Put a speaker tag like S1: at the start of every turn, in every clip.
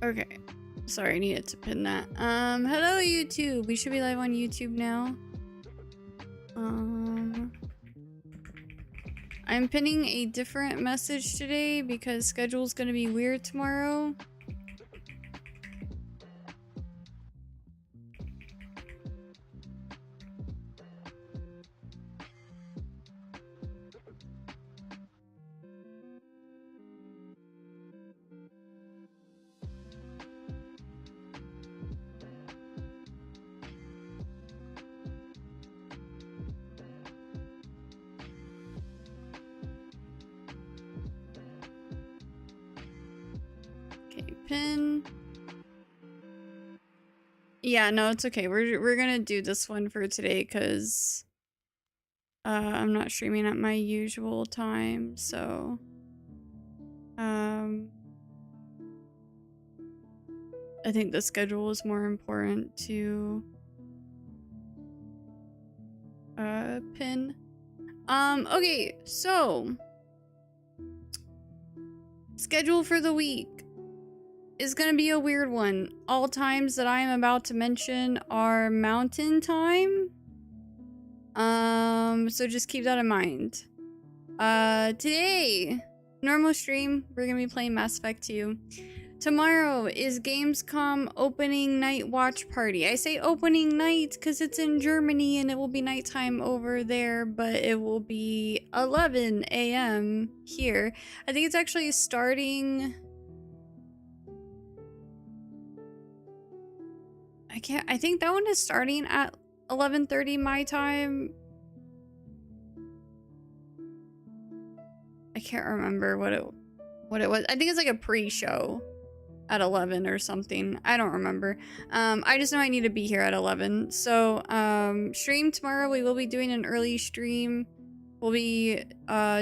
S1: Okay. Sorry, I needed to pin that. Hello YouTube. We should be live on YouTube now. I'm pinning a different message today because schedule's gonna be weird tomorrow. Pin. Yeah, no, it's okay. We're gonna do this one for today because I'm not streaming at my usual time, so I think the schedule is more important to pin. Okay, so schedule for the week is gonna be a weird one. All times that I am about to mention are mountain time. So just keep that in mind. Today, normal stream, we're gonna be playing Mass Effect 2. Tomorrow is Gamescom opening night watch party. I say opening night because it's in Germany and it will be nighttime over there, but it will be 11 a.m. here. I think it's actually starting... I think that one is starting at 11:30 my time. I can't remember what it was. I think it's like a pre-show at 11 or something. I don't remember. I just know I need to be here at 11. So, stream tomorrow. We will be doing an early stream. We'll be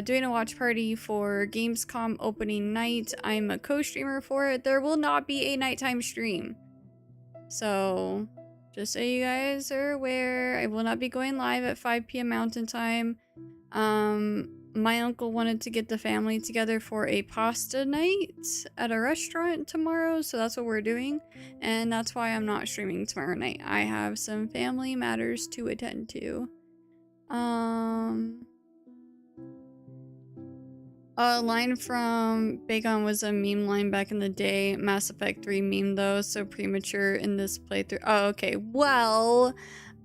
S1: doing a watch party for Gamescom opening night. I'm a co-streamer for it. There will not be a nighttime stream. So, just so you guys are aware, I will not be going live at 5 p.m. Mountain Time. My uncle wanted to get the family together for a pasta night at a restaurant tomorrow, so that's what we're doing. And that's why I'm not streaming tomorrow night. I have some family matters to attend to. A line from Bacon was a meme line back in the day. Mass Effect 3 meme though, so premature in this playthrough. Oh, okay. Well,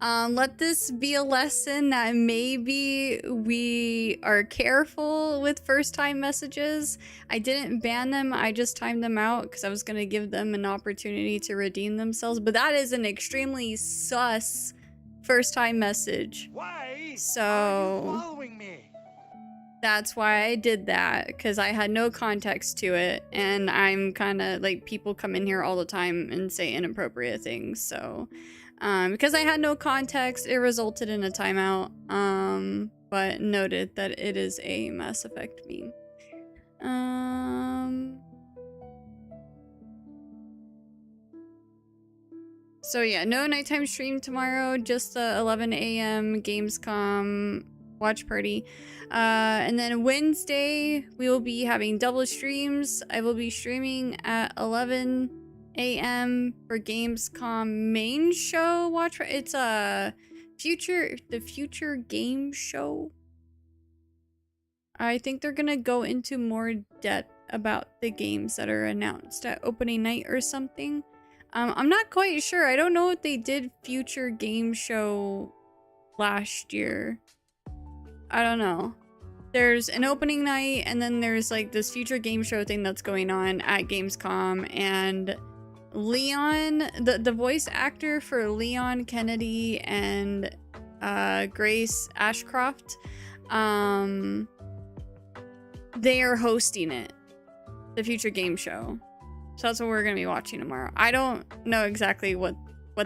S1: let this be a lesson that maybe we are careful with first time messages. I didn't ban them, I just timed them out because I was going to give them an opportunity to redeem themselves. But that is an extremely sus first time message.
S2: Why
S1: so
S2: are you following me?
S1: That's why I did that, because I had no context to it, and I'm kind of like, people come in here all the time and say inappropriate things, so because I had no context, it resulted in a timeout, but noted that it is a Mass Effect meme. So yeah, no nighttime stream tomorrow, just the 11 a.m. Gamescom watch party. And then Wednesday, we will be having double streams. I will be streaming at 11 a.m. for Gamescom main show watch. It's a the future game show. I think they're gonna go into more depth about the games that are announced at opening night or something. I'm not quite sure. I don't know what they did future game show last year. I don't know. There's an opening night, and then there's like this future game show thing that's going on at Gamescom, and Leon, the voice actor for Leon Kennedy and Grace Ashcroft, they are hosting it, the future game show. So that's what we're gonna be watching tomorrow. I don't know exactly what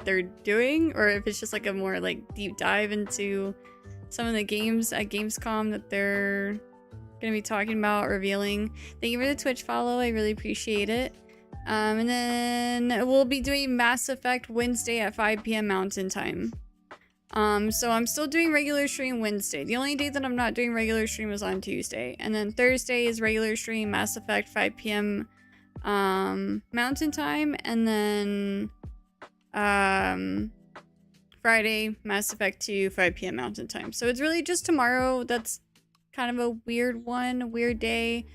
S1: they're doing, or if it's just like a more like deep dive into some of the games at Gamescom that they're gonna be talking about, revealing. Thank you for the Twitch follow, I really appreciate it. And then we'll be doing Mass Effect Wednesday at 5 p.m. Mountain Time. So I'm still doing regular stream Wednesday. The only day that I'm not doing regular stream is on Tuesday. And then Thursday is regular stream Mass Effect 5 p.m. Mountain Time, and then Friday, Mass Effect 2, 5 p.m. Mountain Time. So it's really just tomorrow. That's kind of a weird one, a weird day.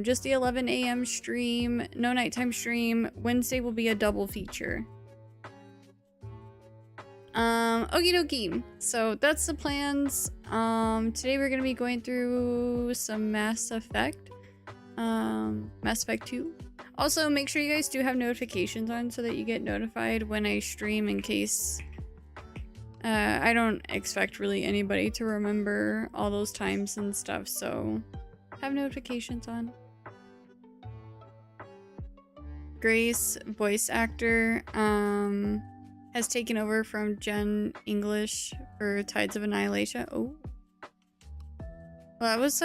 S1: Just the 11 a.m. stream, no nighttime stream. Wednesday will be a double feature. Okie dokie. So that's the plans. Today we're gonna be going through some Mass Effect. Mass Effect 2. Also, make sure you guys do have notifications on so that you get notified when I stream, in case I don't expect really anybody to remember all those times and stuff, so have notifications on. Grace, voice actor, has taken over from Jen English for Tides of Annihilation. Oh. Well, that was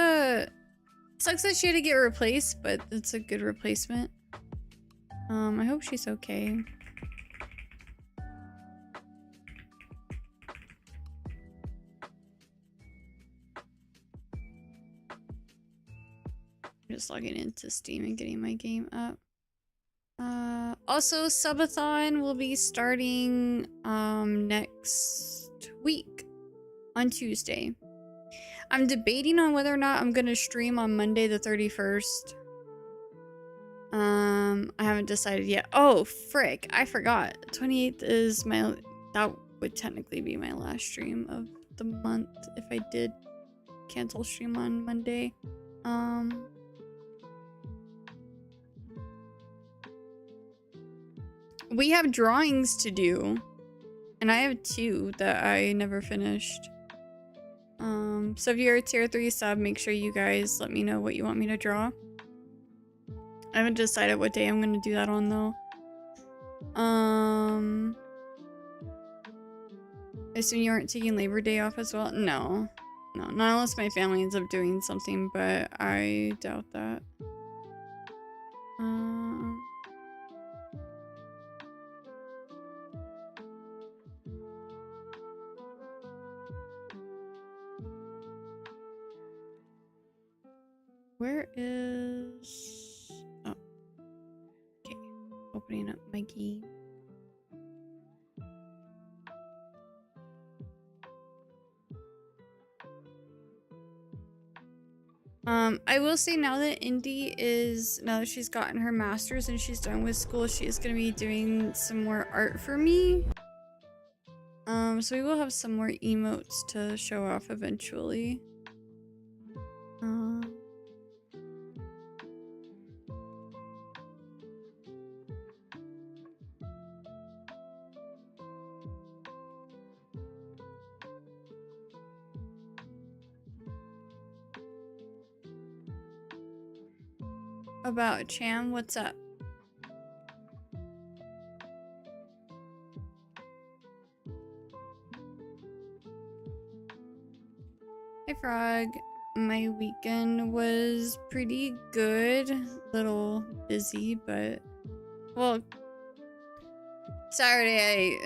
S1: sucks that she had to get replaced, but it's a good replacement. I hope she's okay. Just logging into Steam and getting my game up. Also, Subathon will be starting next week on Tuesday. I'm debating on whether or not I'm gonna stream on Monday the 31st. I haven't decided yet. Oh, frick, I forgot. 28th is that would technically be my last stream of the month if I did cancel stream on Monday. We have drawings to do, and I have 2 that I never finished. So if you're a tier 3 sub, make sure you guys let me know what you want me to draw. I haven't decided what day I'm gonna do that on, though. I assume you aren't taking Labor Day off as well? No. No, not unless my family ends up doing something, but I doubt that. Where is... Oh. Okay. Opening up my key. I will say now that now that she's gotten her master's and she's done with school, she is going to be doing some more art for me. So we will have some more emotes to show off eventually. About Cham, what's up? Hi Frog. My weekend was pretty good. Little busy, but well, Saturday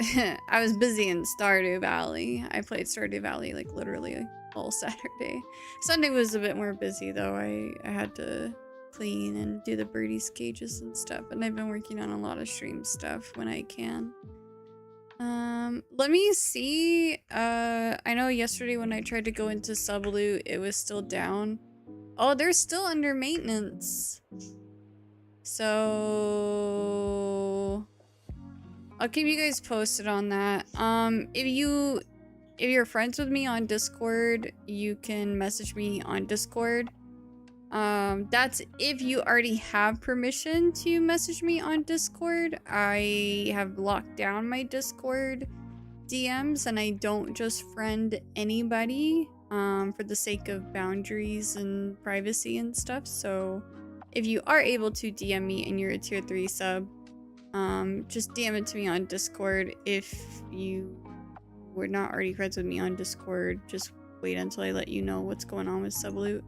S1: I was busy in Stardew Valley. I played Stardew Valley like literally all Saturday. Sunday was a bit more busy though. I had to clean and do the birdies cages and stuff, and I've been working on a lot of stream stuff when I can. Let me see. I know yesterday when I tried to go into Subloot, it was still down. Oh, they're still under maintenance. So I'll keep you guys posted on that. If you're friends with me on Discord, you can message me on Discord. That's if you already have permission to message me on Discord. I have locked down my Discord DMs and I don't just friend anybody for the sake of boundaries and privacy and stuff. So if you are able to DM me and you're a tier 3 sub, just DM it to me on Discord. If you were not already friends with me on Discord, just wait until I let you know what's going on with Subloot.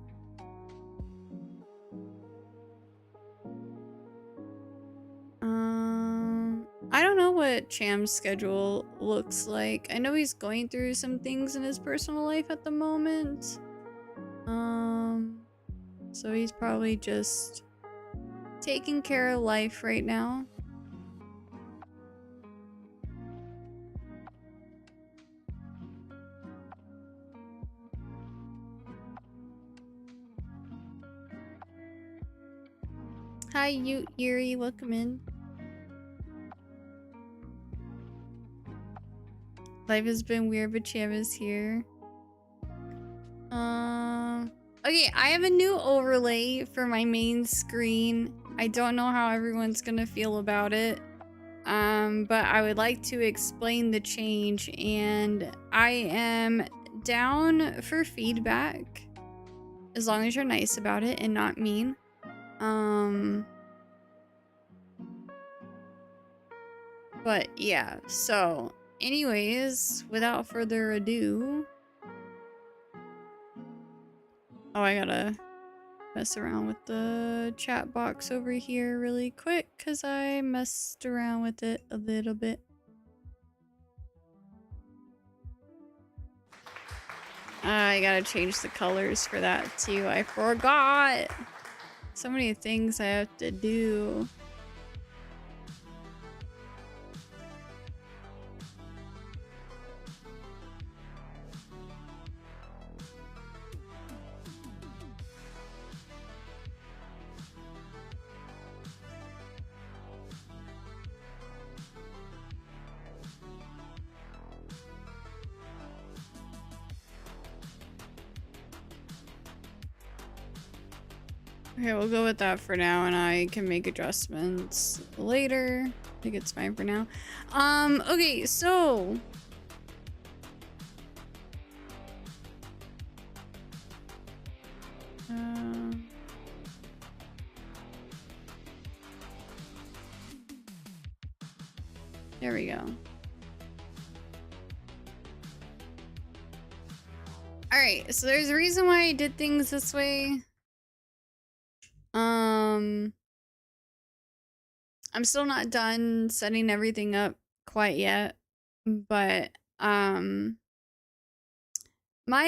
S1: I don't know what Cham's schedule looks like. I know he's going through some things in his personal life at the moment. So he's probably just taking care of life right now. Hi, you Yuri, welcome in. Life has been weird, but Cham is here. Okay, I have a new overlay for my main screen. I don't know how everyone's gonna feel about it. But I would like to explain the change, and I am down for feedback as long as you're nice about it and not mean. But yeah, so anyways, without further ado, oh, I gotta mess around with the chat box over here really quick because I messed around with it a little bit. I gotta change the colors for that too. I forgot. So many things I have to do. Okay, we'll go with that for now, and I can make adjustments later. I think it's fine for now. Okay, so there we go. All right, so there's a reason why I did things this way. I'm still not done setting everything up quite yet, but my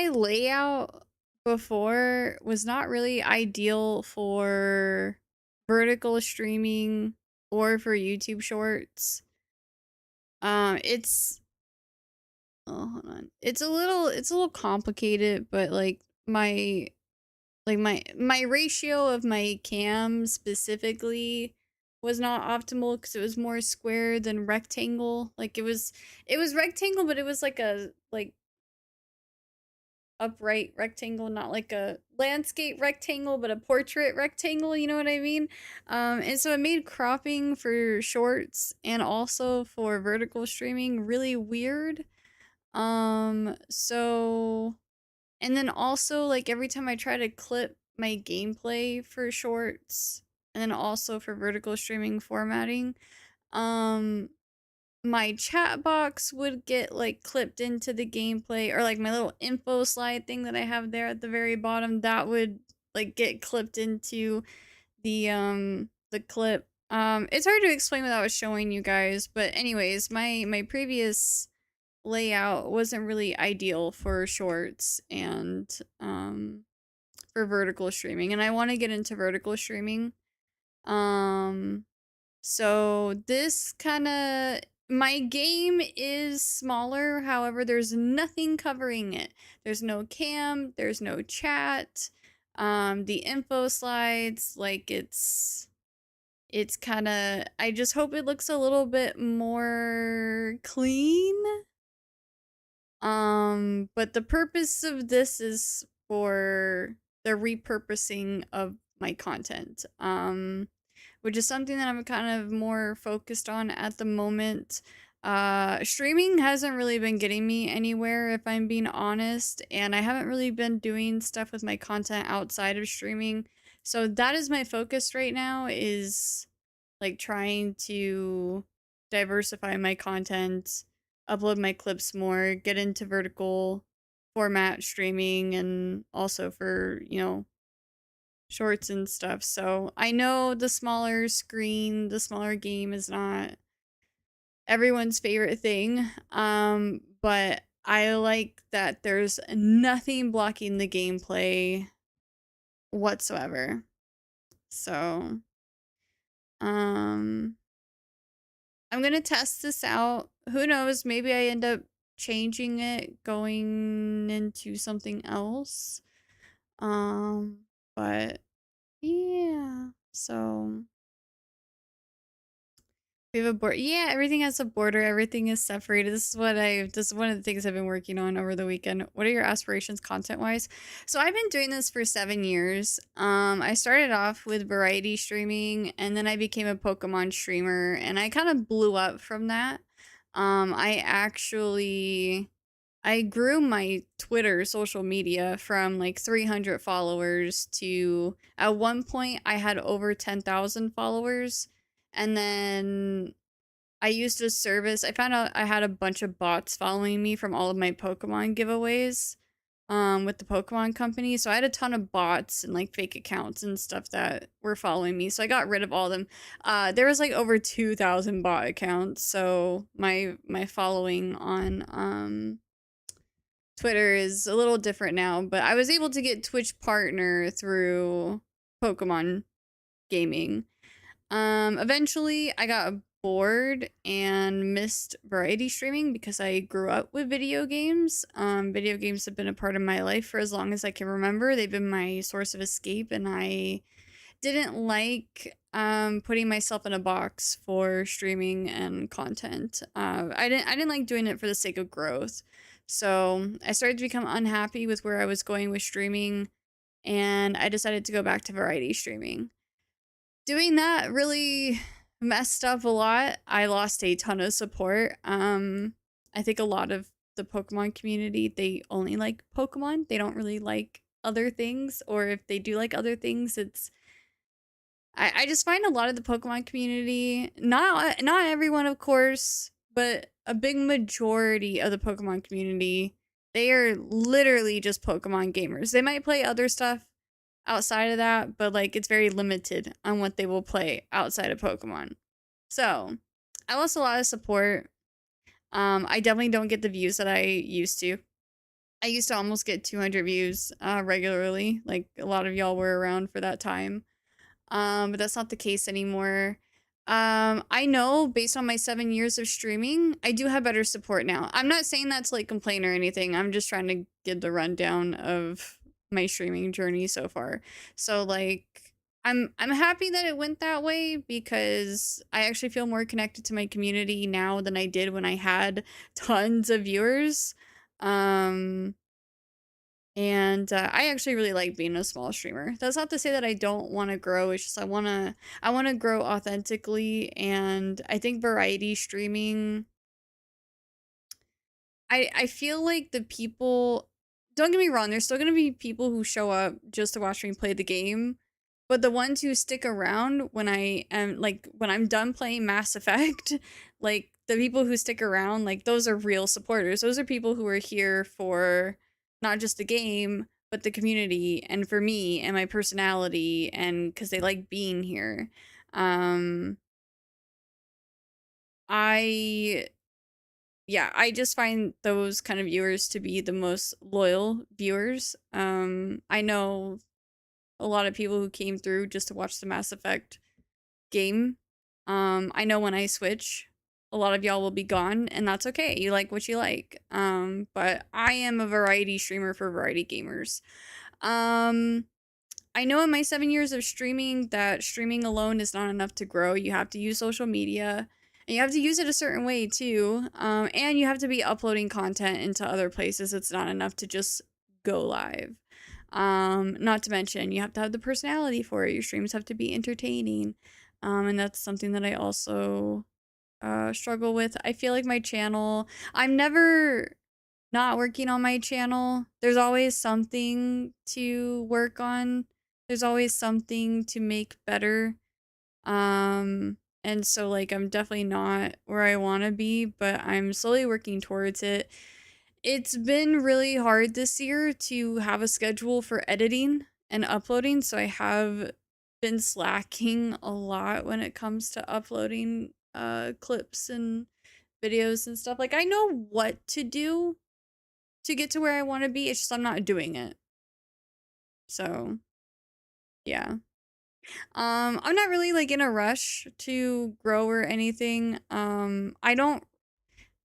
S1: layout before was not really ideal for vertical streaming or for YouTube shorts. It's oh, hold on. It's a little complicated, but like my ratio of my cam specifically was not optimal because it was more square than rectangle. Like it was rectangle, but it was like a upright rectangle, not like a landscape rectangle, but a portrait rectangle, you know what I mean? And so it made cropping for shorts and also for vertical streaming really weird. So and then also, like, every time I try to clip my gameplay for shorts, and then also for vertical streaming formatting, my chat box would get, like, clipped into the gameplay, or, like, my little info slide thing that I have there at the very bottom, that would, like, get clipped into the clip. It's hard to explain without showing you guys, but anyways, my previous layout wasn't really ideal for shorts and for vertical streaming, and I want to get into vertical streaming. So this kind of, my game is smaller, however there's nothing covering it. There's no cam, there's no chat, the info slides, like it's kind of, I just hope it looks a little bit more clean. But the purpose of this is for the repurposing of my content, which is something that I'm kind of more focused on at the moment. Streaming hasn't really been getting me anywhere, if I'm being honest, and I haven't really been doing stuff with my content outside of streaming. So that is my focus right now, is like trying to diversify my content, upload my clips more, get into vertical format streaming, and also for, you know, shorts and stuff. So I know the smaller screen, the smaller game is not everyone's favorite thing. But I like that there's nothing blocking the gameplay whatsoever. So Um, I'm gonna test this out. Who knows? Maybe I end up changing it, going into something else. But yeah. So we have a board. Yeah, everything has a border. Everything is separated. This is one of the things I've been working on over the weekend. What are your aspirations content wise? So I've been doing this for 7 years. I started off with variety streaming and then I became a Pokemon streamer and I kind of blew up from that. I grew my Twitter social media from like 300 followers to at one point I had over 10,000 followers. And then I used a service. I found out I had a bunch of bots following me from all of my Pokemon giveaways with the Pokemon company. So I had a ton of bots and like fake accounts and stuff that were following me. So I got rid of all of them. There was like over 2,000 bot accounts. So my following on Twitter is a little different now, but I was able to get Twitch partner through Pokemon gaming. Eventually I got bored and missed variety streaming because I grew up with video games. Video games have been a part of my life for as long as I can remember. They've been my source of escape and I didn't like putting myself in a box for streaming and content. I didn't like doing it for the sake of growth. So I started to become unhappy with where I was going with streaming and I decided to go back to variety streaming. Doing that really messed up a lot. I lost a ton of support. I think a lot of the Pokemon community, they only like Pokemon. They don't really like other things, or if they do like other things, it's I just find a lot of the Pokemon community, not everyone of course, but a big majority of the Pokemon community, they are literally just Pokemon gamers. They might play other stuff outside of that, but like it's very limited on what they will play outside of Pokemon. So I lost a lot of support. I definitely don't get the views that I used to. I used to almost get 200 views regularly. Like a lot of y'all were around for that time. But that's not the case anymore. I know based on my 7 years of streaming, I do have better support now. I'm not saying that to like complain or anything. I'm just trying to give the rundown of my streaming journey so far. So like I'm happy that it went that way because I actually feel more connected to my community now than I did when I had tons of viewers. Um and I actually really like being a small streamer. That's not to say that I don't want to grow. It's just I want to grow authentically, and I think variety streaming. I feel like the people. Don't get me wrong. There's still gonna be people who show up just to watch me play the game, but the ones who stick around when I am like when I'm done playing Mass Effect, like the people who stick around, like those are real supporters. Those are people who are here for not just the game, but the community and for me and my personality and because they like being here. Um, I yeah, I just find those kind of viewers to be the most loyal viewers. I know a lot of people who came through just to watch the Mass Effect game. I know when I switch, a lot of y'all will be gone, and that's okay. You like what you like. But I am a variety streamer for variety gamers. Um, I know in my 7 years of streaming that streaming alone is not enough to grow. You have to use social media. And you have to use it a certain way too. And you have to be uploading content into other places. It's not enough to just go live. Not to mention, you have to have the personality for it. Your streams have to be entertaining. And that's something that I also struggle with. I feel like my channel, I'm never not working on my channel. There's always something to work on. There's always something to make better. And so like I'm definitely not where I want to be, but I'm slowly working towards it. It's been really hard this year to have a schedule for editing and uploading, so I have been slacking a lot when it comes to uploading clips and videos and stuff. Like I know what to do to get to where I want to be. It's just I'm not doing it. So, yeah. I'm not really like in a rush to grow or anything. I don't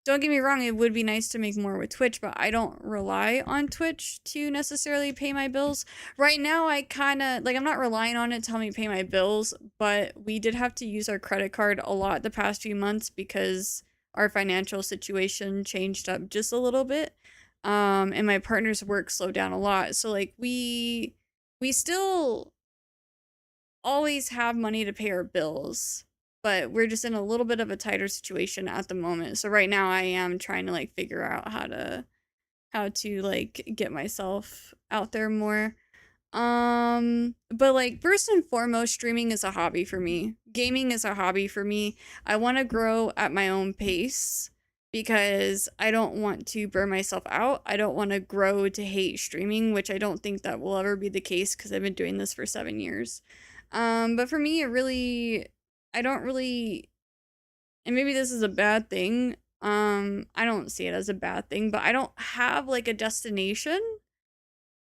S1: get me wrong, it would be nice to make more with Twitch, but I don't rely on Twitch to necessarily pay my bills. Right now, I kind of, like, I'm not relying on it to help me pay my bills, but we did have to use our credit card a lot the past few months because our financial situation changed up just a little bit. And my partner's work slowed down a lot. So, like, we still always have money to pay our bills, but we're just in a little bit of a tighter situation at the moment. So right now I am trying to like figure out how to like get myself out there more. But like first and foremost, streaming is a hobby for me. Gaming is a hobby for me. I want to grow at my own pace because I don't want to burn myself out. I don't want to grow to hate streaming, which I don't think that will ever be the case because I've been doing this for 7 years. But for me, I don't really, and maybe this is a bad thing. I don't see it as a bad thing, but I don't have like a destination.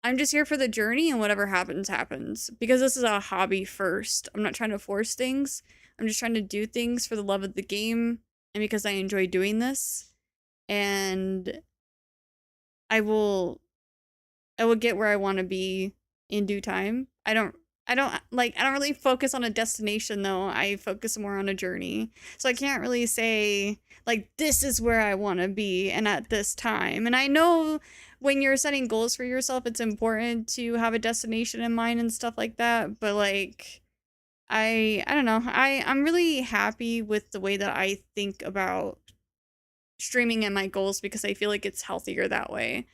S1: I'm just here for the journey and whatever happens, happens. Because this is a hobby first. I'm not trying to force things. I'm just trying to do things for the love of the game and because I enjoy doing this. And I will get where I want to be in due time. I don't really focus on a destination though. I focus more on a journey. So I can't really say like this is where I want to be and at this time. And I know when you're setting goals for yourself, it's important to have a destination in mind and stuff like that, but like I don't know. I'm really happy with the way that I think about streaming and my goals because I feel like it's healthier that way.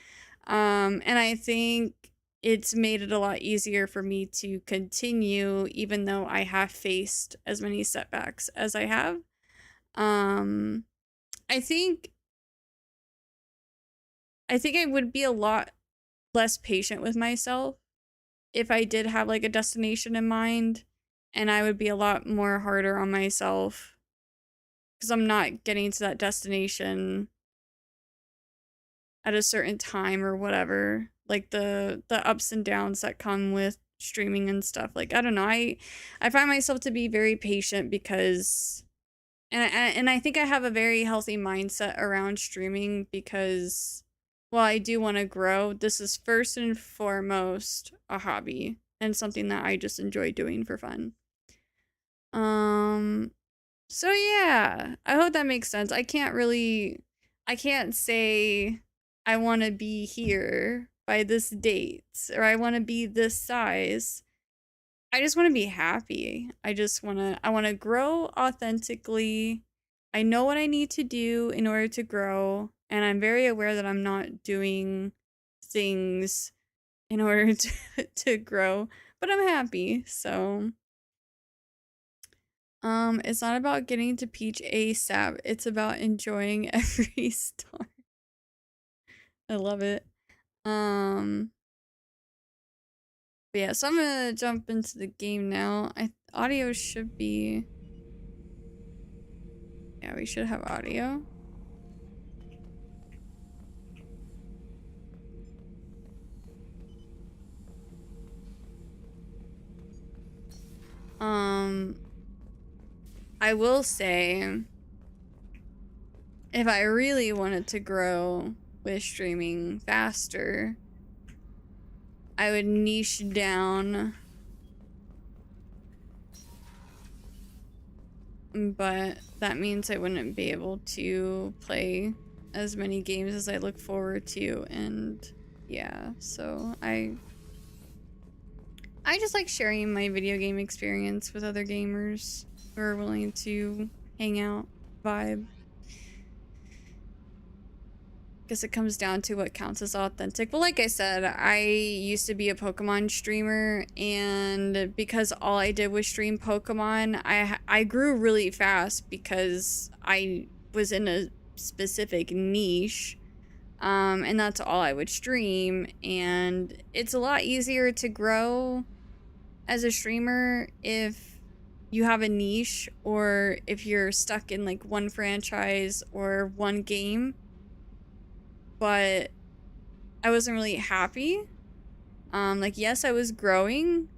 S1: And I think it's made it a lot easier for me to continue even though I have faced as many setbacks as I have. Um I think I would be a lot less patient with myself if I did have like a destination in mind, and I would be a lot more harder on myself because I'm not getting to that destination at a certain time or whatever, like the ups and downs that come with streaming and stuff. Like I don't know, I find myself to be very patient because and I think I have a very healthy mindset around streaming because while I do want to grow, this is first and foremost a hobby and something that I just enjoy doing for fun. So yeah, I hope that makes sense. I can't say I want to be here by this date or I want to be this size. I just want to be happy. I want to grow authentically. I know what I need to do in order to grow, and I'm very aware that I'm not doing things in order to grow, but I'm happy. So it's not about getting to Peach ASAP. It's about enjoying every star. I love it. But yeah, so I'm gonna jump into the game now. Audio should be... Yeah, we should have audio. I will say, if I really wanted to grow with streaming faster, I would niche down. But that means I wouldn't be able to play as many games as I look forward to, and yeah, so I just like sharing my video game experience with other gamers who are willing to hang out, vibe. Guess it comes down to what counts as authentic. Well, like I said, I used to be a Pokemon streamer, and because all I did was stream Pokemon, I grew really fast because I was in a specific niche, and that's all I would stream, and it's a lot easier to grow as a streamer if you have a niche or if you're stuck in like one franchise or one game. But I wasn't really happy. Like, yes, I was growing.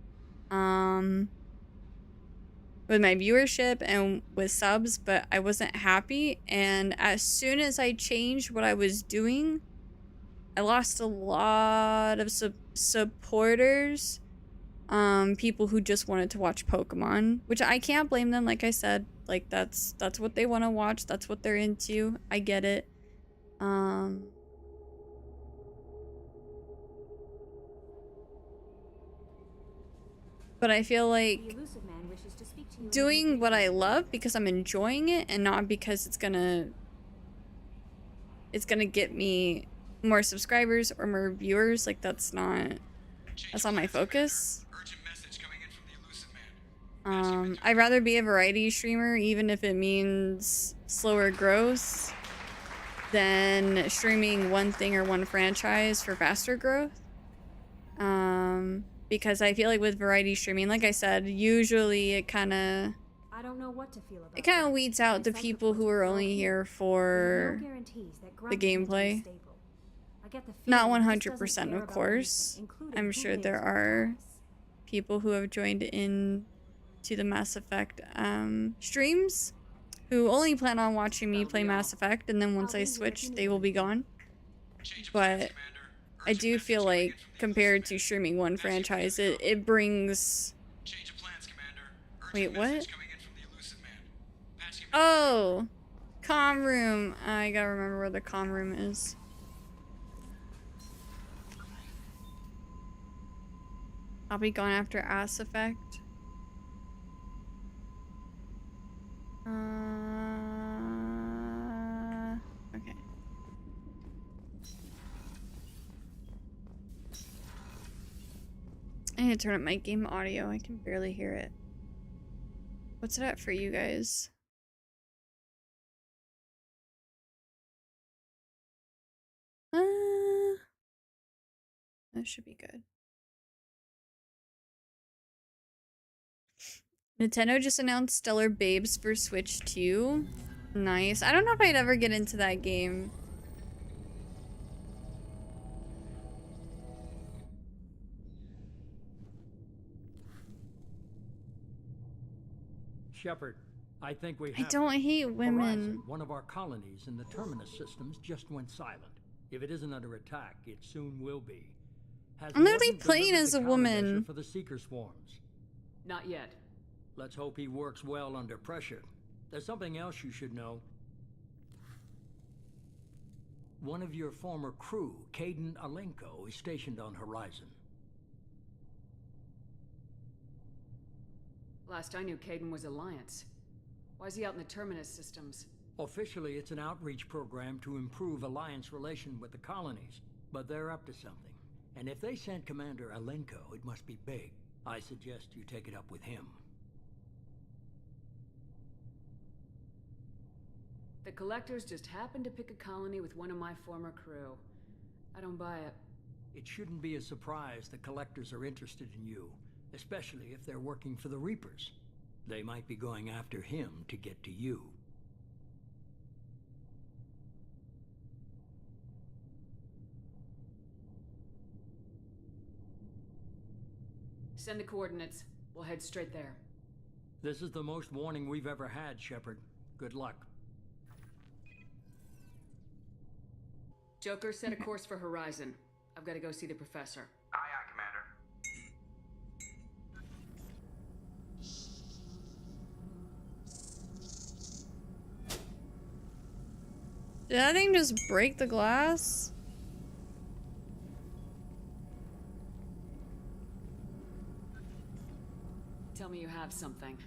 S1: with my viewership and with subs, but I wasn't happy. And as soon as I changed what I was doing, I lost a lot of supporters, people who just wanted to watch Pokemon, which I can't blame them. Like I said, like that's what they want to watch. That's what they're into. I get it. But I feel like doing what I love because I'm enjoying it and not because it's gonna get me more subscribers or more viewers. Like that's not my focus. I'd rather be a variety streamer, even if it means slower growth, than streaming one thing or one franchise for faster growth. Because I feel like with variety streaming, like I said, usually it kind of weeds out the people who are only here for the gameplay. Not 100%, of course. I'm sure there are people who have joined in to the Mass Effect streams who only plan on watching me play Mass Effect, and then once I switch, they will be gone. But I do feel like compared to streaming one franchise, it brings... Wait, what? Oh! Comm room. I gotta remember where the comm room is. I'll be gone after Ass Effect. Okay. I need to turn up my game audio. I can barely hear it. What's it at for you guys? That should be good. Nintendo just announced Stellar Babes for Switch 2. Nice. I don't know if I'd ever get into that game.
S2: Shepard, I think we have...
S1: I don't hate women.
S2: Horizon, one of our colonies in the Terminus systems, just went silent. If it isn't under attack, it soon will be.
S1: I'm literally playing as a woman.
S2: For the Seeker swarms.
S3: Not yet.
S2: Let's hope he works well under pressure. There's something else you should know. One of your former crew, Kaidan Alenko, is stationed on Horizon.
S3: Last I knew, Kaidan was Alliance. Why is he out in the Terminus systems?
S2: Officially, it's an outreach program to improve Alliance relation with the colonies, but they're up to something. And if they sent Commander Alenko, it must be big. I suggest you take it up with him.
S3: The Collectors just happened to pick a colony with one of my former crew. I don't buy it.
S2: It shouldn't be a surprise the Collectors are interested in you, especially if they're working for the Reapers. They might be going after him to get to you.
S3: Send the coordinates. We'll head straight there.
S2: This is the most warning we've ever had, Shepard. Good luck.
S3: Joker, set a course for Horizon. I've got to go see the professor.
S4: Aye, aye, Commander.
S1: Did that thing just break the glass?
S3: Tell me you have something.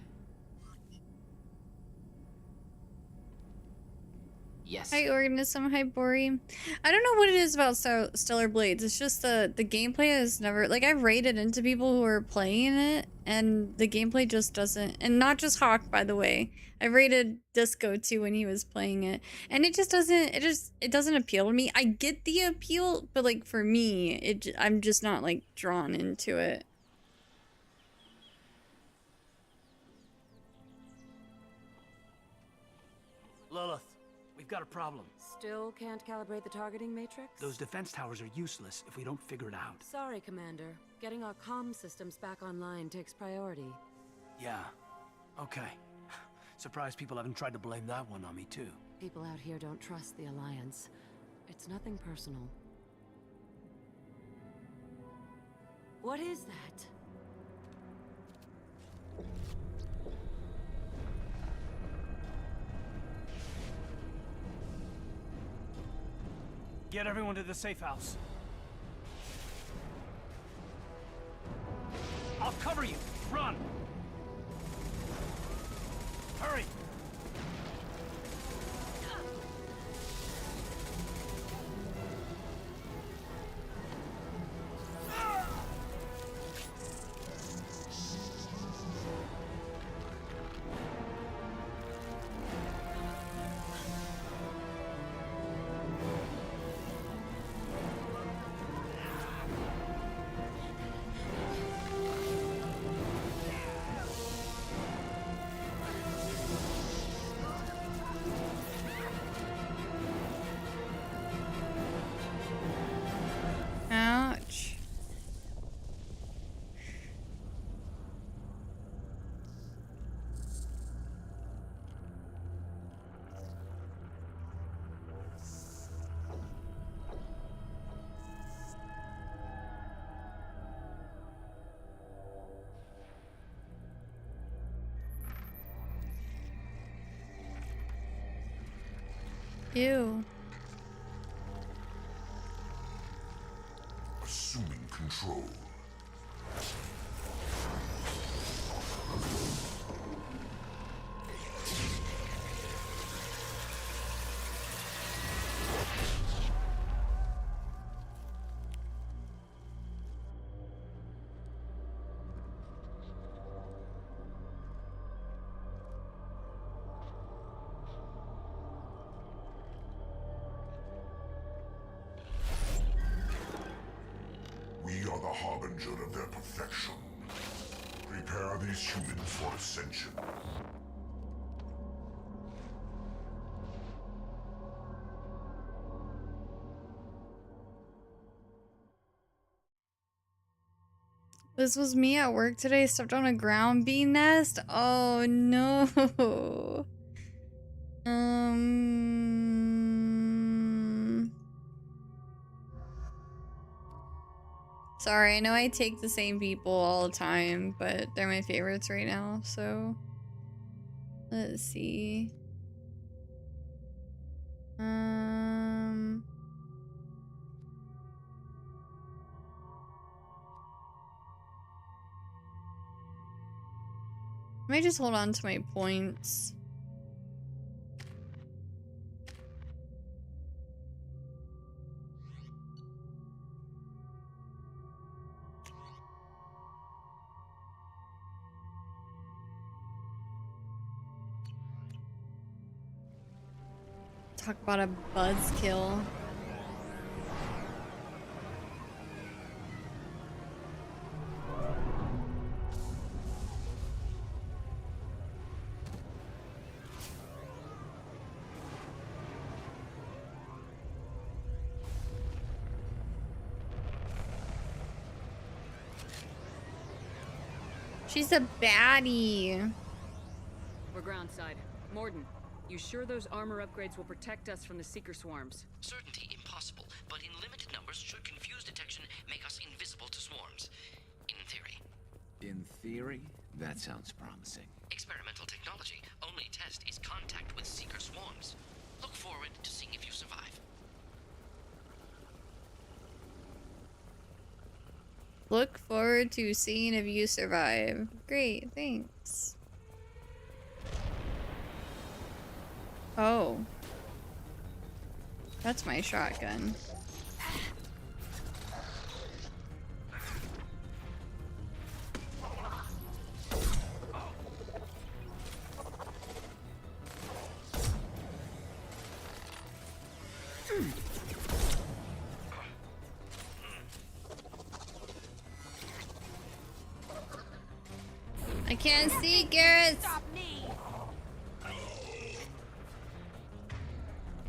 S4: Yes.
S1: Hi, Organism. Hi, Bori. I don't know what it is about Stellar Blades. It's just the gameplay is never... Like, I've rated into people who are playing it, and the gameplay just doesn't... And not just Hawk, by the way. I rated Disco, too, when he was playing it. And it just doesn't... It doesn't appeal to me. I get the appeal, but, like, for me, I'm just not, like, drawn into it.
S5: Lilith, we've got a problem.
S6: Still can't calibrate the targeting matrix?
S5: Those defense towers are useless if we don't figure it out.
S6: Sorry, Commander. Getting our comm systems back online takes priority.
S5: Yeah, Okay. Surprised people haven't tried to blame that one on me, too.
S6: People out here don't trust the Alliance. It's nothing personal. What is that?
S5: Get everyone to the safe house. I'll cover you. Run! Hurry!
S1: Ouch. Ew.
S7: Assuming control. We are the harbinger of their perfection. Prepare these humans for ascension.
S1: This was me at work today. Stepped on a ground bee nest. Oh no. Sorry, I know I take the same people all the time, but they're my favorites right now, so let's see. I might just hold on to my points. Talk about a buzzkill. She's a baddie.
S3: We're groundside. Morden, you sure those armor upgrades will protect us from the Seeker swarms?
S4: Certainty impossible, but in limited numbers should confuse detection make us invisible to swarms. In theory.
S8: In theory, that sounds promising.
S4: Experimental technology. Only test is contact with Seeker swarms. Look forward to seeing if you survive.
S1: Look forward to seeing if you survive. Great, thanks. Oh. That's my shotgun. I can't see, Garrett.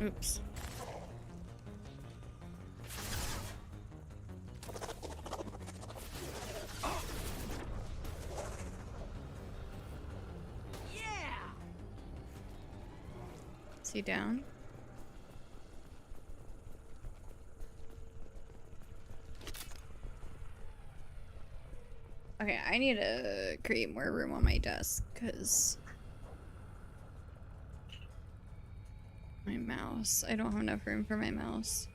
S1: Oops. Is he down? Okay, I need to create more room on my desk because my mouse. I don't have enough room for my mouse.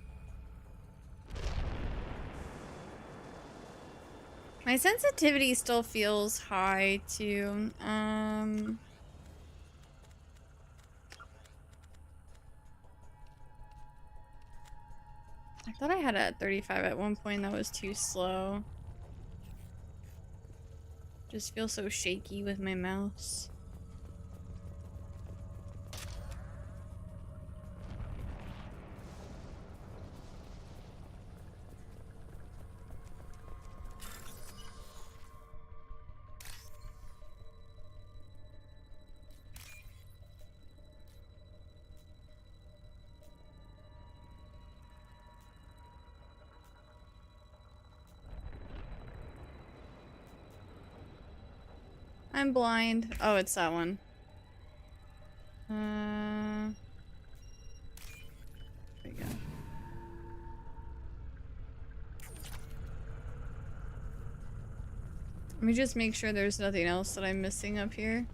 S1: My sensitivity still feels high too. I thought I had it at 35 at one point. That was too slow. Just feel so shaky with my mouse. I'm blind. Oh, it's that one. There we go. Let me just make sure there's nothing else that I'm missing up here.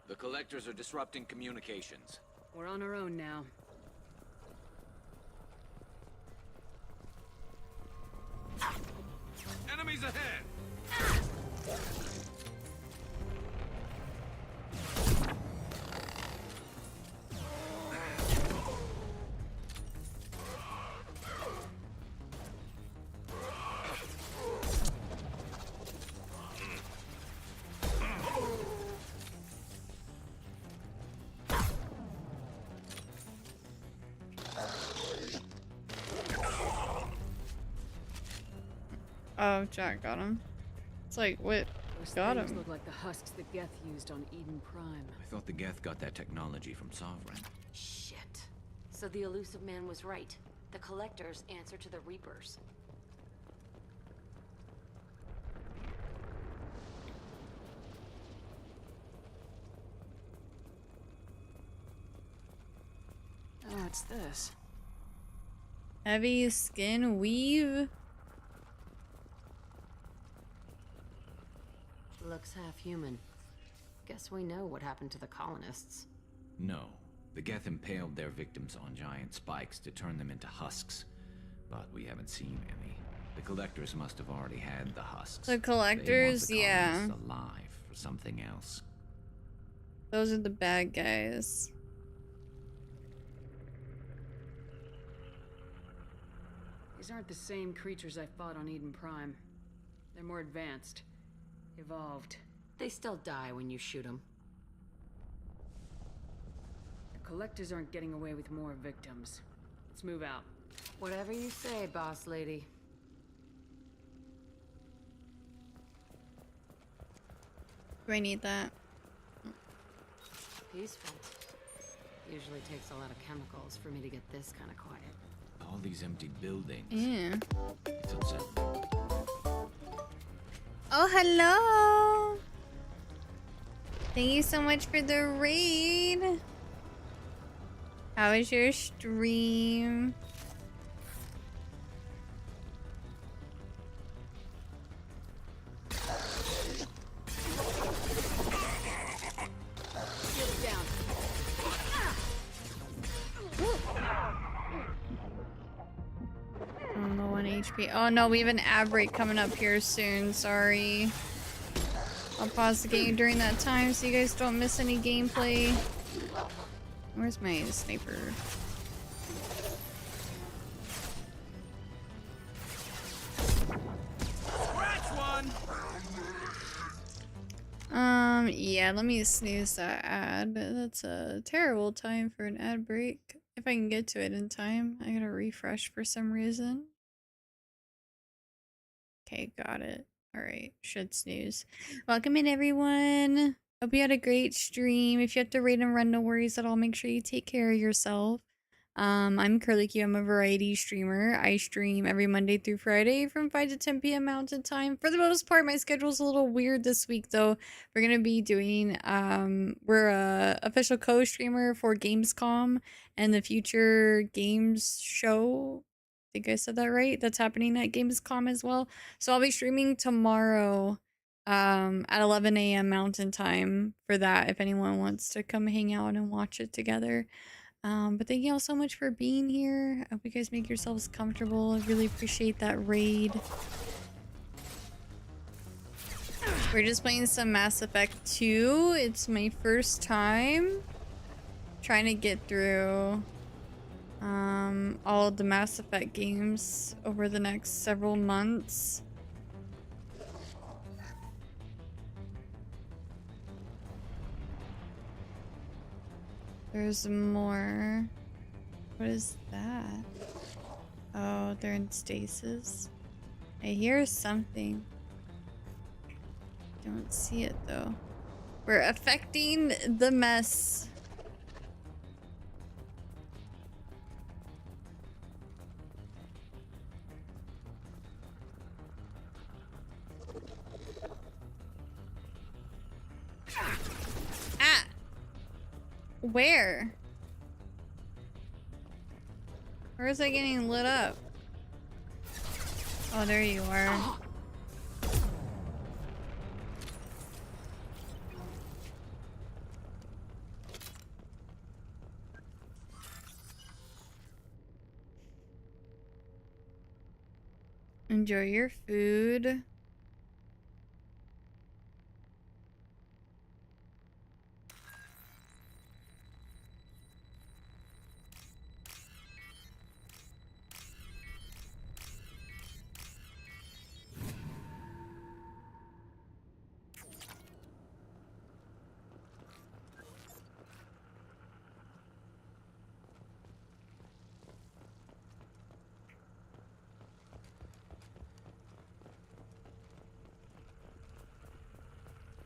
S8: The collectors are disrupting communications.
S3: We're on our own now.
S5: Enemies ahead!
S1: Oh, Jack got him. It's like, what?
S3: Those
S1: Got
S3: things
S1: him.
S3: look like the husks that Geth used on Eden Prime.
S8: I thought the Geth got that technology from Sovereign.
S6: Shit. So the elusive man was right. The Collectors answer to the Reapers.
S3: Oh, what's this?
S1: Heavy skin weave.
S6: Looks half human. Guess we know what happened to the colonists.
S8: No. The Geth impaled their victims on giant spikes to turn them into husks. But we haven't seen any. The collectors must have already had the husks.
S1: The collectors,
S8: They want the
S1: yeah.
S8: colonists alive for something else.
S1: Those are the bad guys.
S3: These aren't the same creatures I fought on Eden Prime. They're more advanced. Evolved.
S6: They still die when you shoot them.
S3: The collectors aren't getting away with more victims. Let's move out.
S6: Whatever you say, boss lady.
S1: Do I need that?
S6: Peaceful. Usually takes a lot of chemicals for me to get this kind of quiet.
S8: All these empty buildings.
S1: Yeah.
S8: It's unsettling.
S1: Oh, hello! Thank you so much for the raid. How was your stream?
S3: Shield down.
S1: I'm low on HP. Oh no, we have an ad break coming up here soon. Sorry. I'll pause the game during that time so you guys don't miss any gameplay. Where's my sniper? Yeah, let me snooze that ad. That's a terrible time for an ad break. If I can get to it in time, I gotta refresh for some reason. Okay, got it. Alright, should snooze. Welcome in, everyone. Hope you had a great stream. If you have to raid and run, no worries at all. Make sure you take care of yourself. I'm Curly Q. I'm a variety streamer. I stream every Monday through Friday from 5 to 10 p.m. Mountain Time. For the most part, my schedule's a little weird this week, though. We're gonna be doing, we're a official co-streamer for Gamescom and the Future Games Show. I think I said that right. That's happening at Gamescom as well. So I'll be streaming tomorrow at 11 a.m. Mountain Time for that if anyone wants to come hang out and watch it together. But thank you all so much for being here. I hope you guys make yourselves comfortable. I really appreciate that raid. We're just playing some Mass Effect 2. It's my first time trying to get through all of the Mass Effect games over the next several months. There's more. What is that? Oh, they're in stasis. I hear something. Don't see it though. We're affecting the mess. Ah! Where? Where is it getting lit up? Oh, there you are. Enjoy your food.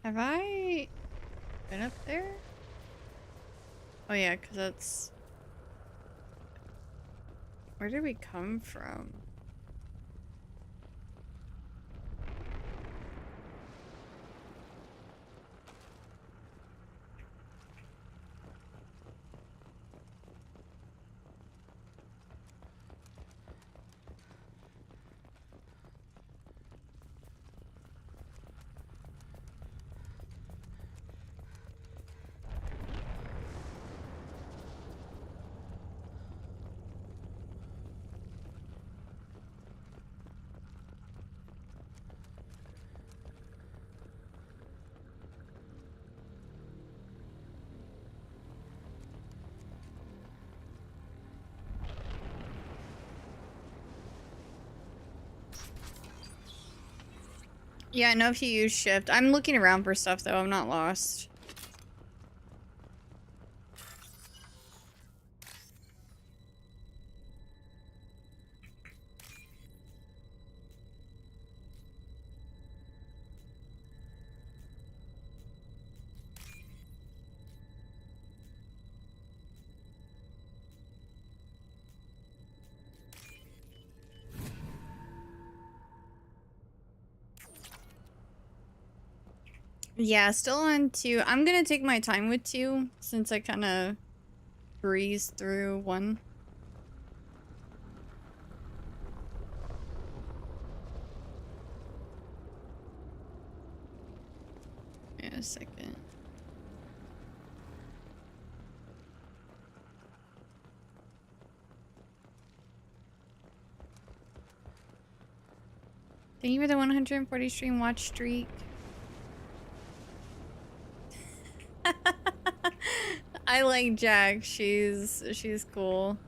S1: Have I been up there? Oh yeah, because that's... Where did we come from? Yeah, I know if you use shift. I'm looking around for stuff though, I'm not lost. Yeah, still on 2. I'm gonna take my time with 2 since I kind of breezed through 1. Wait a second. Thank you for the 140 stream watch streak. I like Jack. She's cool.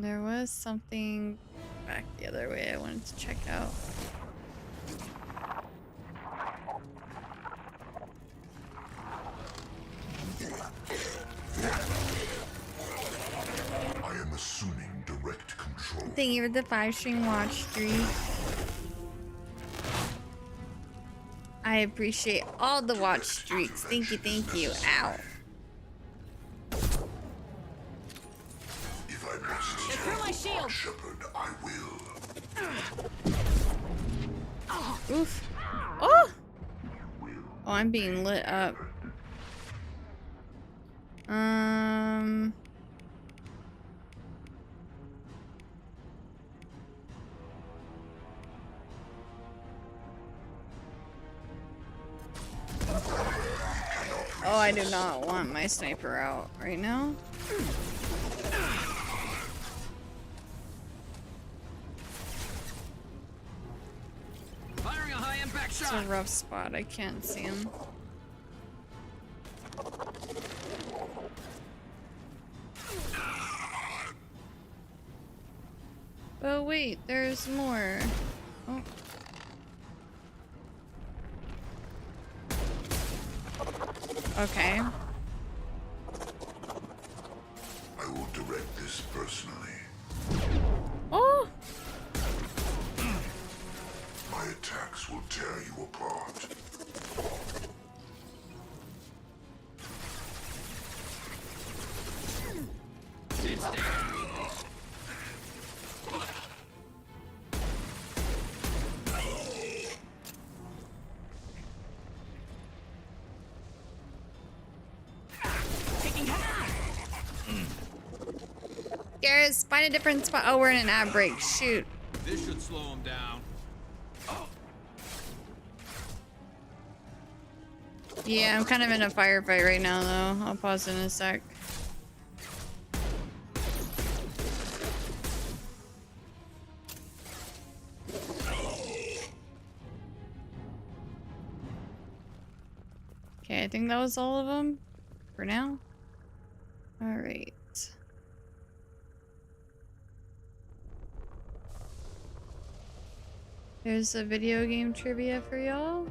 S1: There was something back the other way I wanted to check out.
S7: I am assuming direct control.
S1: Thank you for the 5-string watch streak. I appreciate all the watch streaks. Thank you, thank you. Ow.
S7: If I must
S3: Through my shield.
S7: shepherd, I will.
S1: Oof. Oh! Oh, I'm being lit up. Oh, I do not want my sniper out right now.
S5: Firing a high impact
S1: It's a rough spot. I can't see him. Oh wait, there's more. Oh. Okay.
S7: I will direct this personally.
S1: Oh!
S7: My attacks will tear you apart.
S1: Garrus, find a different spot. Oh, we're in an ad break. Shoot.
S5: This should slow him down.
S1: Yeah, I'm kind of in a firefight right now, though. I'll pause in a sec. Okay, I think that was all of them for now. All right. There's a video game trivia for y'all.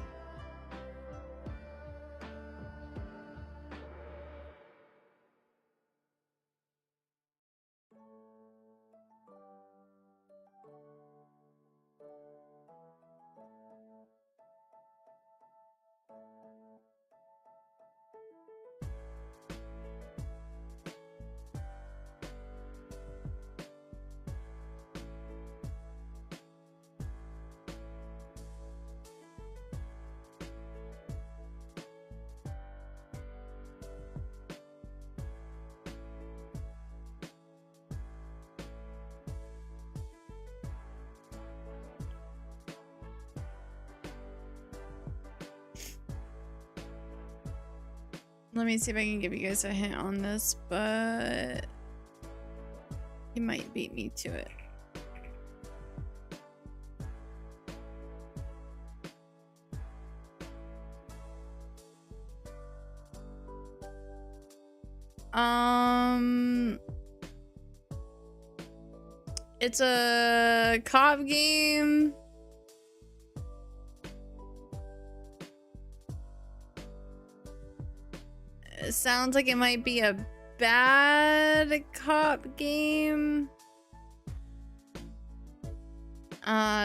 S1: Let me see if I can give you guys a hint on this, but he might beat me to it. It's a co-op game. It sounds like it might be a bad cop game.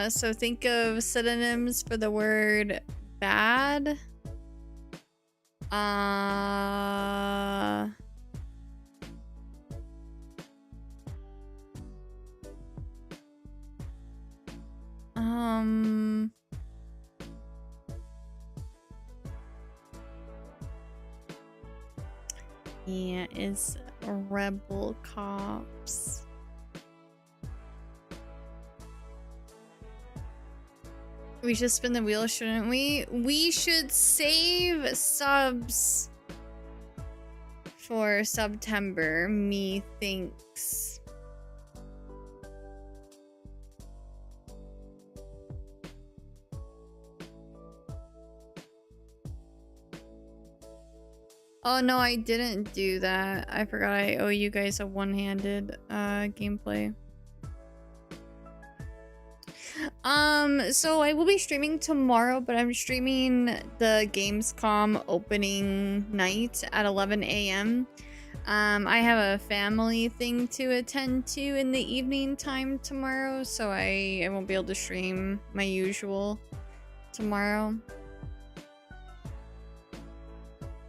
S1: So think of synonyms for the word bad. Yeah, it's Rebel Cops. We should spin the wheel, shouldn't we? We should save subs for September, methinks. Oh no, I didn't do that. I forgot I owe you guys a one-handed gameplay. So I will be streaming tomorrow, but I'm streaming the Gamescom opening night at 11 a.m. I have a family thing to attend to in the evening time tomorrow, so I won't be able to stream my usual tomorrow.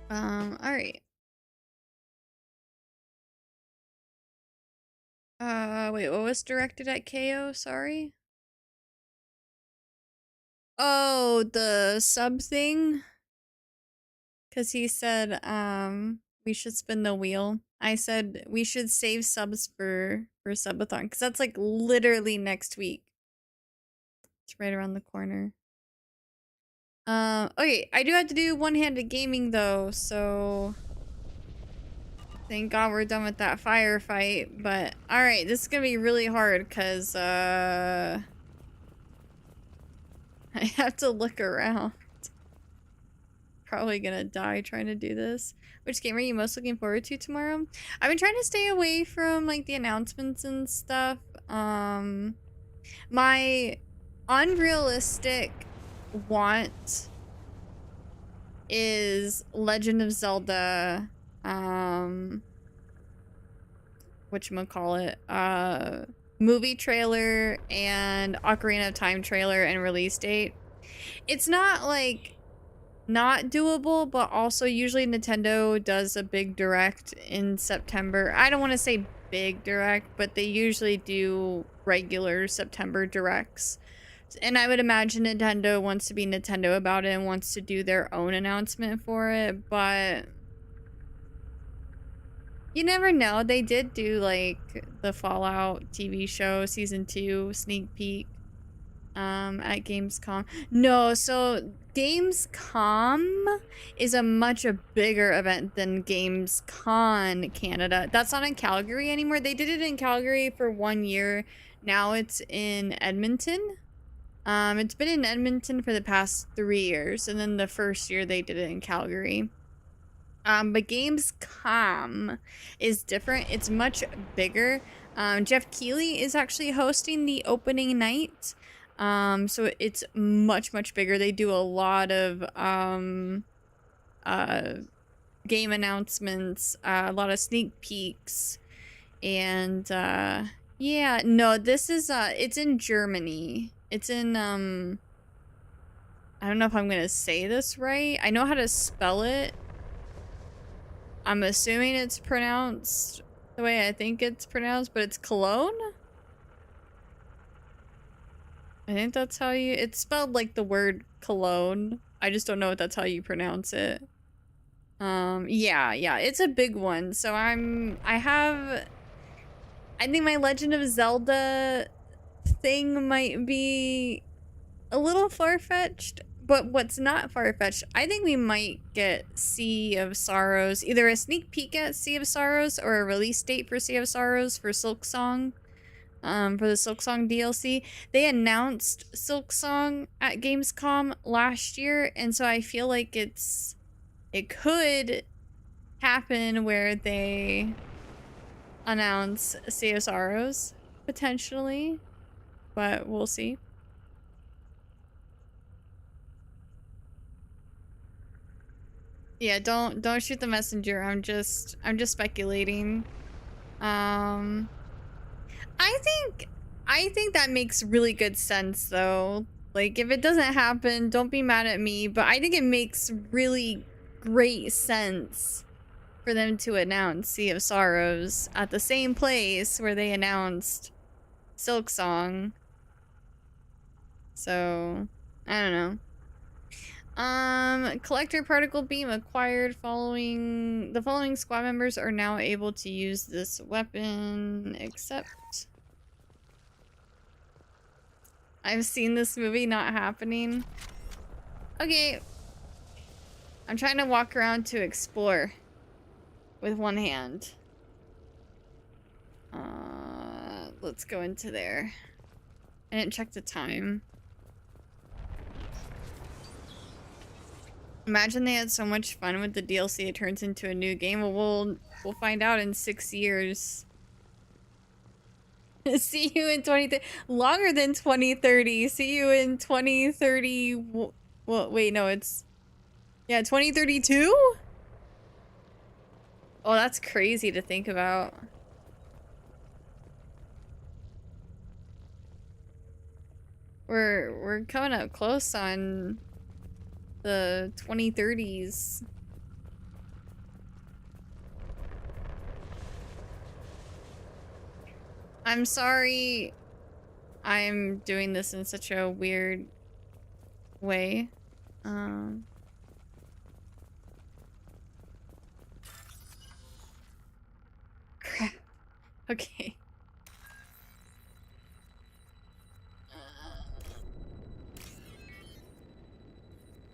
S1: Alright. Wait, what was directed at KO? Sorry? Oh, the sub thing? Because he said, we should spin the wheel. I said we should save subs for subathon, because that's like literally next week. It's right around the corner. Okay, I do have to do one-handed gaming though, so thank God we're done with that firefight. But alright, this is gonna be really hard because I have to look around. Probably gonna die trying to do this. Which game are you most looking forward to tomorrow? I've been trying to stay away from like the announcements and stuff. My unrealistic want is Legend of Zelda, whatchamacallit, movie trailer and Ocarina of Time trailer and release date. It's not like not doable, but also usually Nintendo does a big direct in September. I don't want to say big direct, but they usually do regular September directs. And I would imagine Nintendo wants to be Nintendo about it and wants to do their own announcement for it, but you never know. They did do like the Fallout TV show season 2 sneak peek at Gamescom. No, so Gamescom is a much bigger event than Gamescon Canada. That's not in Calgary anymore. They did it in Calgary for 1 year. Now it's in Edmonton. It's been in Edmonton for the past 3 years, and then the first year they did it in Calgary. But Gamescom is different. It's much bigger. Jeff Keighley is actually hosting the opening night. So it's much bigger. They do a lot of game announcements, a lot of sneak peeks, and yeah, no, this is it's in Germany. It's in I don't know if I'm gonna say this right. I know how to spell it. I'm assuming it's pronounced the way I think it's pronounced, but it's Cologne? I think that's how you... It's spelled like the word Cologne. I just don't know if that's how you pronounce it. Yeah, it's a big one. So I think my Legend of Zelda thing might be a little far-fetched, but what's not far-fetched, I think we might get Sea of Sorrows, either a sneak peek at Sea of Sorrows or a release date for Sea of Sorrows for Silksong. For the Silksong DLC. They announced Silksong at Gamescom last year, and so I feel like it could happen where they announce Sea of Sorrows, potentially, but we'll see. Yeah, don't shoot the messenger. I'm just speculating. I think that makes really good sense though. Like if it doesn't happen, don't be mad at me, but I think it makes really great sense for them to announce Sea of Sorrows at the same place where they announced Silksong. So, I don't know. Collector particle beam acquired. The following squad members are now able to use this weapon, except I've seen this movie not happening. Okay. I'm trying to walk around to explore with one hand. Let's go into there. I didn't check the time. Imagine they had so much fun with the DLC. It turns into a new game. Well, we'll find out in 6 years. See you in 2030. Longer than 2030. See you in 2030. Well, wait, no, it's... Yeah, 2032? Oh, that's crazy to think about. We're coming up close on the 2030s. I'm sorry I'm doing this in such a weird way. Crap. Okay.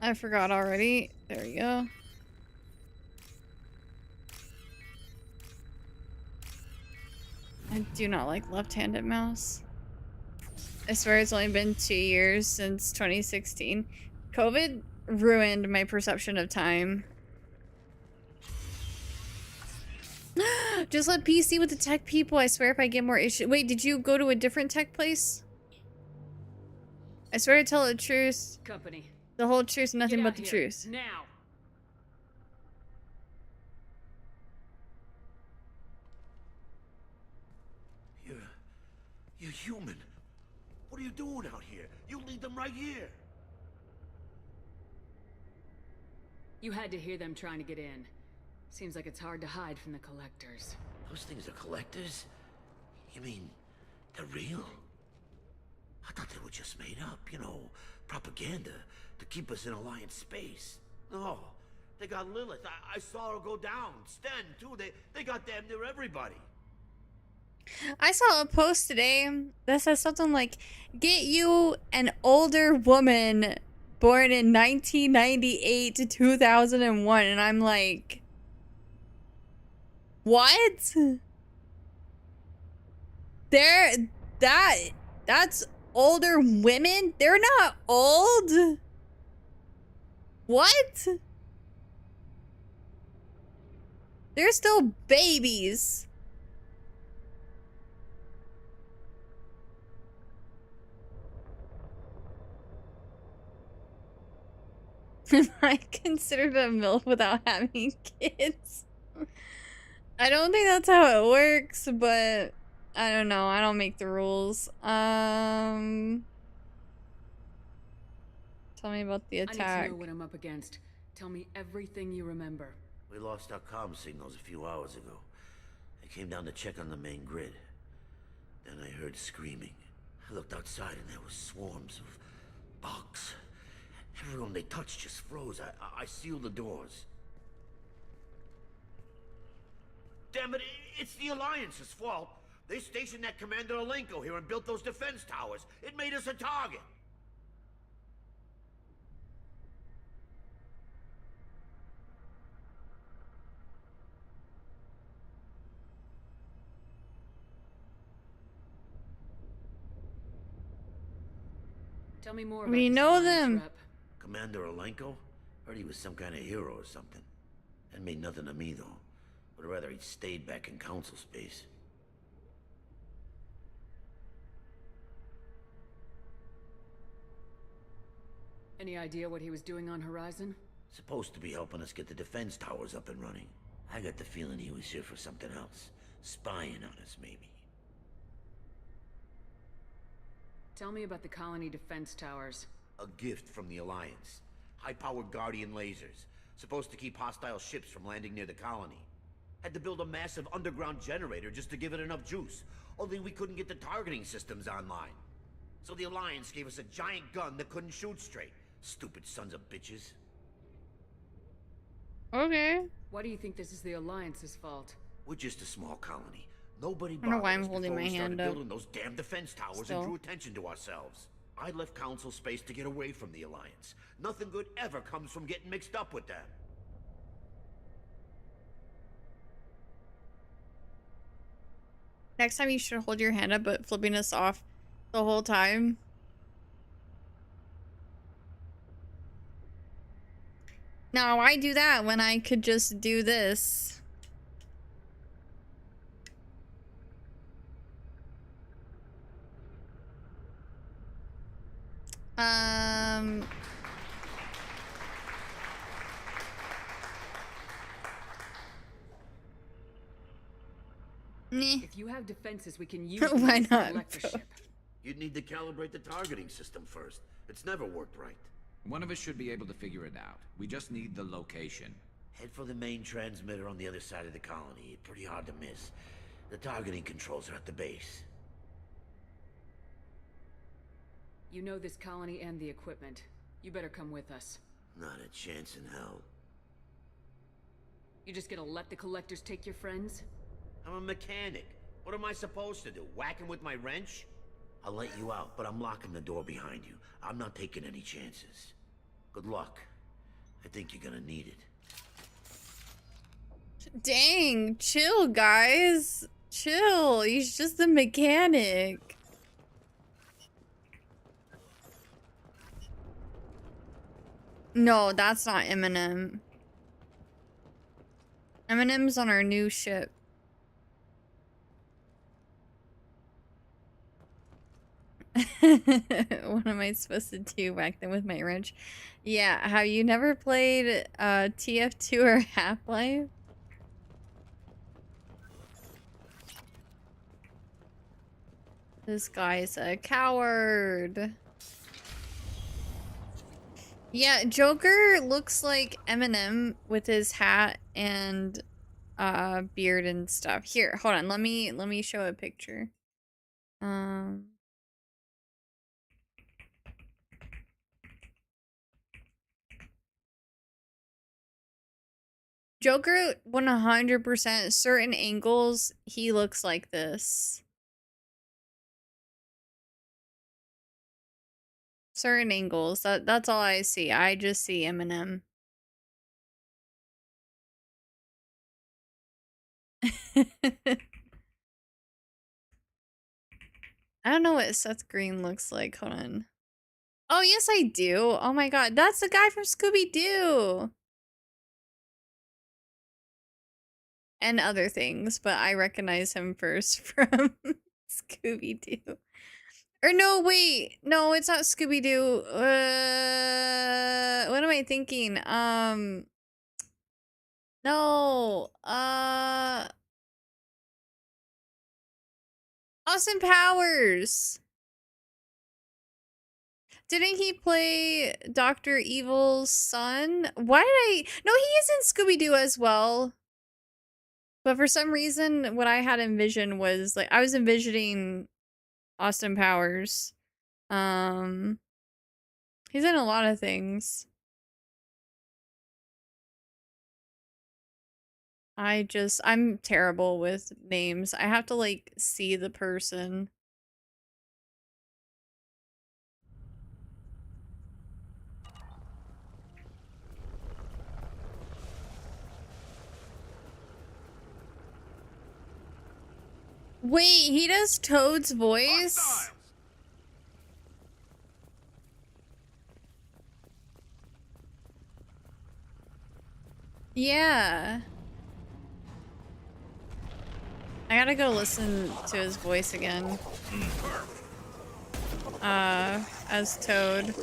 S1: I forgot already. There we go. I do not like left-handed mouse. I swear it's only been 2 years since 2016. COVID ruined my perception of time. Just let PC with the tech people. I swear if I get more issues. Wait, did you go to a different tech place? I swear to tell the truth.
S3: Company.
S1: The whole truth, nothing
S3: Get
S1: but
S3: out
S1: the
S3: here,
S1: truth.
S3: now.
S5: You're human. What are you doing out here? You lead them right here.
S3: You had to hear them trying to get in. Seems like it's hard to hide from the collectors.
S5: Those things are collectors? You mean, they're real? I thought they were just made up, you know, propaganda to keep us in Alliance space. No, they got Lilith. I saw her go down. Sten, too. They got damn near everybody.
S1: I saw a post today that says something like, get you an older woman born in 1998 to 2001. And I'm like, what? That's older women? They're not old. What? They're still babies. Am I considered a MILF without having kids? I don't think that's how it works, but I don't know. I don't make the rules. Tell me about the
S3: I need
S1: attack.
S3: to know what I'm up against. Tell me everything you remember.
S5: We lost our comm signals a few hours ago. I came down to check on the main grid. Then I heard screaming. I looked outside and there were swarms of bugs. Everyone they touched just froze. I sealed the doors. Damn it, it's the Alliance's fault. They stationed that Commander Alenko here and built those defense towers. It made us a target.
S3: Tell me more about
S1: We
S3: this
S1: know
S3: Alliance
S1: them.
S3: rep.
S5: Commander Alenko? Heard he was some kind of hero or something. That made nothing to me, though. Would rather he'd stayed back in Council space.
S3: Any idea what he was doing on Horizon?
S5: Supposed to be helping us get the defense towers up and running. I got the feeling he was here for something else. Spying on us, maybe.
S3: Tell me about the colony defense towers.
S5: A gift from the Alliance. High-powered Guardian lasers. Supposed to keep hostile ships from landing near the colony. Had to build a massive underground generator just to give it enough juice. Only we couldn't get the targeting systems online. So the Alliance gave us a giant gun that couldn't shoot straight. Stupid sons of bitches.
S1: Okay.
S3: Why do you think this is the Alliance's fault?
S5: We're just a small colony. Nobody
S1: I don't know why
S5: bothered
S1: I'm
S5: us
S1: holding
S5: before
S1: my
S5: we started
S1: hand up.
S5: building those damn defense towers
S1: Still.
S5: and drew attention to ourselves. I left Council space to get away from the Alliance. Nothing good ever comes from getting mixed up with them.
S1: Next time you should hold your hand up, but flipping us off the whole time. Now, why do that when I could just do this? Meh.
S3: If you have defenses, we can use
S1: Why
S3: them against the
S1: not?
S3: collector ship.
S5: You'd need to calibrate the targeting system first. It's never worked right.
S8: One of us should be able to figure it out. We just need the location.
S5: Head for the main transmitter on the other side of the colony. Pretty hard to miss. The targeting controls are at the base.
S3: You know this colony and the equipment. You better come with us.
S5: Not a chance in hell.
S3: You just gonna let the collectors take your friends?
S5: I'm a mechanic. What am I supposed to do? Whack him with my wrench? I'll let you out, but I'm locking the door behind you. I'm not taking any chances. Good luck. I think you're gonna need it.
S1: Dang, chill, guys. Chill. He's just a mechanic. No, that's not Eminem. Eminem's on our new ship. What am I supposed to do back then with my wrench? Yeah, have you never played TF2 or Half-Life? This guy's a coward. Yeah, Joker looks like Eminem with his hat and beard and stuff. Here, hold on. Let me show a picture. Joker 100% certain angles he looks like this. Certain angles. That's all I see. I just see Eminem. I don't know what Seth Green looks like. Hold on. Oh, yes, I do. Oh my god. That's the guy from Scooby-Doo. And other things, but I recognize him first from Scooby-Doo. Or no, wait. No, it's not Scooby-Doo. What am I thinking? No. Austin Powers. Didn't he play Dr. Evil's son? Why did I... No, he is in Scooby-Doo as well. But for some reason, what I had envisioned was, like, I was envisioning Austin Powers. He's in a lot of things. I'm terrible with names. I have to, like, see the person. Wait, he does Toad's voice? Yeah. I gotta go listen to his voice again. As Toad.
S7: This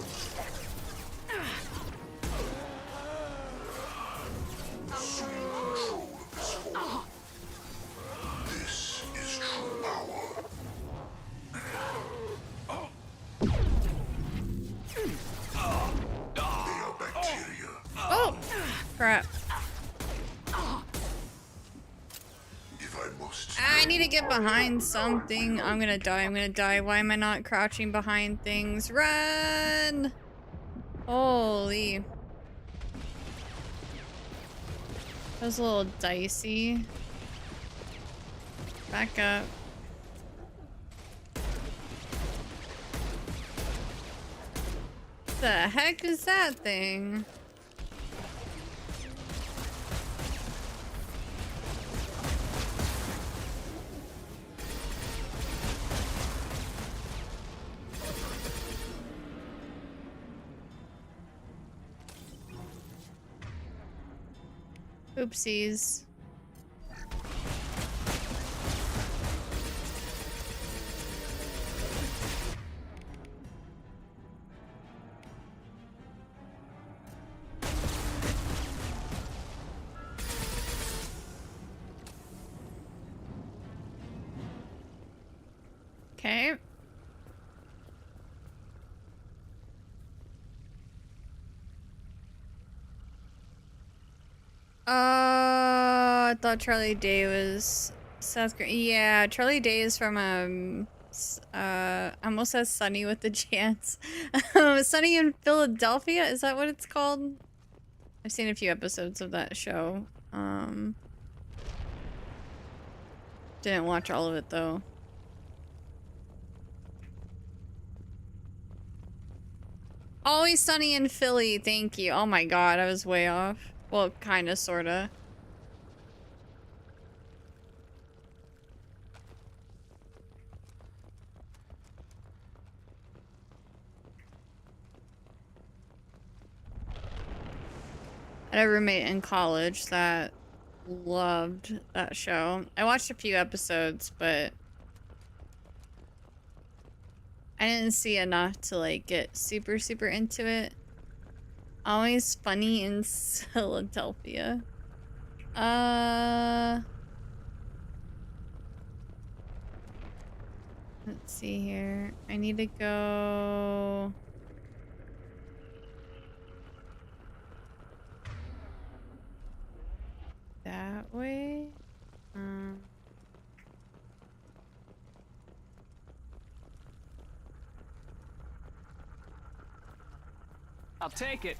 S7: is true power. They are bacteria.
S1: Oh! Crap. I need to get behind something. I'm gonna die. I'm gonna die. Why am I not crouching behind things? Run! Holy. That was a little dicey. Back up. What the heck is that thing? Oopsies. Okay. I thought Charlie Day was South Korea. Yeah, Charlie Day is from almost says Sunny with the Chance. Sunny in Philadelphia, is that what it's called? I've seen a few episodes of that show. Didn't watch all of it though. Always Sunny in Philly, thank you. Oh my god, I was way off. Well, kinda, sorta. I had a roommate in college that loved that show. I watched a few episodes, but I didn't see enough to like get super into it. Always funny in Philadelphia. Let's see here. I need to go that way.
S9: I'll take it.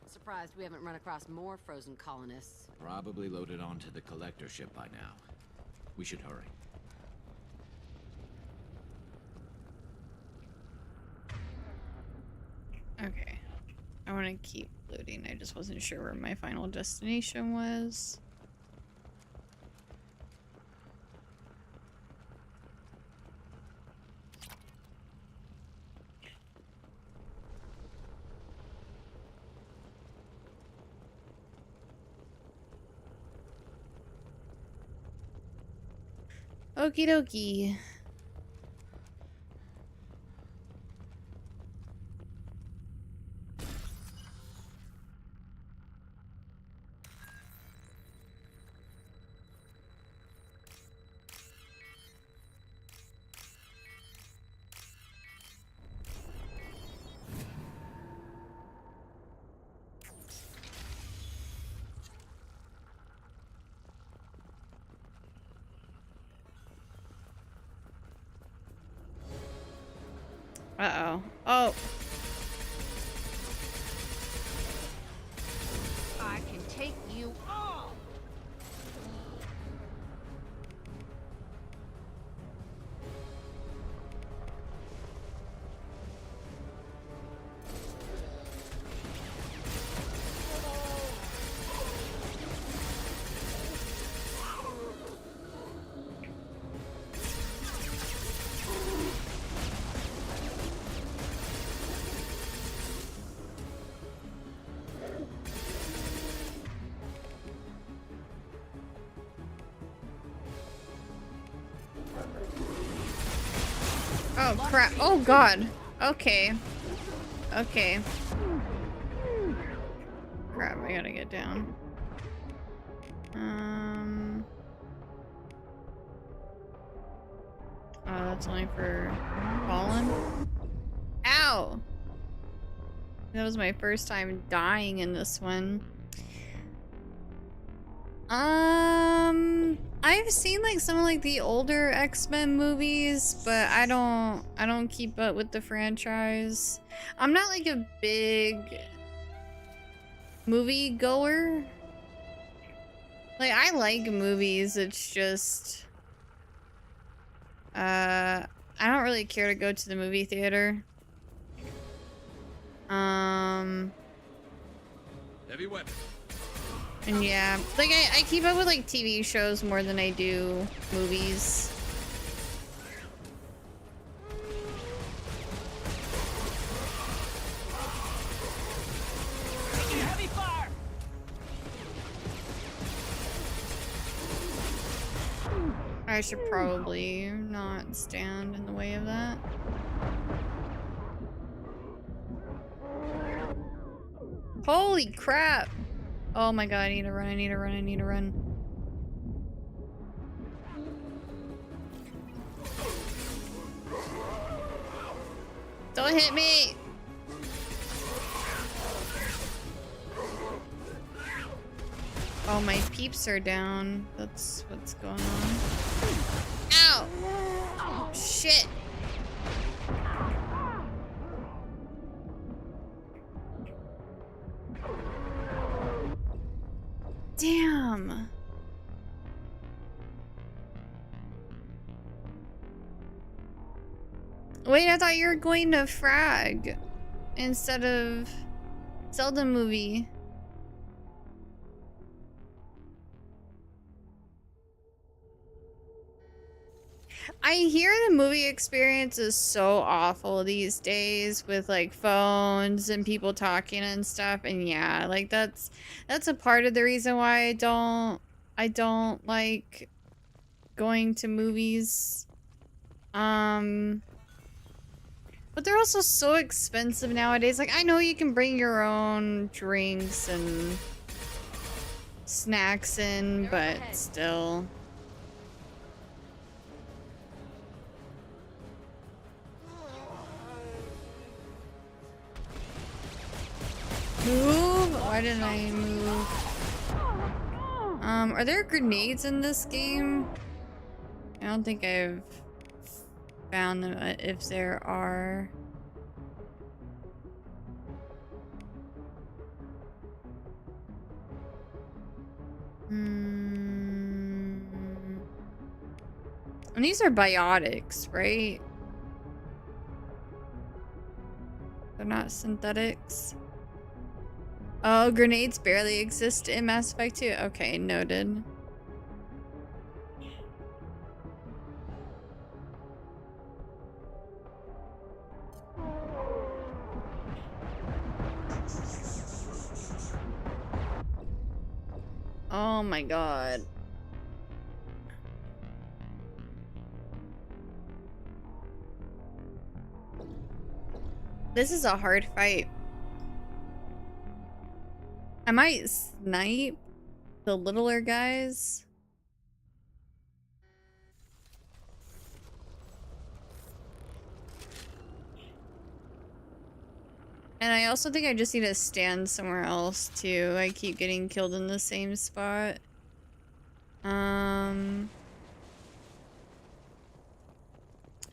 S6: Surprised we haven't run across more frozen colonists.
S8: Probably loaded onto the collector ship by now. We should hurry.
S1: Okay. I want to keep looting. I just wasn't sure where my final destination was. Okie dokie. Uh-oh. Oh.
S6: I can take you all.
S1: Oh crap. Oh god. Okay. Okay. Crap, I gotta get down. Oh, that's only for fallen. Ow! That was my first time dying in this one. I've seen like some of like the older X-Men movies, but I don't keep up with the franchise. I'm not like a big movie goer. Like I like movies, it's just I don't really care to go to the movie theater.
S8: Heavy weapon.
S1: And yeah, like I keep up with like TV shows more than I do movies.
S9: Heavy fire!
S1: I should probably not stand in the way of that. Holy crap! Oh my god, I need to run, I need to run, I need to run. Don't hit me! Oh, my peeps are down. That's what's going on. Ow! Shit! Damn! Wait, I thought you were going to frag instead of Zelda movie. I hear the movie experience is so awful these days with like phones and people talking and stuff, and yeah, like that's a part of the reason why I don't like going to movies. But they're also so expensive nowadays. Like I know you can bring your own drinks and snacks in, but still. Move? Why didn't I move? Are there grenades in this game? I don't think I've found them, if there are. And these are biotics, right? They're not synthetics. Oh, grenades barely exist in Mass Effect 2. Okay, noted. Oh my god. This is a hard fight. I might snipe the littler guys. And I also think I just need to stand somewhere else too. I keep getting killed in the same spot.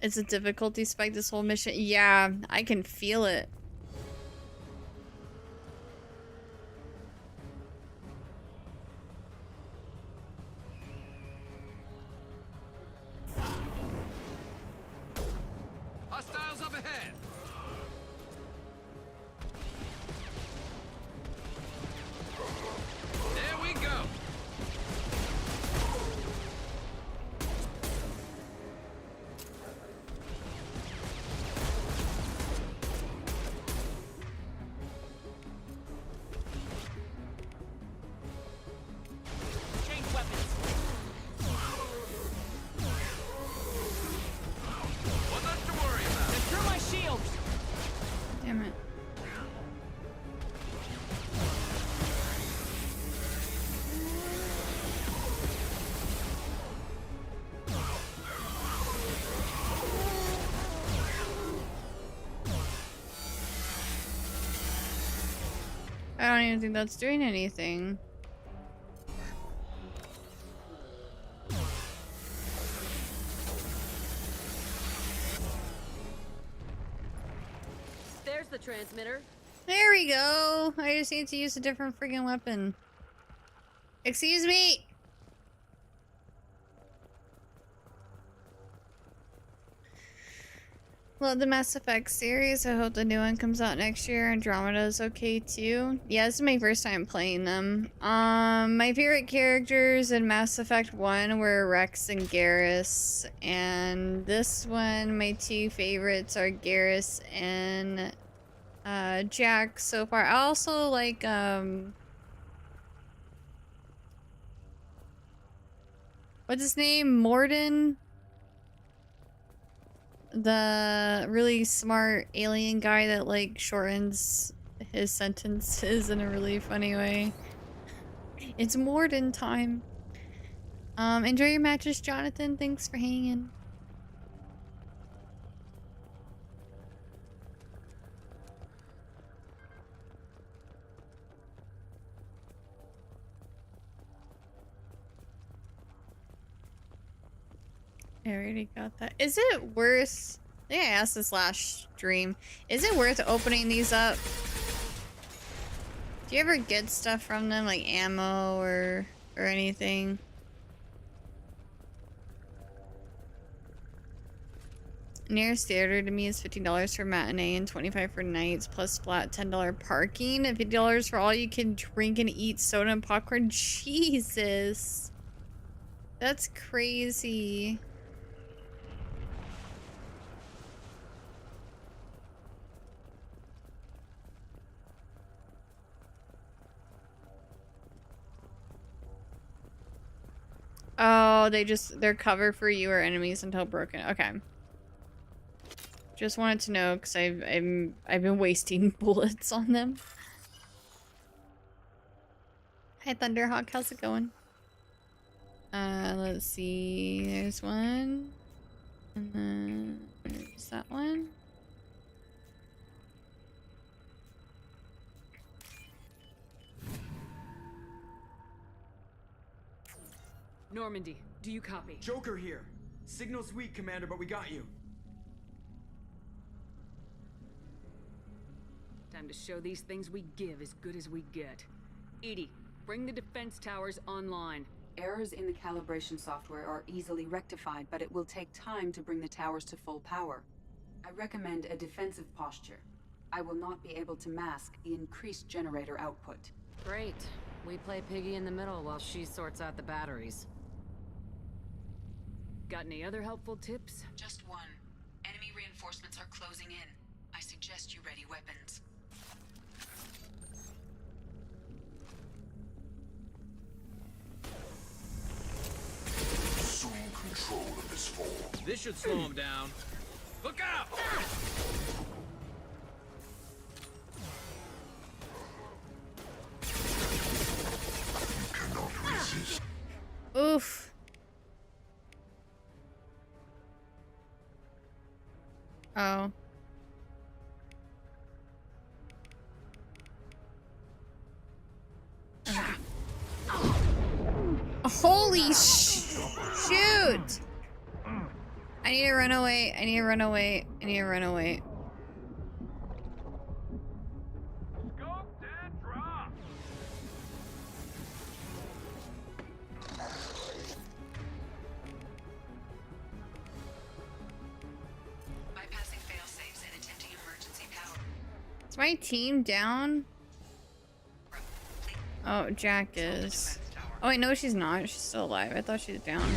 S1: It's a difficulty spike this whole mission. Yeah, I can feel it.
S8: Hostiles up ahead. There we go.
S9: Change weapons.
S8: One less to worry about.
S9: Secure my shields.
S1: Damn it. I don't even think that's doing anything.
S6: There's the transmitter.
S1: There we go. I just need to use a different freaking weapon. Excuse me. Love the Mass Effect series. I hope the new one comes out next year. Andromeda is okay too. Yeah, this is my first time playing them. My favorite characters in Mass Effect 1 were Rex and Garrus. And this one, my two favorites are Garrus and Jack so far. I also like what's his name? Morden? The really smart alien guy that like shortens his sentences in a really funny way. It's Morden time. Enjoy your matches, Jonathan. Thanks for hanging. I already got that. Is it worth... I think I asked this last stream. Is it worth opening these up? Do you ever get stuff from them, like ammo or anything? Nearest theater to me is $50 for matinee and $25 for nights, plus flat $10 parking and $50 for all you can drink and eat soda and popcorn. Jesus. That's crazy. Oh, they're cover for you or enemies until broken. Okay. Just wanted to know because I've been wasting bullets on them. Hi Thunderhawk, how's it going? Let's see. There's one. And then there's that one.
S3: Normandy, do you copy?
S10: Joker here. Signal's weak, Commander, but we got you.
S3: Time to show these things we give as good as we get. EDI, bring the defense towers online.
S11: Errors in the calibration software are easily rectified, but it will take time to bring the towers to full power. I recommend a defensive posture. I will not be able to mask the increased generator output.
S6: Great. We play Piggy in the middle while she sorts out the batteries.
S3: Got any other helpful tips?
S11: Just one. Enemy reinforcements are closing in. I suggest you ready weapons.
S7: Assume control of this form.
S9: This should slow him down. Look out!
S7: You cannot resist.
S1: Oof. Oh. Okay. Holy shoot! I need to run away. I need to run away. I need to run away. Is my team down? Oh, Jack is. Oh, wait, no, she's not. She's still alive. I thought she was down.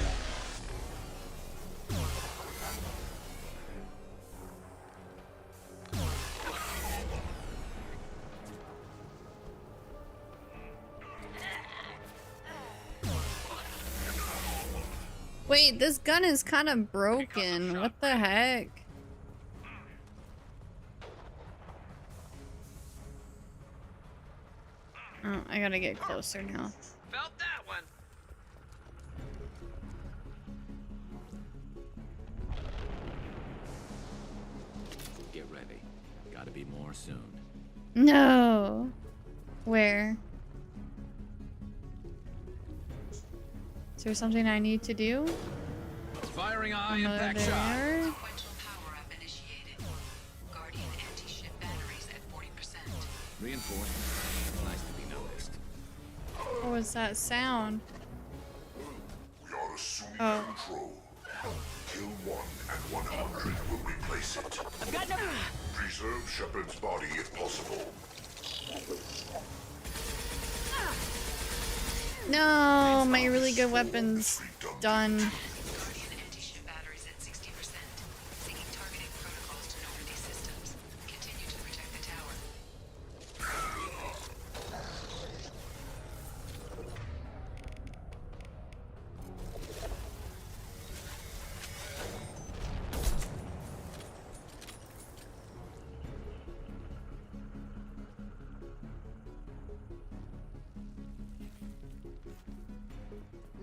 S1: Wait, this gun is kind of broken. What the heck? Oh, I gotta get closer now.
S9: Felt that one.
S8: Get ready. Gotta be more soon.
S1: No. Where? Is there something I need to do?
S9: Firing a high impact shot.
S11: Sequential power up initiated. Guardian anti-ship batteries at 40%.
S8: Reinforcements. Nice to be noticed.
S1: What was that sound?
S7: We are assuming
S1: Oh.
S7: control. Kill one and 100 will replace it.
S3: I've got no.
S7: Preserve Shepard's body if possible.
S1: No, my really good weapons done.
S4: Guardian anti-ship batteries at 60%. Syncing targeting protocols to Normandy systems. Continue to protect the tower.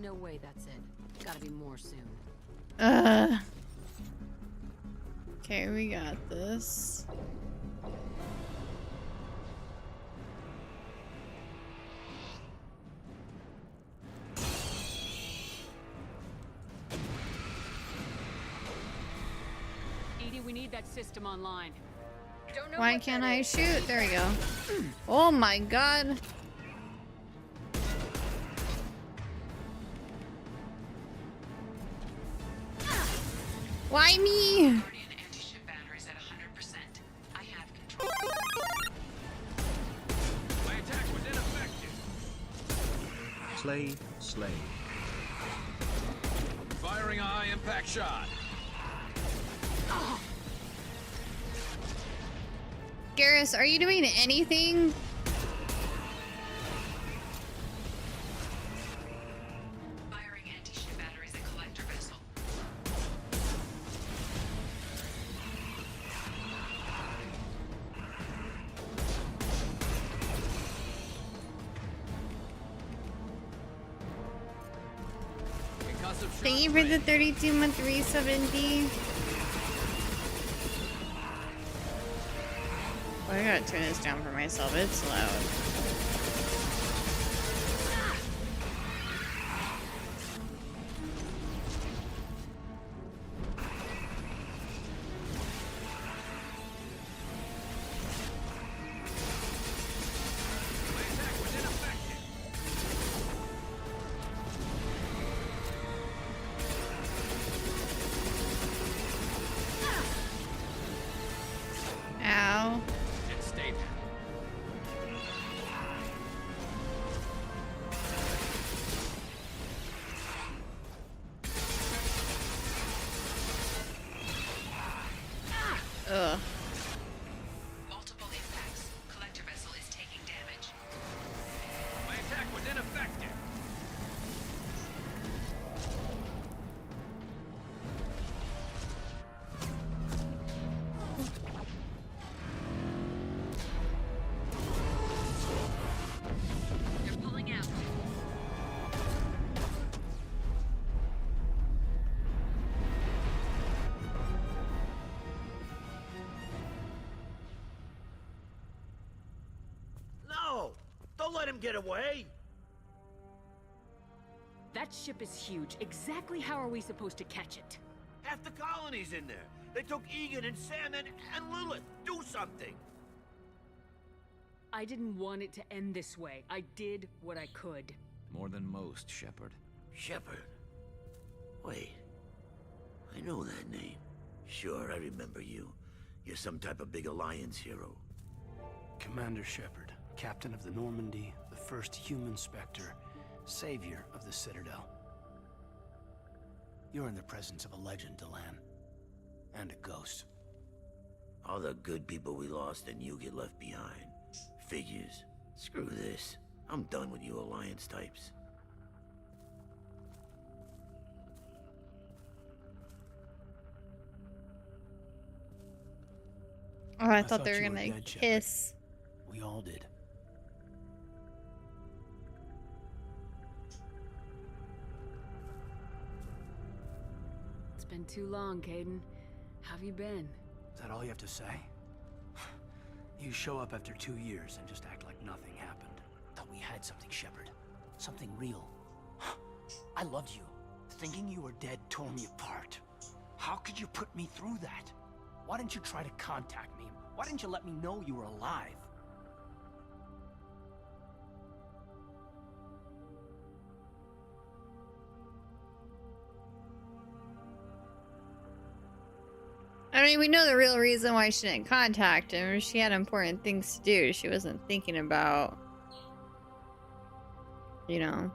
S6: No way that's it. Gotta be more soon.
S1: Okay, we got this.
S3: Edie, we need that system online. Don't know
S1: Why
S3: what
S1: can't
S3: that
S1: I
S3: is.
S1: shoot? There we go. Oh my god. Why me?
S4: Guardian anti-ship batteries at 100%. I have control.
S9: My attack was ineffective.
S12: Slay.
S9: Firing a high impact shot.
S1: Garrus, are you doing anything?
S4: Firing anti-ship batteries at collector vessel.
S9: Concussive shot.
S1: Thank you for the 32-month resub, Indy. Oh, I gotta turn this down for myself. It's loud.
S9: My attack was ineffective.
S1: Ow.
S9: It stayed there.
S1: Ugh.
S4: Multiple impacts. Collector vessel is taking damage.
S9: My attack was ineffective.
S4: They're pulling out.
S5: No! Don't let him get away!
S3: That ship is huge. Exactly how are we supposed to catch it?
S5: Half the colony's in there. They took Egan and Sam and Lilith. Do something!
S3: I didn't want it to end this way. I did what I could.
S8: More than most, Shepard.
S5: Shepard. Wait. I know that name. Sure, I remember you. You're some type of big Alliance hero.
S12: Commander Shepard, captain of the Normandy, the first human Spectre, savior of the Citadel. You're in the presence of a legend, Delan. And a ghost.
S5: All the good people we lost and you get left behind. Figures. Screw this. I'm done with you Alliance types.
S1: Oh, I thought they were
S12: you
S1: gonna
S12: dead, Shepard.
S1: kiss.
S12: We all did.
S3: It's been too long, Caden. How have you been?
S12: Is that all you have to say? You show up after 2 years and just act like nothing happened. Thought we had something, Shepard. Something real. I loved you. Thinking you were dead tore me apart. How could you put me through that? Why didn't you try to contact me? Why didn't you let me know you were alive?
S1: I mean, we know the real reason why she didn't contact him. She had important things to do. She wasn't thinking about, you know.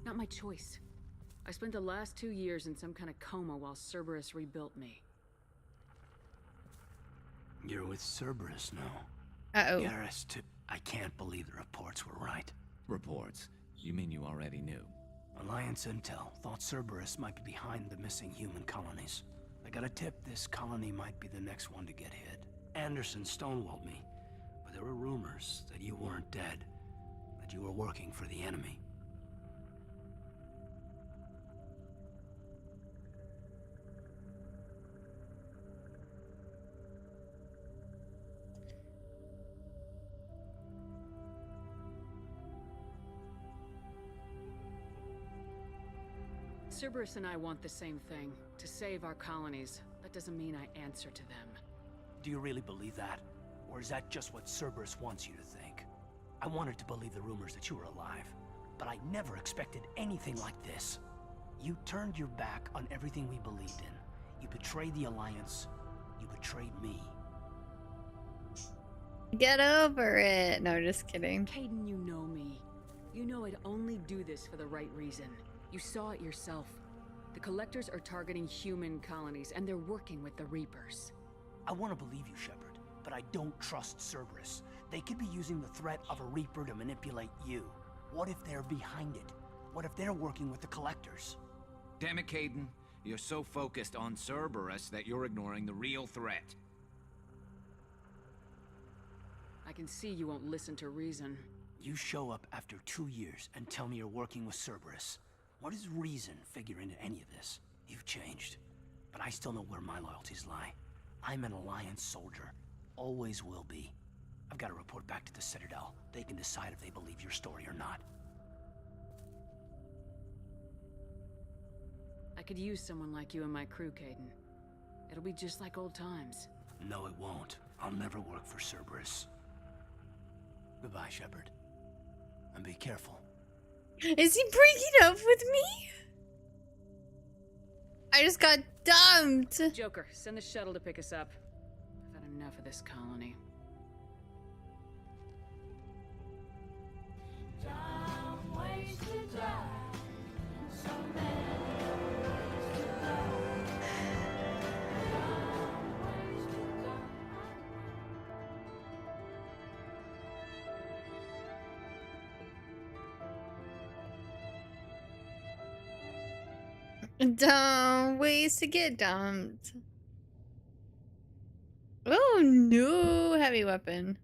S3: Not my choice. I spent the last 2 years in some kind of coma while Cerberus rebuilt me.
S12: You're with Cerberus now.
S1: Uh-oh.
S12: The RS tip. I can't believe the reports were right.
S8: Reports? You mean you already knew?
S12: Alliance intel thought Cerberus might be behind the missing human colonies. I got a tip this colony might be the next one to get hit. Anderson stonewalled me, but there were rumors that you weren't dead, that you were working for the enemy.
S3: Cerberus and I want the same thing, to save our colonies. That doesn't mean I answer to them.
S12: Do you really believe that? Or is that just what Cerberus wants you to think? I wanted to believe the rumors that you were alive, but I never expected anything like this. You turned your back on everything we believed in. You betrayed the Alliance. You betrayed me.
S1: Get over it. No, just kidding.
S3: Kaidan, you know me. You know I'd only do this for the right reason. You saw it yourself. The Collectors are targeting human colonies, and they're working with the Reapers.
S12: I want to believe you, Shepard, but I don't trust Cerberus. They could be using the threat of a Reaper to manipulate you. What if they're behind it? What if they're working with the Collectors?
S8: Damn it, Kaidan. You're so focused on Cerberus that you're ignoring the real threat.
S3: I can see you won't listen to reason.
S12: You show up after 2 years and tell me you're working with Cerberus. What does reason figure into any of this? You've changed, but I still know where my loyalties lie. I'm an Alliance soldier. Always will be. I've got to report back to the Citadel. They can decide if they believe your story or not.
S3: I could use someone like you in my crew, Kaidan. It'll be just like old times.
S12: No, it won't. I'll never work for Cerberus. Goodbye, Shepard. And be careful.
S1: Is he breaking up with me? I just got dumped.
S3: Joker, send the shuttle to pick us up. I've had enough of this colony.
S1: Dumb ways to get dumped. Oh no, heavy weapon.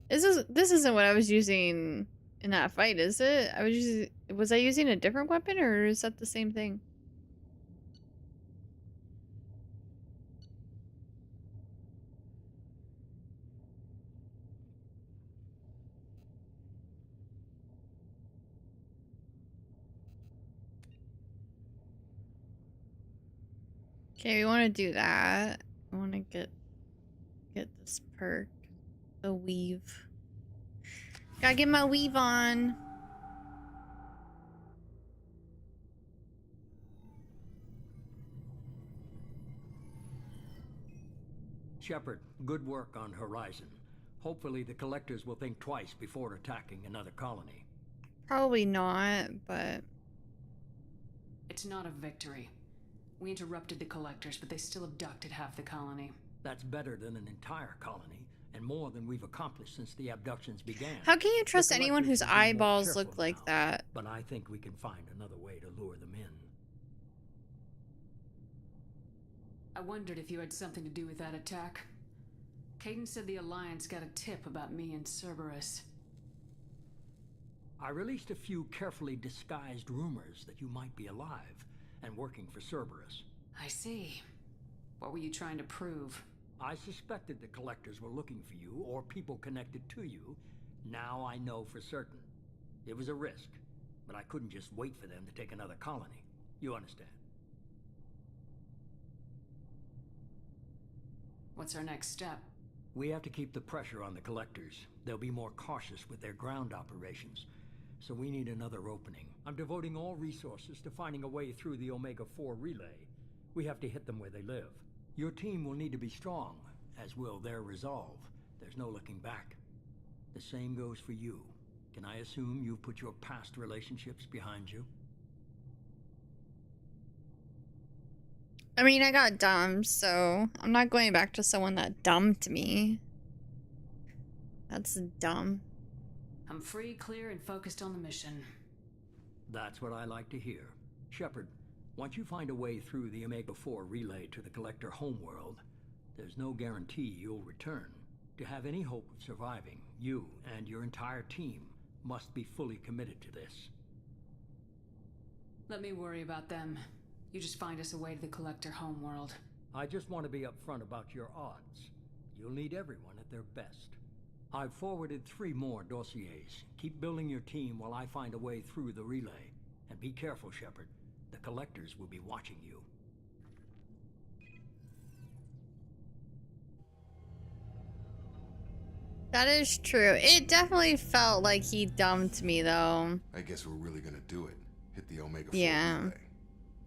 S1: This isn't what I was using in that fight, is it? Was I using a different weapon, or is that the same thing? Okay, we want to do that. I want to get this perk, the weave. Gotta get my weave on.
S2: Shepard, good work on Horizon. Hopefully the Collectors will think twice before attacking another colony.
S1: Probably not, but...
S3: It's not a victory. We interrupted the Collectors, but they still abducted half the colony.
S2: That's better than an entire colony, and more than we've accomplished since the abductions began.
S1: How can you trust anyone whose
S2: Collectors will be more
S1: eyeballs
S2: careful
S1: look like
S2: now,
S1: that?
S2: But I think we can find another way to lure them in.
S3: I wondered if you had something to do with that attack. Kaidan said the Alliance got a tip about me and Cerberus.
S2: I released a few carefully disguised rumors that you might be alive and working for Cerberus.
S3: I see. What were you trying to prove?
S2: I suspected the Collectors were looking for you or people connected to you. Now I know for certain. It was a risk, but I couldn't just wait for them to take another colony. You understand?
S3: What's our next step?
S2: We have to keep the pressure on the collectors. They'll be more cautious with their ground operations. So we need another opening. I'm devoting all resources to finding a way through the Omega-4 relay. We have to hit them where they live. Your team will need to be strong, as will their resolve. There's no looking back. The same goes for you. Can I assume you've put your past relationships behind you?
S1: I mean, I got dumped, so I'm not going back to someone that dumped me. That's dumb.
S3: I'm free, clear, and focused on the mission.
S2: That's what I like to hear. Shepard, once you find a way through the Omega-4 relay to the Collector homeworld, there's no guarantee you'll return. To have any hope of surviving, you and your entire team must be fully committed to this.
S3: Let me worry about them. You just find us a way to the Collector homeworld.
S2: I just want to be upfront about your odds. You'll need everyone at their best. I've forwarded 3 more dossiers. Keep building your team while I find a way through the relay. And be careful, Shepard. The Collectors will be watching you.
S1: That is true. It definitely felt like he dumped me, though.
S13: I guess we're really gonna do it. Hit the Omega-4 relay.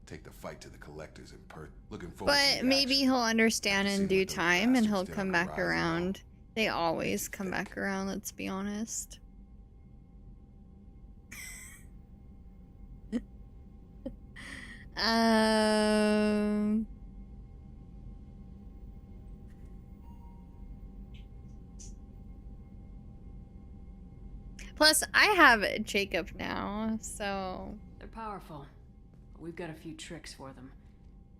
S13: Take the fight to the Collectors in Perth. Looking forward to
S1: But maybe he'll understand in due time and he'll come back around. They always come back around, let's be honest. Plus, I have Jacob now, so...
S3: They're powerful. But we've got a few tricks for them.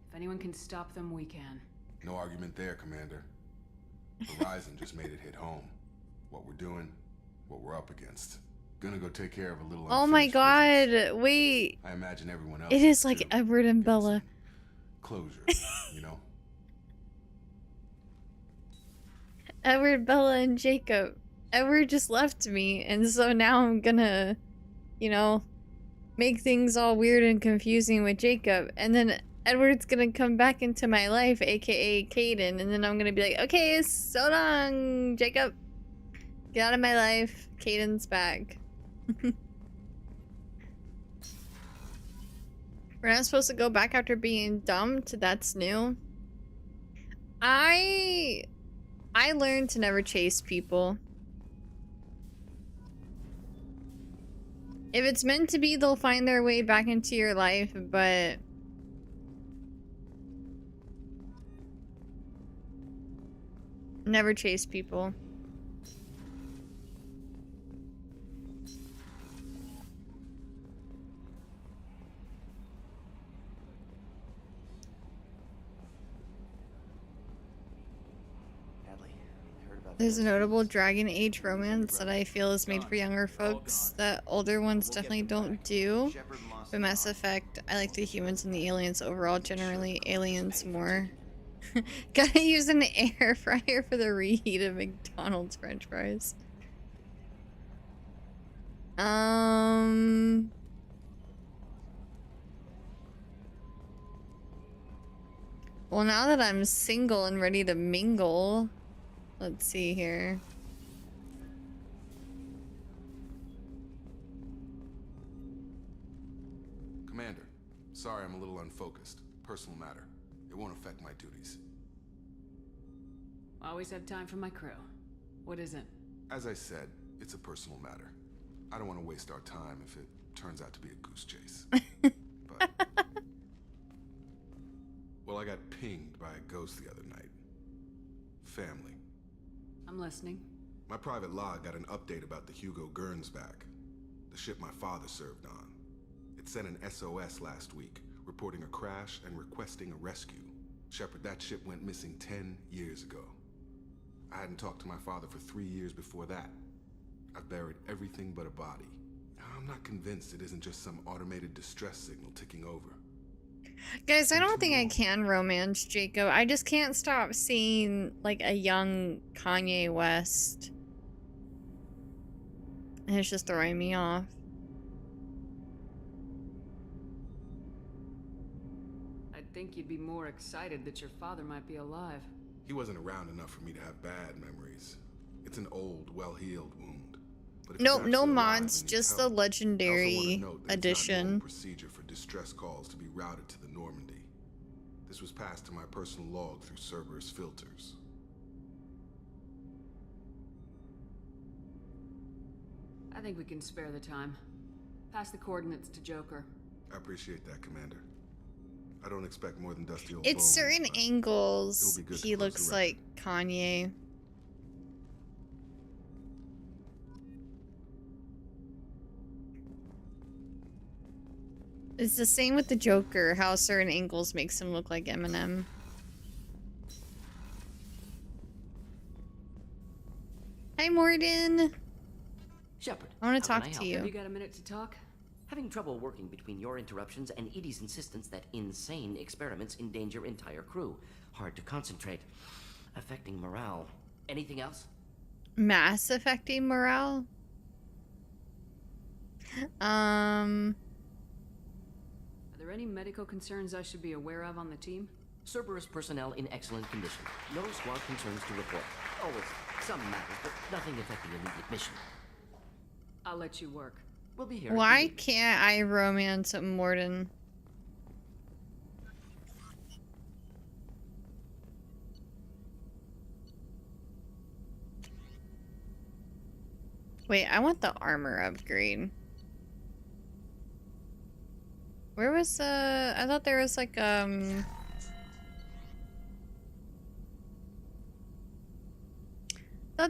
S3: If anyone can stop them, we can.
S13: No argument there, Commander. Horizon just made it hit home. What we're doing, what we're up against. Gonna go take care of a little.
S1: Oh my god, wait.
S13: I imagine everyone else.
S1: It is like Edward and Bella.
S13: Closure, you know?
S1: Edward, Bella, and Jacob. Edward just left me, and so now I'm gonna, you know, make things all weird and confusing with Jacob, and then Edward's gonna come back into my life, aka Caden, and then I'm gonna be like, okay, so long, Jacob. Get out of my life. Caden's back. We're not supposed to go back after being dumped? That's new. I learned to never chase people. If it's meant to be, they'll find their way back into your life, but... never chase people. There's a notable Dragon Age romance that I feel is made for younger folks that older ones definitely don't do. But Mass Effect, I like the humans and the aliens overall, generally aliens more. Gotta use an air fryer for the reheat of McDonald's French fries. Well, now that I'm single and ready to mingle, let's see here.
S13: Commander, sorry I'm a little unfocused. Personal matter. It won't affect my duties.
S3: Always have time for my crew. What is it?
S13: As I said, it's a personal matter. I don't want to waste our time if it turns out to be a goose chase. But... well, I got pinged by a ghost the other night. Family.
S3: I'm listening.
S13: My private log got an update about the Hugo Gernsback, the ship my father served on. It sent an SOS last week, reporting a crash and requesting a rescue. Shepard, that ship went missing 10 years ago. I hadn't talked to my father for 3 years before that. I've buried everything but a body. I'm not convinced it isn't just some automated distress signal ticking over.
S1: Guys, I don't think I can romance Jacob. I just can't stop seeing, like, a young Kanye West. And it's just throwing me off.
S3: I'd think you'd be more excited that your father might be alive.
S13: He wasn't around enough for me to have bad memories. It's an old, well-healed wound. But if he's
S1: No,
S13: actually
S1: no
S13: alive
S1: mods,
S13: and
S1: just
S13: needs
S1: the
S13: help, I also
S1: legendary
S13: wanna note that it's not normal
S1: edition.
S13: procedure for distress calls to be routed to the Normandy. This was passed to my personal log through Cerberus filters.
S3: I think we can spare the time. Pass the coordinates to Joker.
S13: I appreciate that, Commander. I don't expect more than dusty old
S1: It's
S13: bones,
S1: certain
S13: but
S1: angles.
S13: it'll be good to
S1: He
S13: close
S1: looks
S13: the
S1: like Kanye. It's the same with the Joker, how certain angles makes him look like Eminem. Hi, Morden.
S14: Shepard,
S1: I want to
S14: how
S1: talk
S14: can I
S1: to
S14: help?
S1: you.
S3: Have you got a minute to talk?
S14: Having trouble working between your interruptions and Edie's insistence that insane experiments endanger entire crew. Hard to concentrate. Affecting morale. Anything else?
S1: Mass affecting morale?
S3: Are there any medical concerns I should be aware of on the team?
S14: Cerberus personnel in excellent condition. No squad concerns to report. Always some matters, but nothing affecting immediate mission.
S3: I'll let you work.
S14: We'll be here. if
S1: Why
S14: you need.
S1: can't I romance Morden? Wait, I want the armor upgrade. Where was I thought there was like thought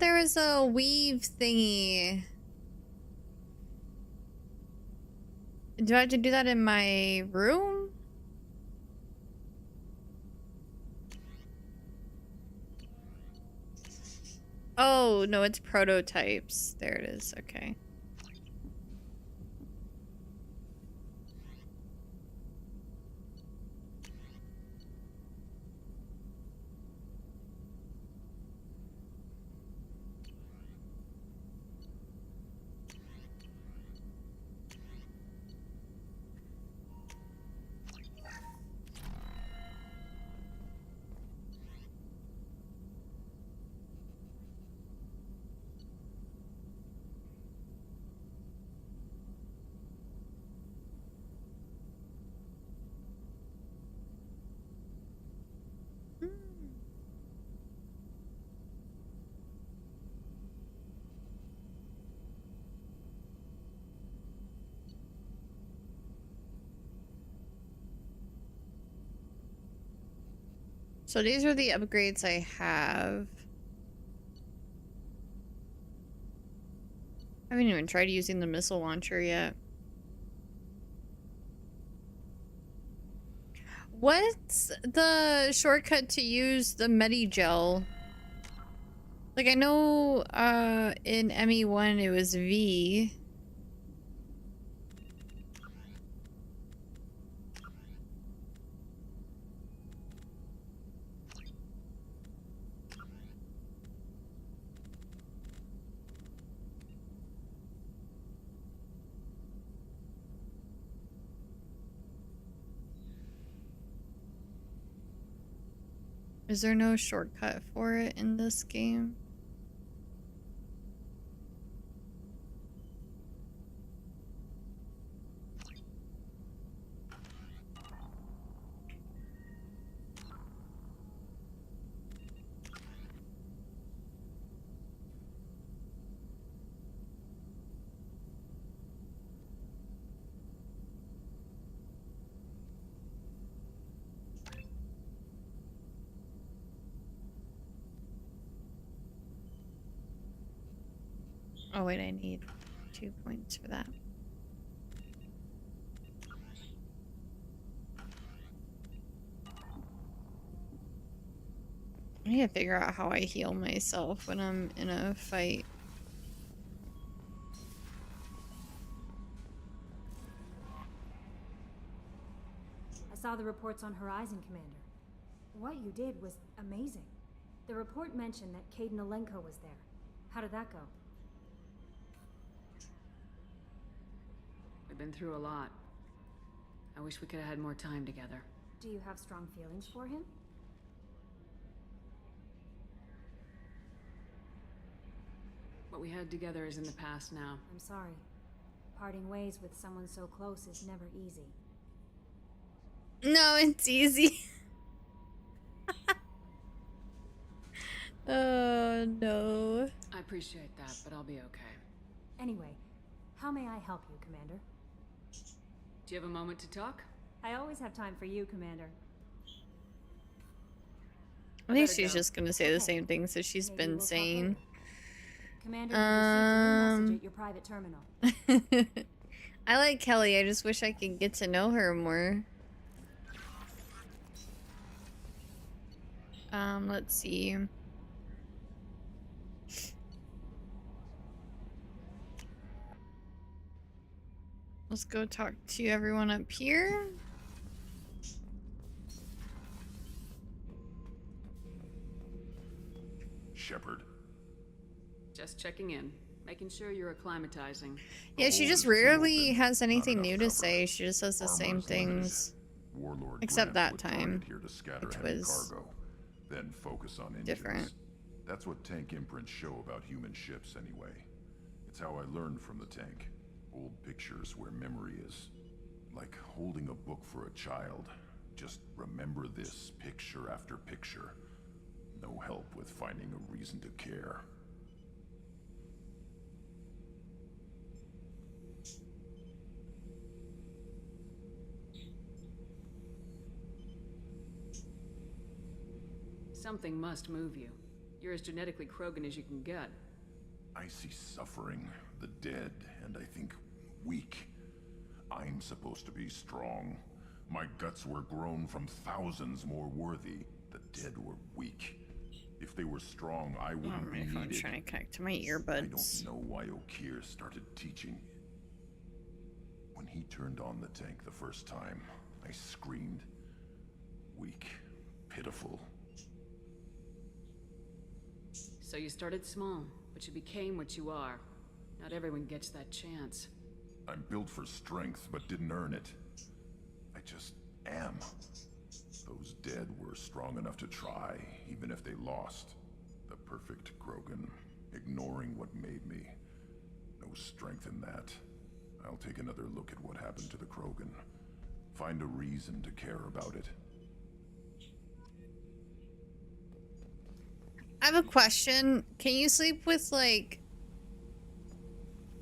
S1: there was a weave thingy. Do I have to do that in my room? Oh, no, it's prototypes. There it is. Okay. So these are the upgrades I have. I haven't even tried using the missile launcher yet. What's the shortcut to use the Medigel? Like, I know in ME1 it was V. Is there no shortcut for it in this game? Oh wait, I need 2 points for that. I need to figure out how I heal myself when I'm in a fight.
S15: I saw the reports on Horizon, Commander. What you did was amazing. The report mentioned that Caden Alenko was there. How did that go?
S3: We've been through a lot. I wish we could have had more time together.
S15: Do you have strong feelings for him?
S3: What we had together is in the past now.
S15: I'm sorry. Parting ways with someone so close is never easy.
S1: No, it's easy. Oh, no.
S3: I appreciate that, but I'll be okay.
S15: Anyway, how may I help you, Commander?
S3: Do you have a moment to talk?
S15: I always have time for you, Commander.
S1: I think she's just gonna say the same things that she's been saying.
S15: Commander, you received a new message at your private terminal.
S1: I like Kelly. I just wish I could get to know her more. Let's see. Let's go talk to everyone up here.
S7: Shepard.
S3: Just checking in, making sure you're acclimatizing.
S1: Yeah, she just rarely has anything new to say. She just says the same things.
S7: Warlord
S1: Except
S7: Grant
S1: that
S7: put
S1: time,
S7: Target here to scatter
S1: which
S7: heavy
S1: was
S7: cargo, then focus on engines.
S1: different.
S7: That's what tank imprints show about human ships anyway. It's how I learned from the tank. Old pictures where memory is like holding a book for a child. Just remember this picture after picture. No help with finding a reason to care.
S3: Something must move you. You're as genetically Krogan as you can get.
S7: I see suffering, the dead, and I think weak. I'm supposed to be strong. My guts were grown from thousands more worthy. The dead were weak. If they were strong, I wouldn't be needed.
S1: I'm trying to connect to my earbuds.
S7: I don't know why Okeer started teaching. When he turned on the tank the first time, I screamed. Weak, pitiful.
S3: So you started small, but you became what you are. Not everyone gets that chance.
S7: I'm built for strength, but didn't earn it. I just am. Those dead were strong enough to try, even if they lost. The perfect Krogan, ignoring what made me. No strength in that. I'll take another look at what happened to the Krogan. Find a reason to care about it.
S1: I have a question. Can you sleep with, like...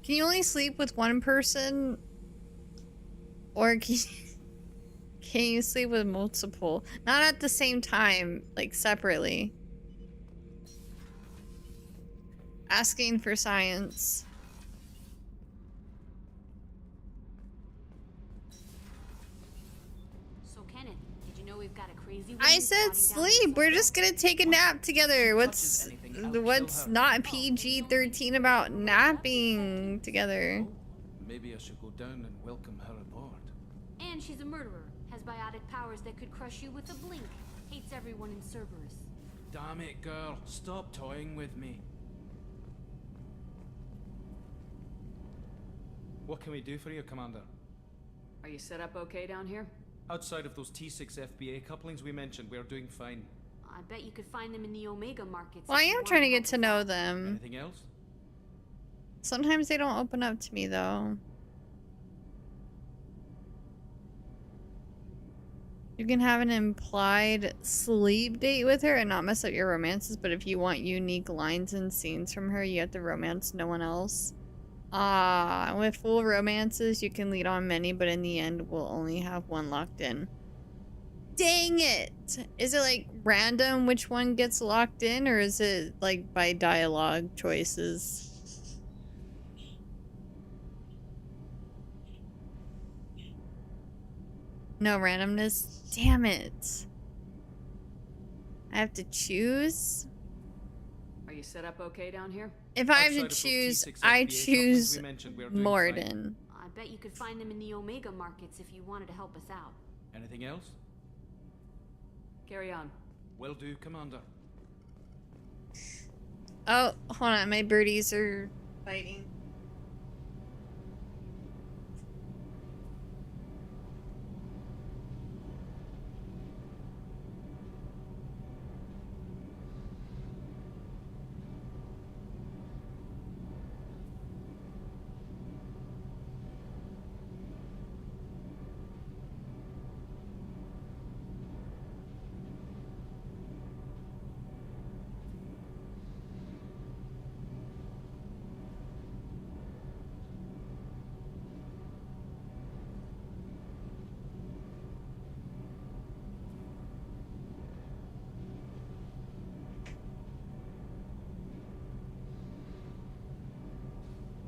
S1: Can you only sleep with one person? Or can you sleep with multiple? Not at the same time, like separately. Asking for science.
S6: So, Kenneth, did you know we've got a crazy
S1: I said sleep. We're just gonna take a nap together. What's not PG-13 about napping together?
S16: Maybe I should go down and welcome her aboard.
S6: And she's a murderer. Has biotic powers that could crush you with a blink. Hates everyone in Cerberus.
S16: Damn it, girl. Stop toying with me. What can we do for you, Commander?
S3: Are you set up okay down here?
S16: Outside of those T6 FBA couplings we mentioned, we're doing fine.
S6: I bet you could find them in the Omega markets.
S1: Well, I am trying to get to know them.
S16: Anything else?
S1: Sometimes they don't open up to me, though. You can have an implied sleep date with her and not mess up your romances, but if you want unique lines and scenes from her, you have to romance no one else. With full romances, you can lead on many, but in the end, we'll only have one locked in. Dang it! Is it like random which one gets locked in, or is it like by dialogue choices? No randomness? Damn it. I have to choose?
S3: Are you set up okay down here?
S1: If I have to choose, I choose Morden.
S6: I bet you could find them in the Omega markets if you wanted to help us out.
S16: Anything else?
S3: Carry on.
S16: Will do, Commander.
S1: Oh, hold on. My birdies are fighting.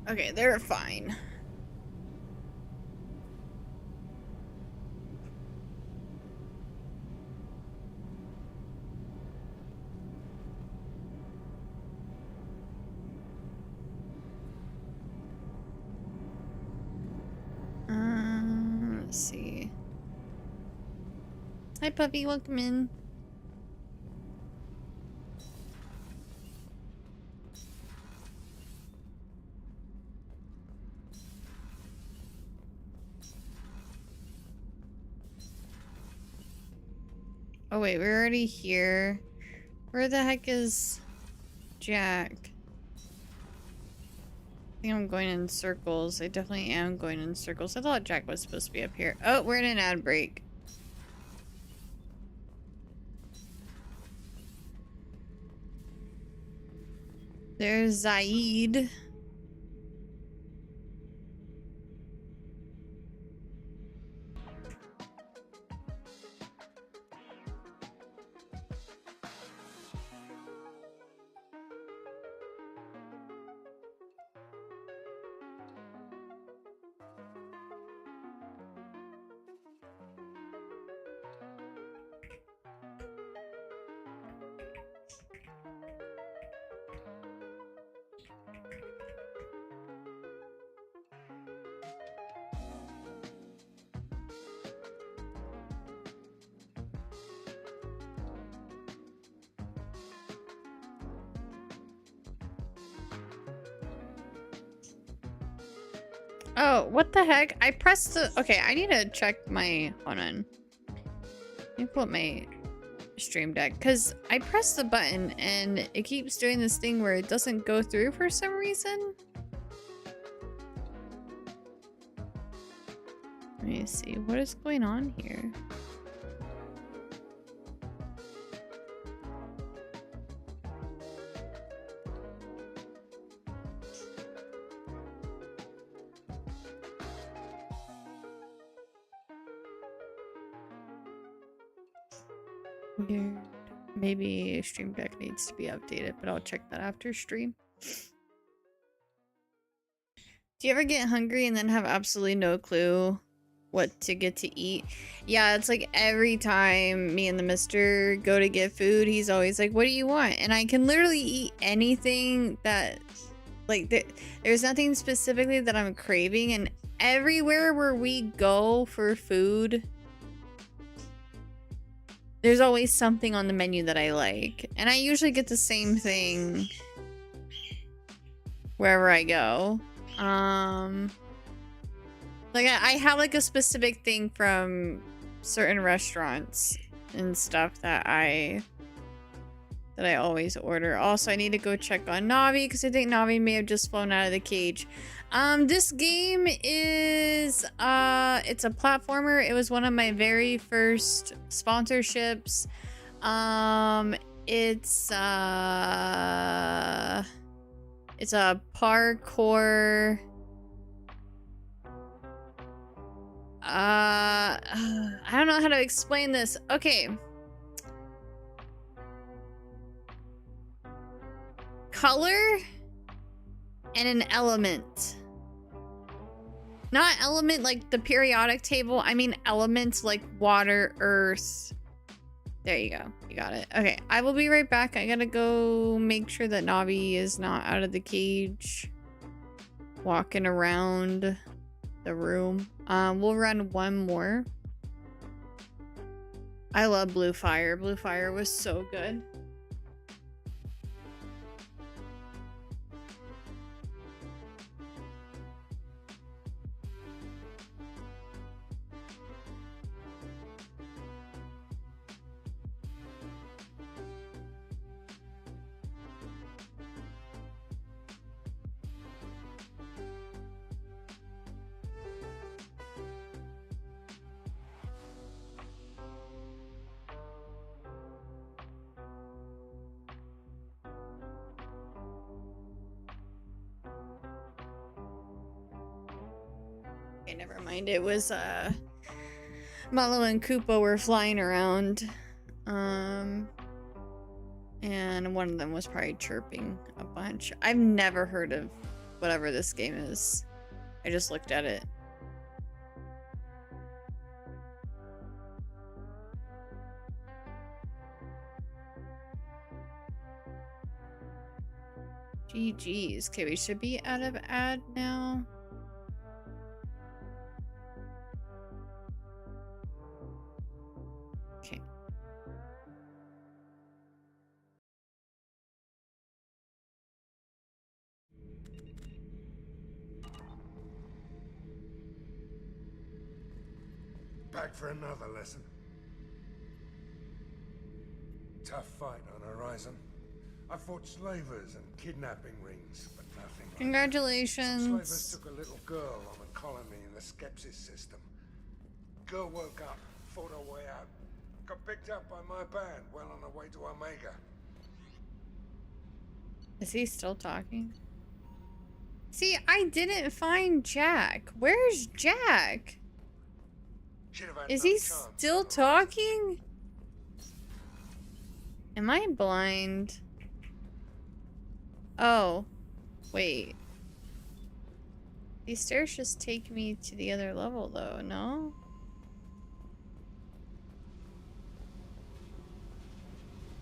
S1: Okay, they're fine. Let's see. Hi, puppy. Welcome in. Oh wait, we're already here. Where the heck is Jack? I think I'm going in circles. I definitely am going in circles. I thought Jack was supposed to be up here. Oh, we're in an ad break. There's Zaid. Oh, what the heck? I pressed the... Okay, I need to check my... Hold on. Let me pull up my stream deck. Because I pressed the button and it keeps doing this thing where it doesn't go through for some reason. Let me see. What is going on here? Weird. Maybe Stream Deck needs to be updated, but I'll check that after stream. Do you ever get hungry and then have absolutely no clue what to get to eat? Yeah, it's like every time me and the mister go to get food, he's always like, what do you want? And I can literally eat anything that, like, there's nothing specifically that I'm craving. And everywhere where we go for food, there's always something on the menu that I like. And I usually get the same thing wherever I go. Like I have like a specific thing from certain restaurants and stuff that I always order. Also, I need to go check on Navi because I think Navi may have just flown out of the cage. This game is it's a platformer. It was one of my very first sponsorships. It's a parkour I don't know how to explain this. Okay. Color and an element. Not element like the periodic table. I mean elements like water, earth. There you go. You got it. Okay, I will be right back. I gotta go make sure that Navi is not out of the cage. Walking around the room. We'll run one more. I love Blue Fire. Blue Fire was so good. Okay, never mind. It was Malo and Koopa were flying around. And one of them was probably chirping a bunch. I've never heard of whatever this game is. I just looked at it. GG's. Okay, we should be out of ad now. Okay.
S17: Back for another lesson. Tough fight on Horizon. I fought slavers and kidnapping rings, but nothing.
S1: Congratulations.
S17: Some slavers took a little girl on a colony in the Skepsis system. Girl woke up, fought her way out, got picked up by my band, well on her way to Omega.
S1: Is he still talking? See, I didn't find Jack. Where's Jack? Is he still talking? Am I blind? Oh, wait. These stairs just take me to the other level, though, no?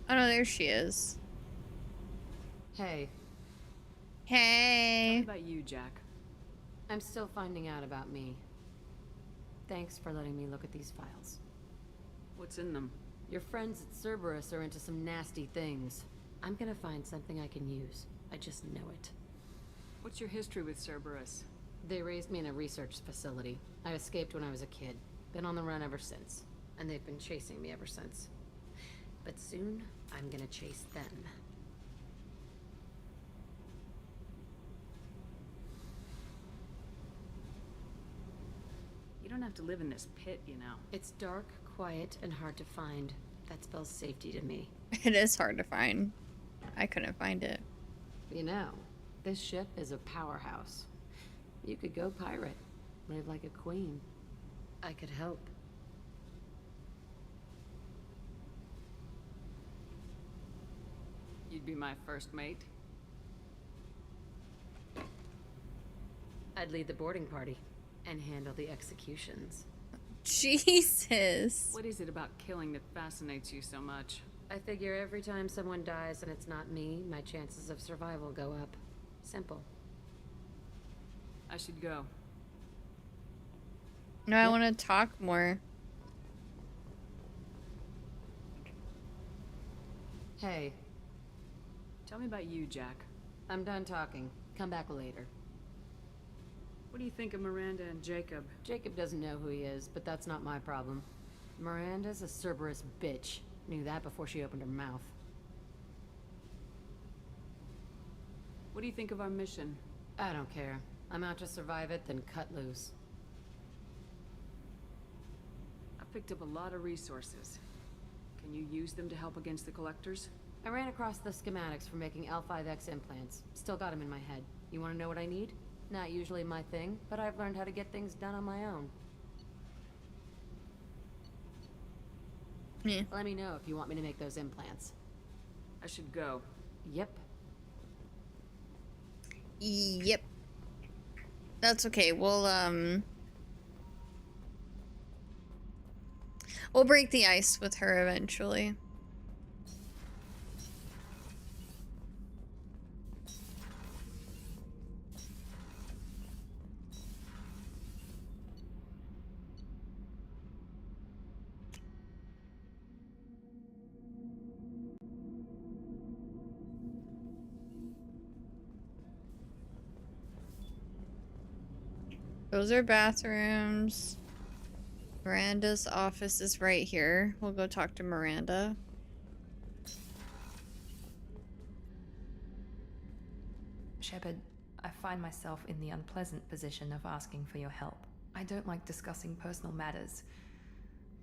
S1: Oh, no, there she is.
S3: Hey.
S1: Hey.
S3: Tell me about you, Jack.
S6: I'm still finding out about me. Thanks for letting me look at these files.
S3: What's in them?
S6: Your friends at Cerberus are into some nasty things. I'm gonna find something I can use. I just know it.
S3: What's your history with Cerberus?
S6: They raised me in a research facility. I escaped when I was a kid. Been on the run ever since. And they've been chasing me ever since. But soon, I'm gonna chase them.
S3: You don't have to live in this pit, you know.
S6: It's dark, quiet, and hard to find. That spells safety to me.
S1: It is hard to find. I couldn't find it.
S6: You know, this ship is a powerhouse. You could go pirate. Live like a queen. I could help.
S3: You'd be my first mate.
S6: I'd lead the boarding party and handle the executions.
S1: Jesus.
S3: What is it about killing that fascinates you so much?
S6: I figure every time someone dies and it's not me, my chances of survival go up. Simple.
S3: I should go.
S1: No, I want to talk more.
S6: Hey.
S3: Tell me about you, Jack.
S6: I'm done talking. Come back later.
S3: What do you think of Miranda and Jacob?
S6: Jacob doesn't know who he is, but that's not my problem. Miranda's a Cerberus bitch. Knew that before she opened her mouth.
S3: What do you think of our mission?
S6: I don't care. I'm out to survive it, then cut loose.
S3: I've picked up a lot of resources. Can you use them to help against the Collectors?
S6: I ran across the schematics for making L5X implants. Still got them in my head. You want to know what I need? Not usually my thing, but I've learned how to get things done on my own.
S1: Yeah.
S6: Let me know if you want me to make those implants.
S3: I should go.
S6: Yep.
S1: Yep. That's okay. We'll break the ice with her eventually. Those are bathrooms. Miranda's office is right here. We'll go talk to Miranda.
S18: Shepard, I find myself in the unpleasant position of asking for your help. I don't like discussing personal matters,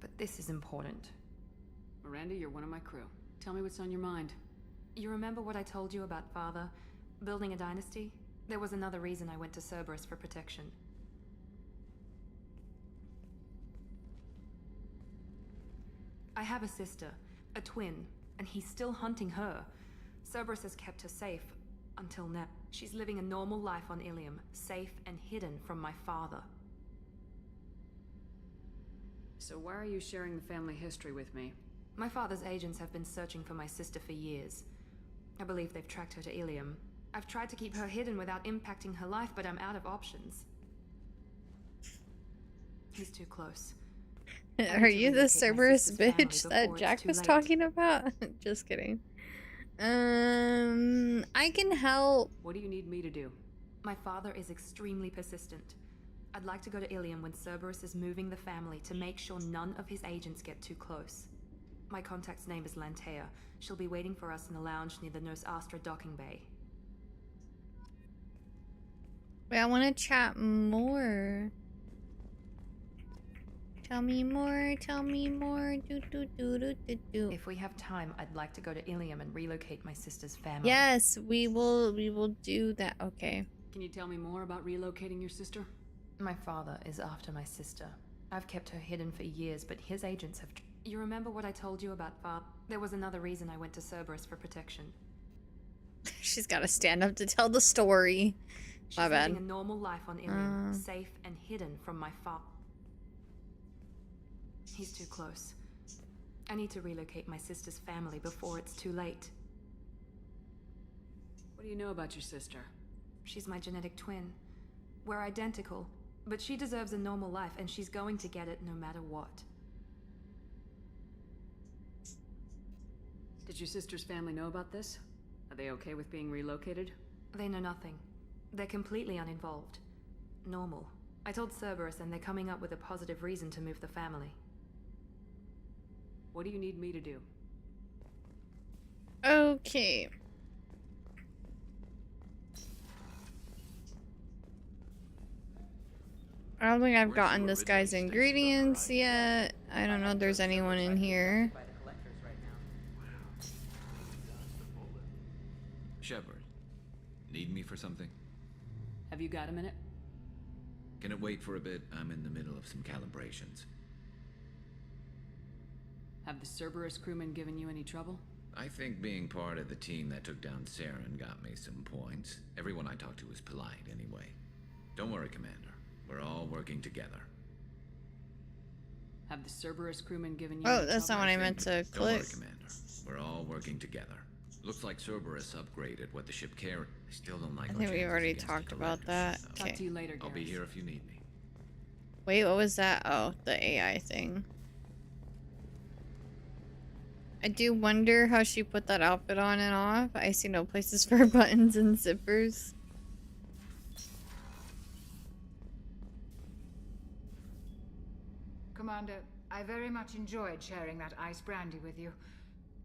S18: but this is important.
S3: Miranda, you're one of my crew. Tell me what's on your mind.
S18: You remember what I told you about Father? Building a dynasty? There was another reason I went to Cerberus for protection. I have a sister, a twin, and he's still hunting her. Cerberus has kept her safe until now. She's living a normal life on Ilium, safe and hidden from my father.
S3: So why are you sharing the family history with me?
S18: My father's agents have been searching for my sister for years. I believe they've tracked her to Ilium. I've tried to keep her hidden without impacting her life, but I'm out of options. He's too close.
S1: Are you the Cerberus bitch that Jack was talking about? Just kidding. I can help.
S3: What do you need me to do?
S18: My father is extremely persistent. I'd like to go to Ilium when Cerberus is moving the family to make sure none of his agents get too close. My contact's name is Lantea. She'll be waiting for us in the lounge near the Nos Astra docking bay.
S1: Wait, I want to chat more. Tell me more, tell me more.
S18: If we have time, I'd like to go to Ilium and relocate my sister's family.
S1: Yes, we will do that. Okay.
S3: Can you tell me more about relocating your sister?
S18: My father is after my sister. I've kept her hidden for years, but his agents have... You remember what I told you about Fab? There was another reason I went to Cerberus for protection.
S1: She's got to stand up to tell the story. My
S18: She's
S1: bad.
S18: living a normal life on Ilium, safe and hidden from my father. He's too close. I need to relocate my sister's family before it's too late.
S3: What do you know about your sister?
S18: She's my genetic twin. We're identical, but she deserves a normal life, and she's going to get it no matter what.
S3: Did your sister's family know about this? Are they okay with being relocated?
S18: They know nothing. They're completely uninvolved. Normal. I told Cerberus, and they're coming up with a positive reason to move the family.
S3: What do you need me to do?
S1: Okay. I don't think I've gotten this guy's ingredients yet. I don't know if there's anyone in here.
S8: Shepard, need me for something?
S3: Have you got a minute?
S8: Can it wait for a bit? I'm in the middle of some calibrations.
S3: Have the Cerberus crewmen given you any trouble?
S8: I think being part of the team that took down Saren got me some points. Everyone I talked to was polite anyway. Don't worry, Commander. We're all working together.
S3: Have the Cerberus crewmen given you
S1: Oh, that's not what I meant to
S8: Don't worry,
S1: click.
S8: Commander. We're all working together. Looks like Cerberus upgraded what the ship carried. I still don't like
S1: I
S8: our
S1: think we
S8: chances
S1: already
S8: against
S1: talked
S8: the
S1: about that.
S8: Collectors, so
S1: Okay.
S3: Talk to you later,
S8: I'll be
S3: Garrus.
S8: here if you need me.
S1: Wait, what was that? Oh, the AI thing. I do wonder how she put that outfit on and off. I see no places for buttons and zippers.
S19: Commander, I very much enjoyed sharing that ice brandy with you.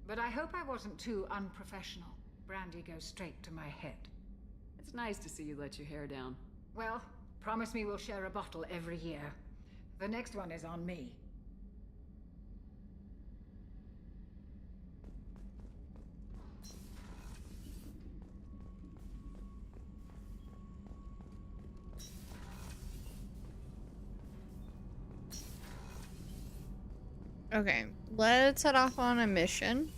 S19: But I hope I wasn't too unprofessional. Brandy goes straight to my head.
S3: It's nice to see you let your hair down.
S19: Well, promise me we'll share a bottle every year. The next one is on me.
S1: Okay, let's head off on a mission.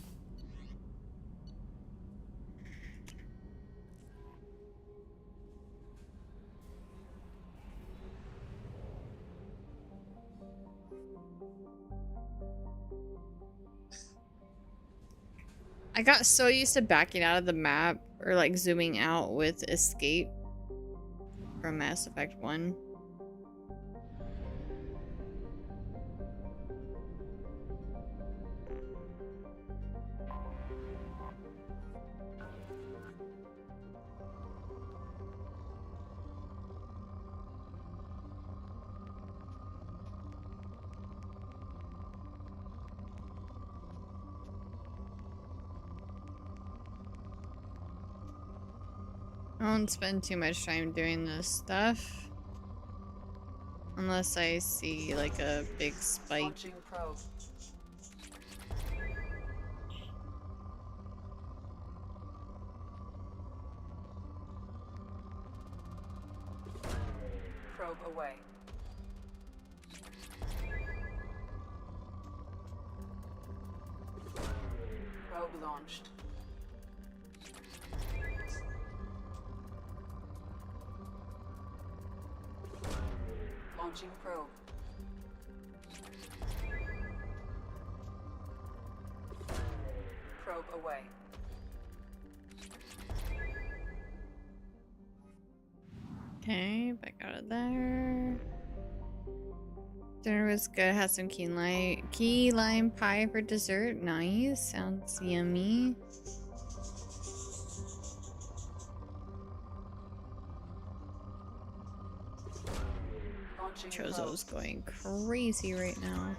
S1: I got so used to backing out of the map or like zooming out with escape from Mass Effect 1. I won't spend too much time doing this stuff. Unless I see like a big spike.
S11: Launching probe. Probe away. Probe launched. Launching probe. Probe away.
S1: Okay, back out of there. Dinner was good. Had some key lime pie for dessert. Nice. Sounds yummy. Chozo's going crazy right now.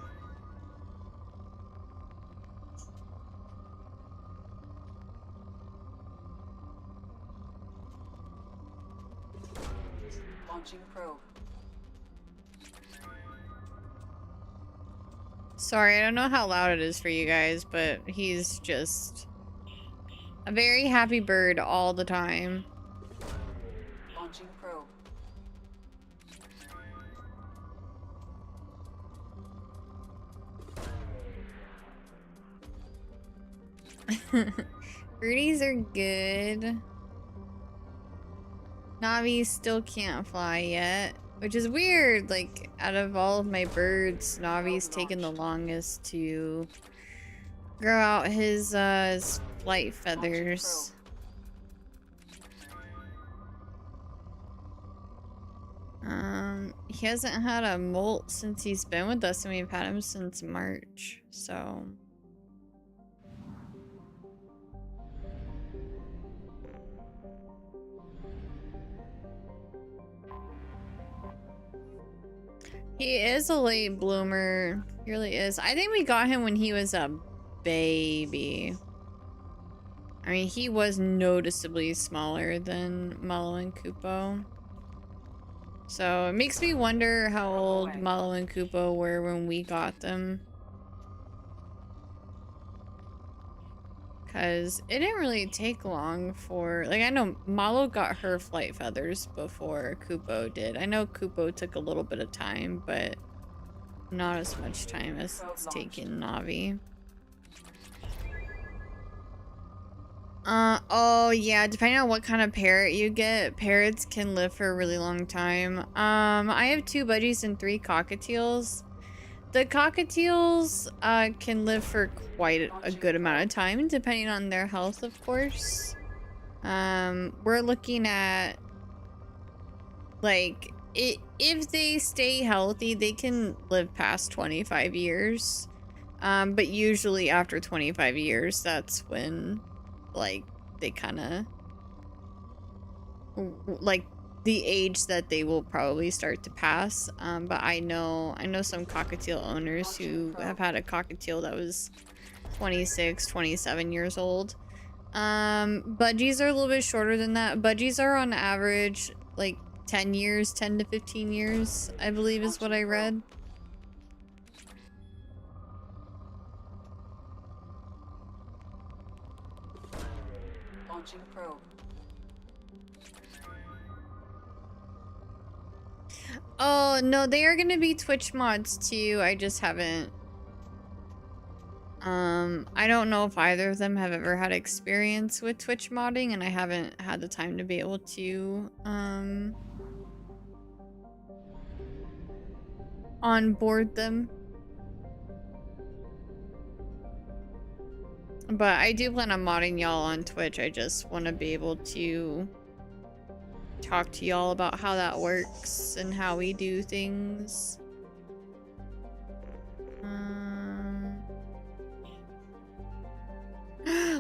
S11: Launching probe.
S1: Sorry, I don't know how loud it is for you guys, but he's just a very happy bird all the time.
S11: Launching probe.
S1: Birdies are good. Navi still can't fly yet, which is weird. Like, out of all of my birds, Navi's taken the longest to grow out his flight feathers. He hasn't had a molt since he's been with us, and we've had him since March, so... He is a late bloomer. He really is. I think we got him when he was a baby. I mean, he was noticeably smaller than Malo and Kupo. So it makes me wonder how old Malo and Kupo were when we got them. Because it didn't really take long for... Like, I know Malo got her flight feathers before Kupo did. I know Kupo took a little bit of time, but not as much time as it's taken Navi. Oh yeah, depending on what kind of parrot you get, parrots can live for a really long time. I have 2 budgies and 3 cockatiels. The cockatiels can live for quite a good amount of time, depending on their health, of course. We're looking at, like, if they stay healthy, they can live past 25 years. But usually after 25 years, that's when, like, they kind of, like, the age that they will probably start to pass. But I know some cockatiel owners who have had a cockatiel that was 26, 27 years old. Budgies are a little bit shorter than that. Budgies are on average like 10 years, 10 to 15 years, I believe is what I read.
S11: Launching probe.
S1: Oh, no, they are going to be Twitch mods too. I just haven't. I don't know if either of them have ever had experience with Twitch modding, and I haven't had the time to be able to, onboard them. But I do plan on modding y'all on Twitch. I just want to be able to talk to y'all about how that works and how we do things.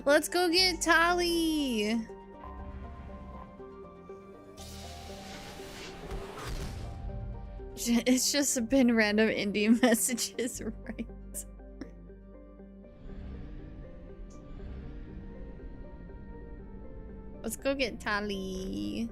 S1: Let's go get Tali! It's just been random indie messages, right? Let's go get Tali.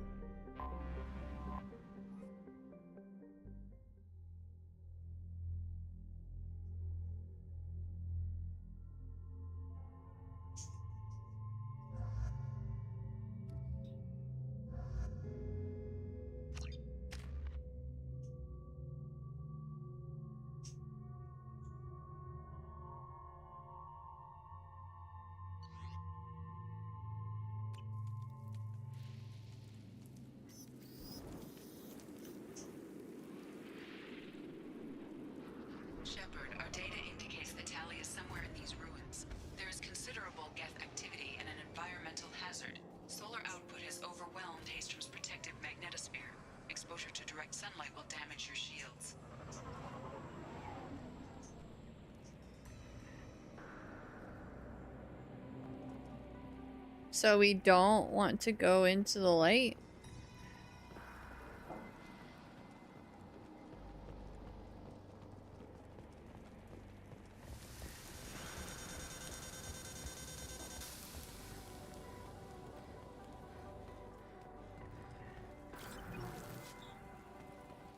S4: Shepard, our data indicates that Tali is somewhere in these ruins. There is considerable Geth activity and an environmental hazard. Solar output has overwhelmed Hastrom's protective magnetosphere. Exposure to direct sunlight will damage your shields.
S1: So we don't want to go into the light?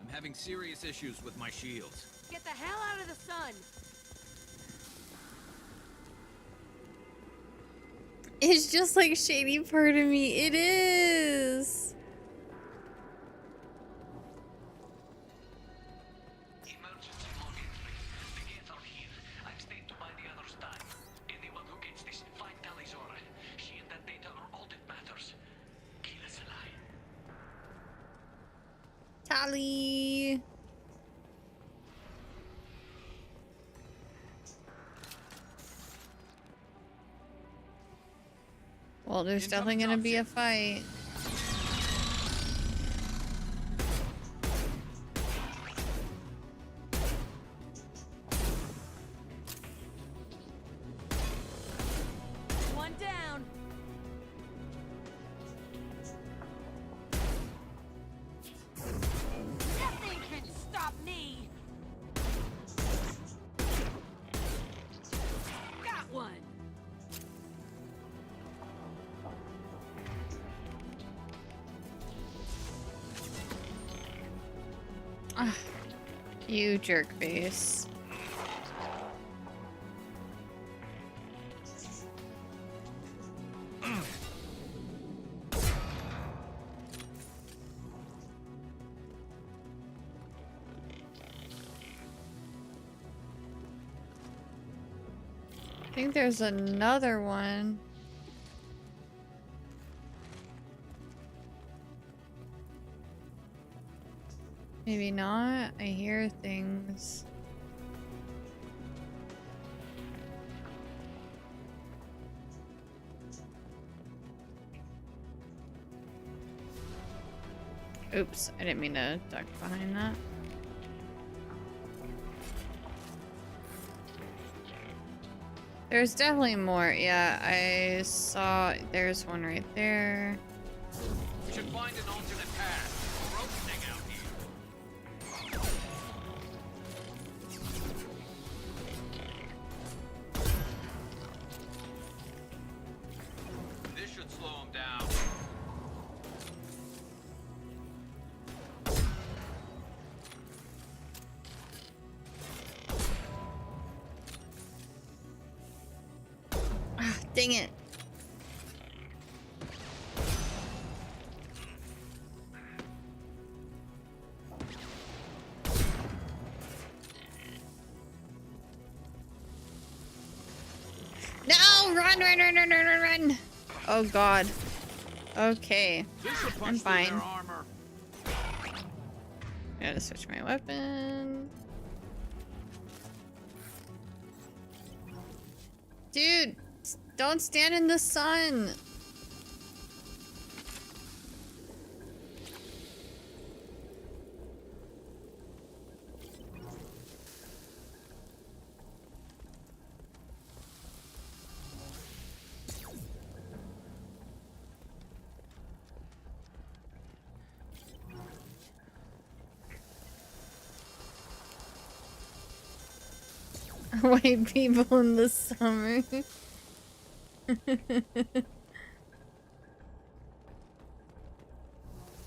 S9: I'm having serious issues with my shields.
S6: Get the hell out of the sun!
S1: It's just like shady part of me. It is.
S20: Emergency login. The Geth are here. I've stayed to buy the others time. Anyone who gets this, find Talizora. She and that data are all that matters. Kill us alive.
S1: Tali. Well, there's definitely gonna be a fight.
S6: One down. Nothing can stop me. Got one.
S1: Ah, you jerk face. I think there's another one. Maybe not. I hear things. Oops, I didn't mean to duck behind that. There's definitely more. Yeah, I saw there's one right there.
S9: We should find an alternate path. Or opening out here. This should slow him down.
S1: Ah, dang it. No! Run, run, run, run, run, run, run! Oh god. Okay. I'm fine. Gotta switch my weapon. Dude, don't stand in the sun. White people in the summer.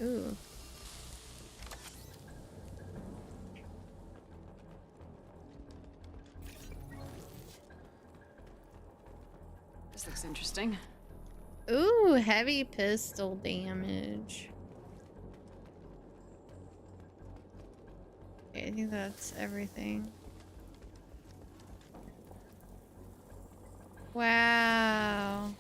S1: Ooh.
S3: This looks interesting.
S1: Ooh, heavy pistol damage. Okay, I think that's everything. Wow.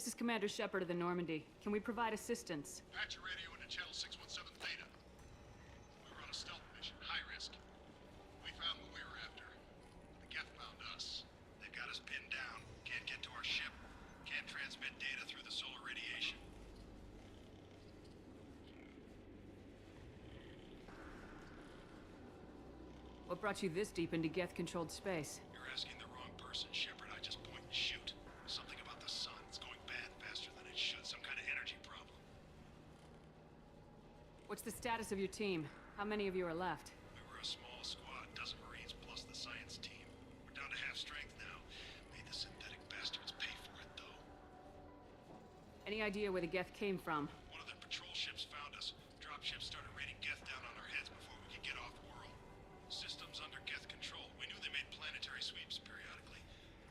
S3: This is Commander Shepard of the Normandy. Can we provide assistance?
S7: Patch your radio into channel 617 Theta. We were on a stealth mission, high risk. We found what we were after. The Geth found us. They've got us pinned down. Can't get to our ship. Can't transmit data through the solar radiation.
S3: What brought you this deep into Geth-controlled space?
S7: You're asking the wrong person, Shepard. I just point and shoot. Something about the sun. It's going bad faster than it should. Some kind of energy problem.
S3: What's the status of your team? How many of you are left?
S7: We were a small squad, dozen Marines plus the science team. We're down to half strength now. Made the synthetic bastards pay for it, though.
S3: Any idea where the Geth came from?
S7: One of their patrol ships found us. Dropships started raining Geth down on our heads before we could get off-world. Systems under Geth control. We knew they made planetary sweeps periodically.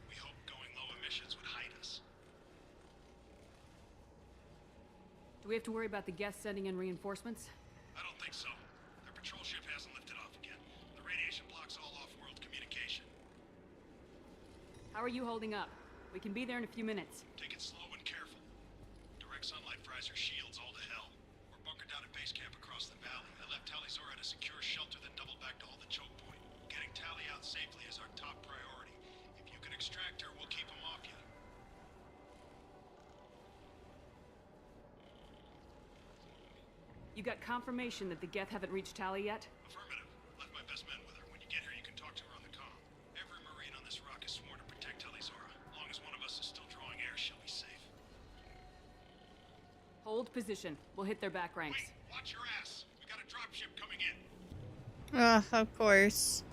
S7: We hoped going low emissions would hide us.
S3: Do we have to worry about the Geth sending in reinforcements?
S7: I don't think so. Their patrol ship hasn't lifted off again. The radiation blocks all off-world communication.
S3: How are you holding up? We can be there in a few minutes.
S7: Take it slow and careful. Direct sunlight fries your shields all to hell. We're bunkered down at base camp across the valley. I left Tali'Zorah at a secure shelter, then doubled back to hold the choke point. Getting Tali out safely is our top priority. If you can extract her, we'll keep him off you.
S3: You got confirmation that the Geth haven't reached Tali yet?
S7: Affirmative. Left my best men with her. When you get here, you can talk to her on the comm. Every Marine on this rock is sworn to protect Tali'Zorah. As long as one of us is still drawing air, she'll be safe.
S3: Hold position. We'll hit their back ranks.
S7: Wait, watch your ass. We got a dropship coming in.
S1: Of course.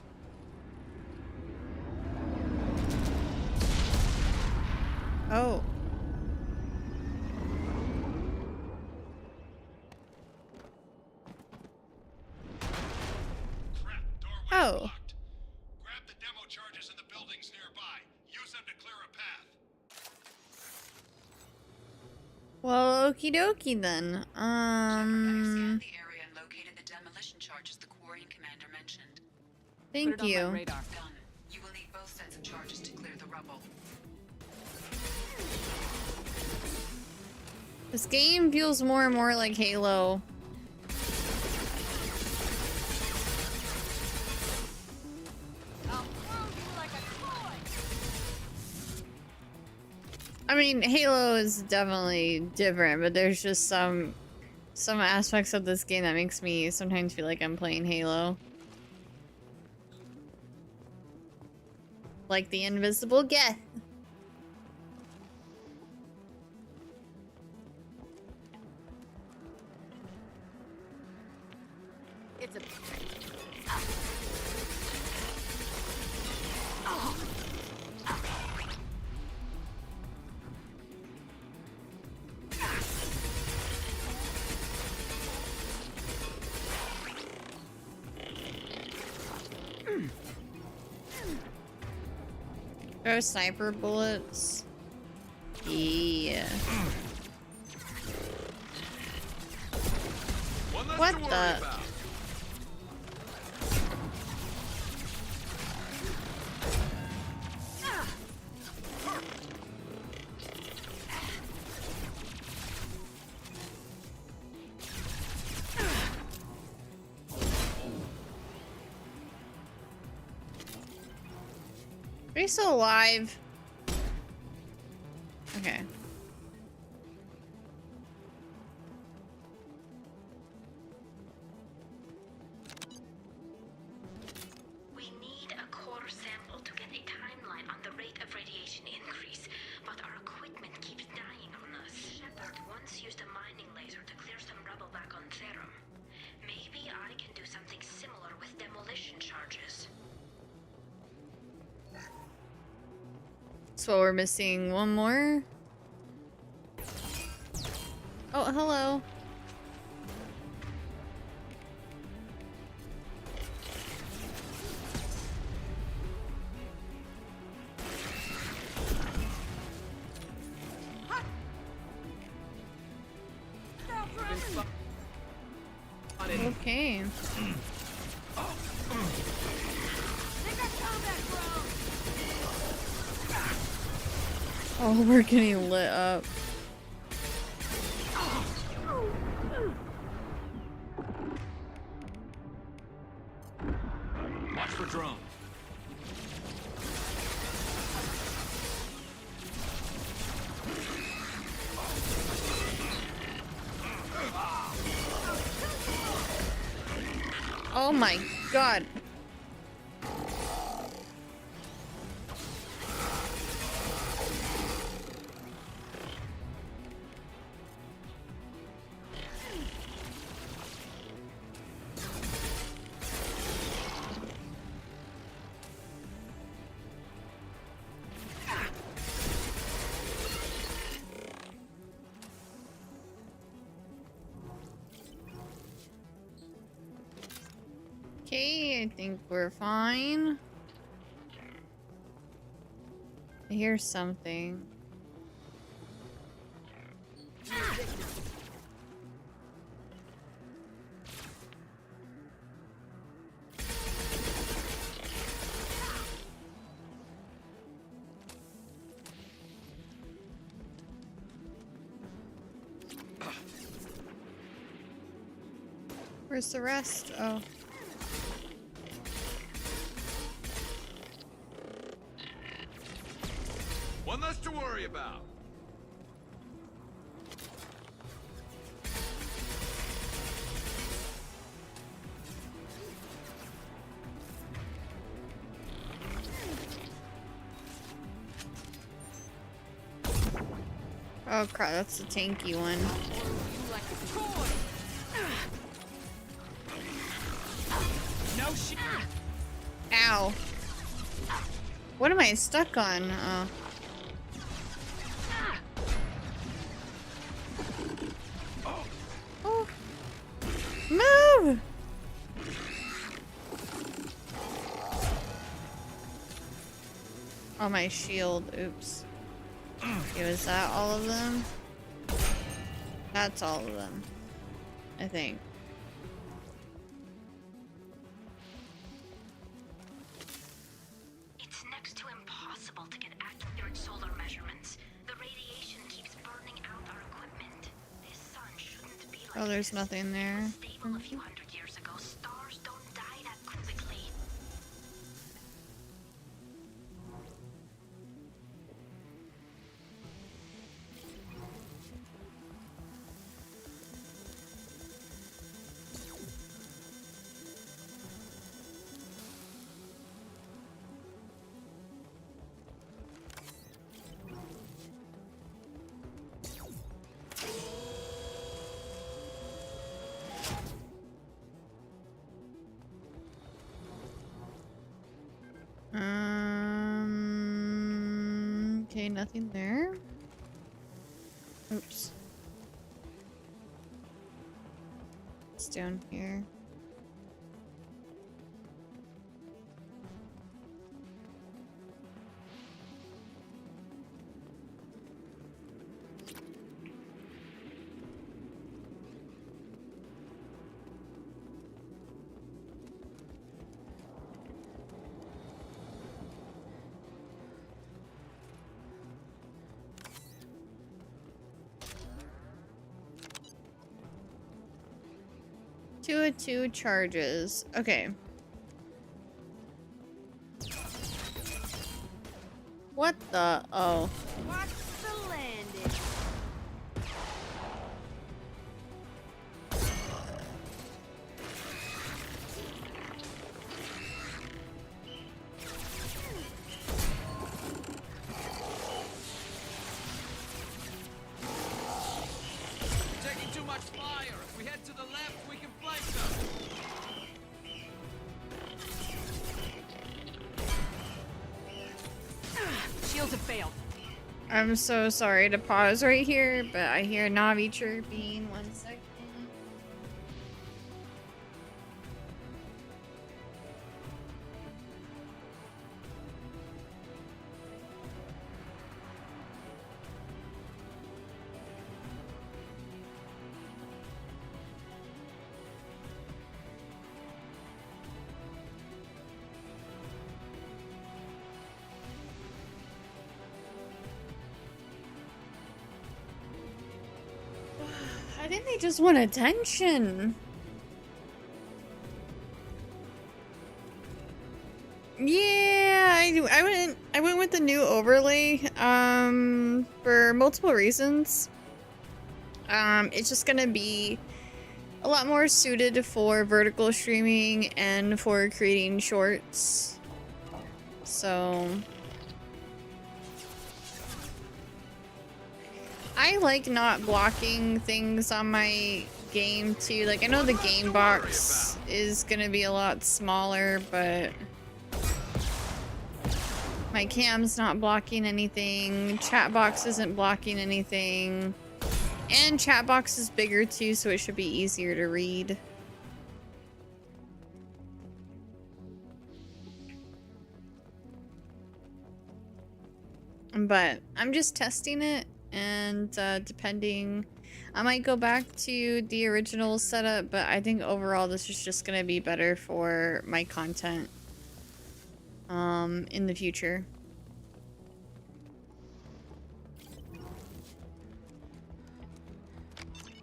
S1: Oh. Oh.
S7: Grab the demo charges in the buildings nearby. Use them to clear a path.
S1: Well, okie dokie then.
S4: Scanned the area and located the demolition charges the Quarian commander mentioned.
S1: Thank you.
S4: Done. You will need both sets of charges to clear the rubble.
S1: This game feels more and more like Halo. I mean, Halo is definitely different, but there's just some aspects of this game that makes me sometimes feel like I'm playing Halo. Like the invisible Geth.
S6: It's a...
S1: Throw sniper bullets. Yeah. What the? Are you still alive? Okay.
S21: We need a core sample to get a timeline on the rate of radiation increase, but our equipment keeps dying on us. Shepard once used a mining laser to clear some rubble back on Therum. Maybe I can do something similar with demolition charges.
S1: So we're missing one more. Oh, hello. Okay. Oh, we're getting lit up.
S8: drone.
S1: Oh my god. Okay, I think we're fine. I hear something. Where's the rest? Oh.
S9: One less to worry about.
S1: Oh crap, that's the tanky one.
S9: No shit.
S1: Ow. What am I stuck on? Oh. Move! Oh, my shield. Oops. Okay, was that all of them? That's all of them. I think.
S21: It's next to impossible to get accurate solar measurements. The radiation keeps burning out our equipment. This sun shouldn't be like
S1: Oh, there's nothing there.
S21: stable a few hundred years ago. Stars don't die that quickly.
S1: Okay, nothing there. Oops. It's down here. Two of two charges. Okay. What the? Oh.
S10: Watch the landing.
S9: Taking too much fire. If we head to the left, we can flank them.
S3: Shields have failed.
S1: I'm so sorry to pause right here, but I hear Navi chirping. 1 second. I think they just want attention. I went with the new overlay for multiple reasons. It's just gonna be a lot more suited for vertical streaming and for creating shorts. So I like not blocking things on my game too. Like, I know the game box is gonna be a lot smaller, but my cam's not blocking anything. Chat box isn't blocking anything. And chat box is bigger too, so it should be easier to read. But I'm just testing it, and depending, I might go back to the original setup, but I think overall this is just gonna be better for my content in the future.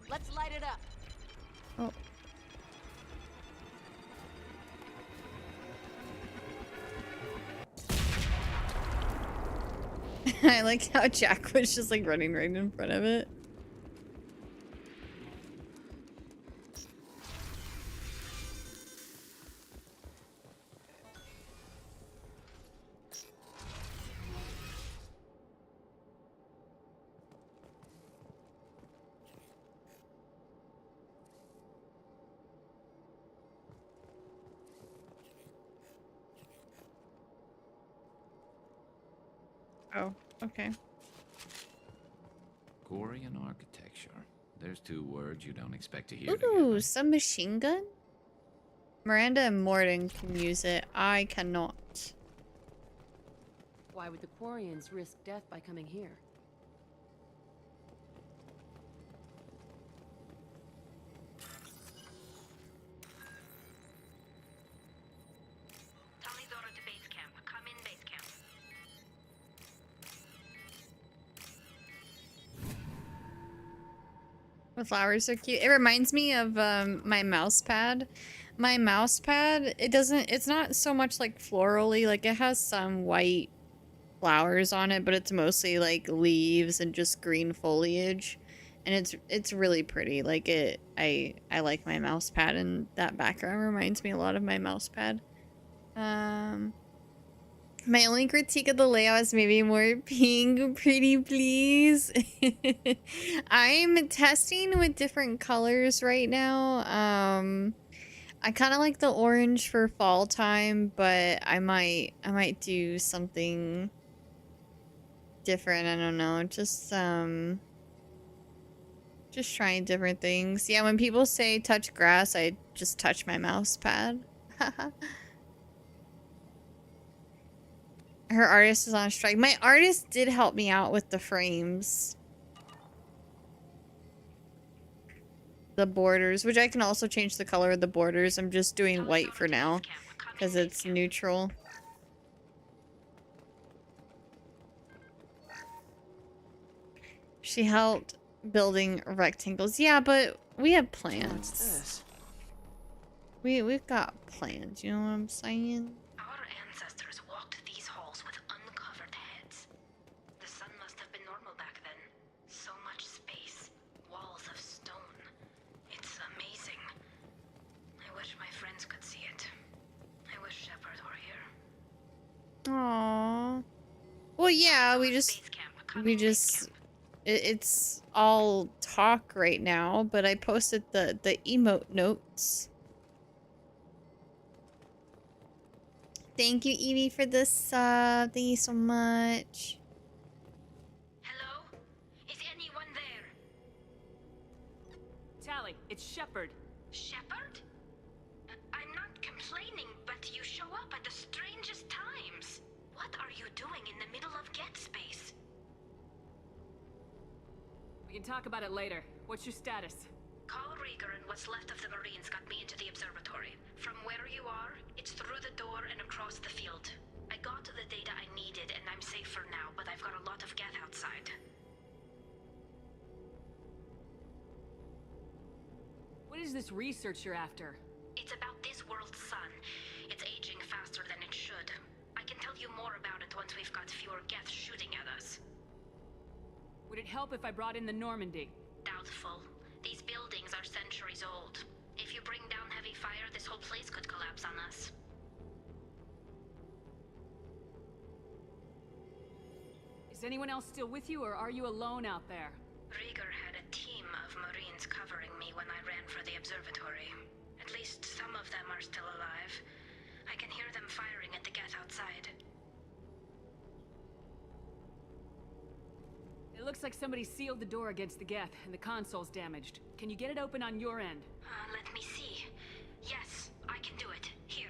S3: Let's light it up.
S1: Oh. I like how Jack was just like running right in front of it. Oh, okay.
S8: Quarian architecture. There's 2 words you don't expect to hear.
S1: Ooh, some machine gun? Miranda and Morden can use it. I cannot.
S3: Why would the Quarians risk death by coming here?
S21: Talidora to base camp. Come in base camp.
S1: The flowers are cute. It reminds me of my mouse pad. My mouse pad, it's not so much like florally, like it has some white flowers on it, but it's mostly like leaves and just green foliage. And it's really pretty. Like I like my mouse pad, and that background reminds me a lot of my mouse pad. My only critique of the layout is maybe more pink, pretty please. I'm testing with different colors right now. I kind of like the orange for fall time, but I might do something different. I don't know. Just trying different things. Yeah, when people say touch grass, I just touch my mouse pad. Her artist is on strike. My artist did help me out with the frames. The borders, which I can also change the color of the borders. I'm just doing white for now because it's neutral. She helped building rectangles. Yeah, but we have plans. We've got plans, you know what I'm saying?
S21: Our ancestors walked these halls with uncovered heads. The sun must have been normal back then. So much space, walls of stone. It's amazing. I wish my friends could see it. I wish Shepard were here.
S1: Aww. Well, yeah, it's all talk right now, but I posted the emote notes. Thank you, Evie, for the sub. Thank you so much.
S21: Hello? Is anyone there?
S3: Tally, it's Shepard.
S21: Shepard? I'm not complaining, but you show up at the strangest times. What are you doing in the middle of Get Space?
S3: We can talk about it later. What's your status?
S21: Carl Rieger and what's left of the Marines got me into the observatory. From where you are, it's through the door and across the field. I got the data I needed and I'm safe for now, but I've got a lot of Geth outside.
S3: What is this research you're after?
S21: It's about this world's sun. It's aging faster than it should. I can tell you more about it once we've got
S3: help if I brought in the Normandy?
S21: Doubtful. These buildings are centuries old. If you bring down heavy fire, this whole place could collapse on us.
S3: Is anyone else still with you, or are you alone out there?
S21: Rieger had a team of Marines covering me when I ran for the observatory. At least some of them are still alive. I can hear them firing at the Geth outside.
S3: It looks like somebody sealed the door against the Geth, and the console's damaged. Can you get it open on your end?
S21: Let me see. Yes, I can do it. Here.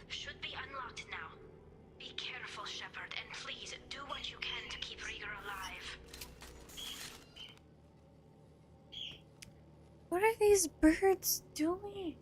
S21: Should be unlocked now. Be careful, Shepard, and please do what you can to keep Rieger alive.
S1: What are these birds doing?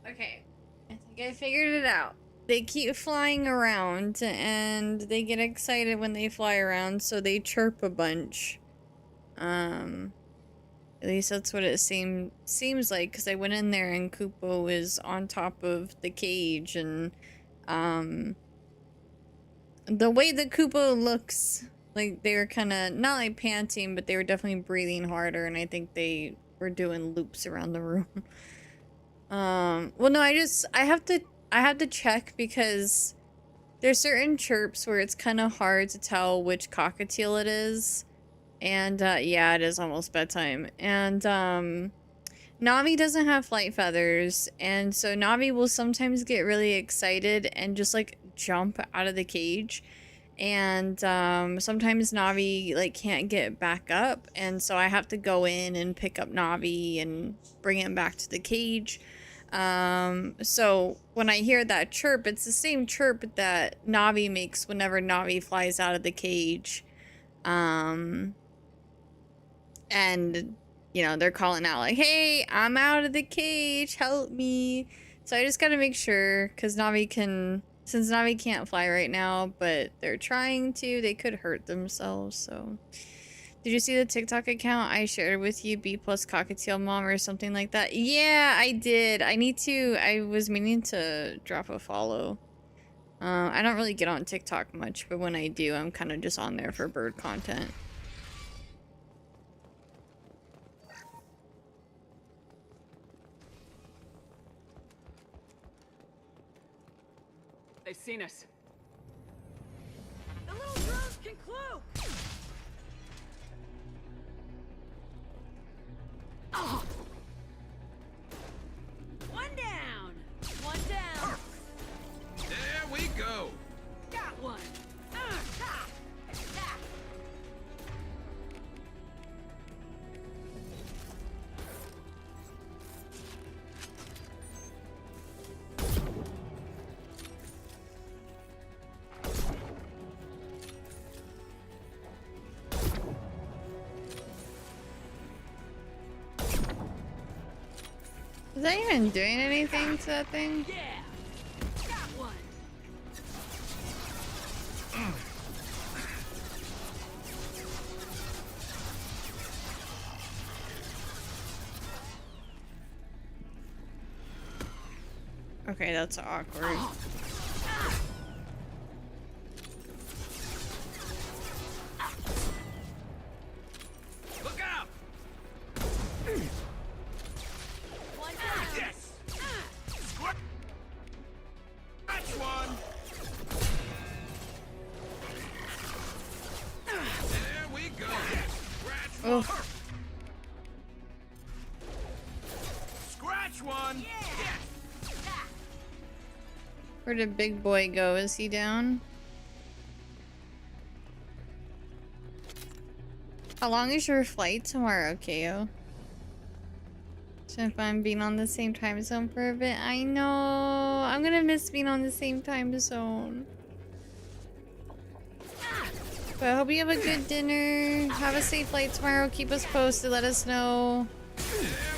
S1: Okay, I think I figured it out. They keep flying around and they get excited when they fly around, so they chirp a bunch. At least that's what it seems like, because I went in there and Kupo was on top of the cage, and the way that Kupo looks, like they were kind of not like panting, but they were definitely breathing harder, and I think they were doing loops around the room. Well, no, I have to check, because there's certain chirps where it's kind of hard to tell which cockatiel it is. And, yeah, it is almost bedtime. And, Navi doesn't have flight feathers, and so Navi will sometimes get really excited and just, like, jump out of the cage. And, sometimes Navi, like, can't get back up, and so I have to go in and pick up Navi and bring him back to the cage. So when I hear that chirp, it's the same chirp that Navi makes whenever Navi flies out of the cage. And, you know, they're calling out like, hey, I'm out of the cage, help me. So I just gotta make sure, because since Navi can't fly right now, but they're trying to, they could hurt themselves, so. Did you see the TikTok account I shared with you, B+ Cockatiel Mom or something like that? Yeah, I did. I was meaning to drop a follow. I don't really get on TikTok much, but when I do, I'm kind of just on there for bird content.
S3: They've seen us.
S10: The little drones can cloak!
S3: Oh.
S10: One down! One down!
S9: There we go!
S10: Got one! Ha! Ha!
S1: Is that even doing anything to that thing?
S10: Yeah! Got one!
S1: Okay, that's awkward.
S9: Look out!
S10: One down!
S9: Yes! Scratch one! There we go! Scratch one!
S1: Oh.
S9: Scratch one! Yes!
S1: Where did Big Boy go? Is he down? How long is your flight tomorrow, KO? So if I'm being on the same time zone for a bit, I know. I'm gonna miss being on the same time zone. But I hope you have a good dinner. Have a safe flight tomorrow. Keep us posted. Let us know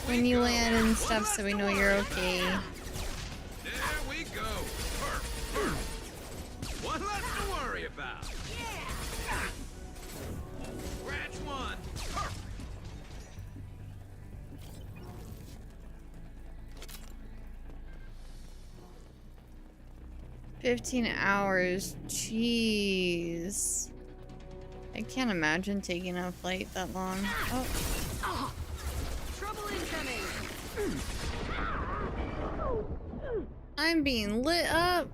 S1: when you land and stuff, so we know you're okay.
S9: There we go. One less to worry about. Scratch one.
S1: 15 hours. Jeez. I can't imagine taking a flight that long. Oh.
S3: Trouble incoming.
S1: I'm being lit up.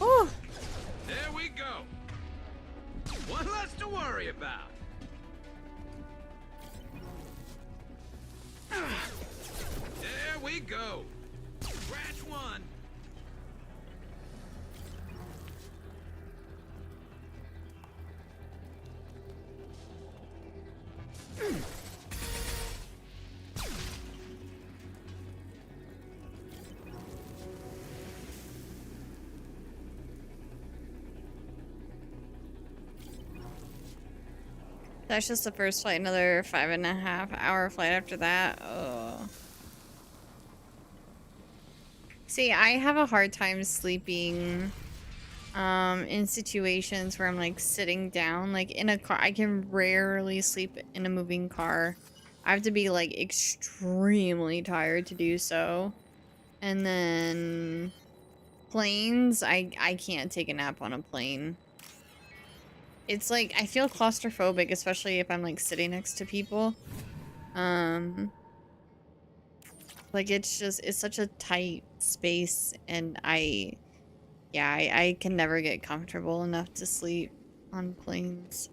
S1: Oh.
S9: There we go. One less to worry about. There we go. Scratch one.
S1: That's just the first flight. Another 5.5-hour flight after that. Oh. See, I have a hard time sleeping in situations where I'm like sitting down. Like in a car, I can rarely sleep in a moving car. I have to be like extremely tired to do so. And then planes, I can't take a nap on a plane. It's like I feel claustrophobic, especially if I'm like sitting next to people. Like it's such a tight space, and I can never get comfortable enough to sleep on planes.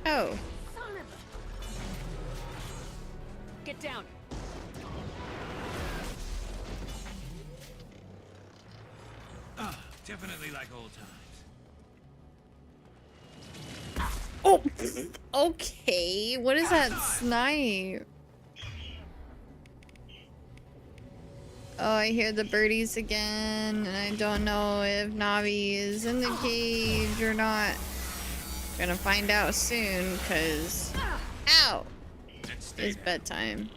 S1: Oh.
S3: Get down.
S9: Definitely like old times.
S1: Oh, okay. What is that snipe? Oh, I hear the birdies again, and I don't know if Navi is in the cage or not. Gonna find out soon, cause ow, it's bedtime.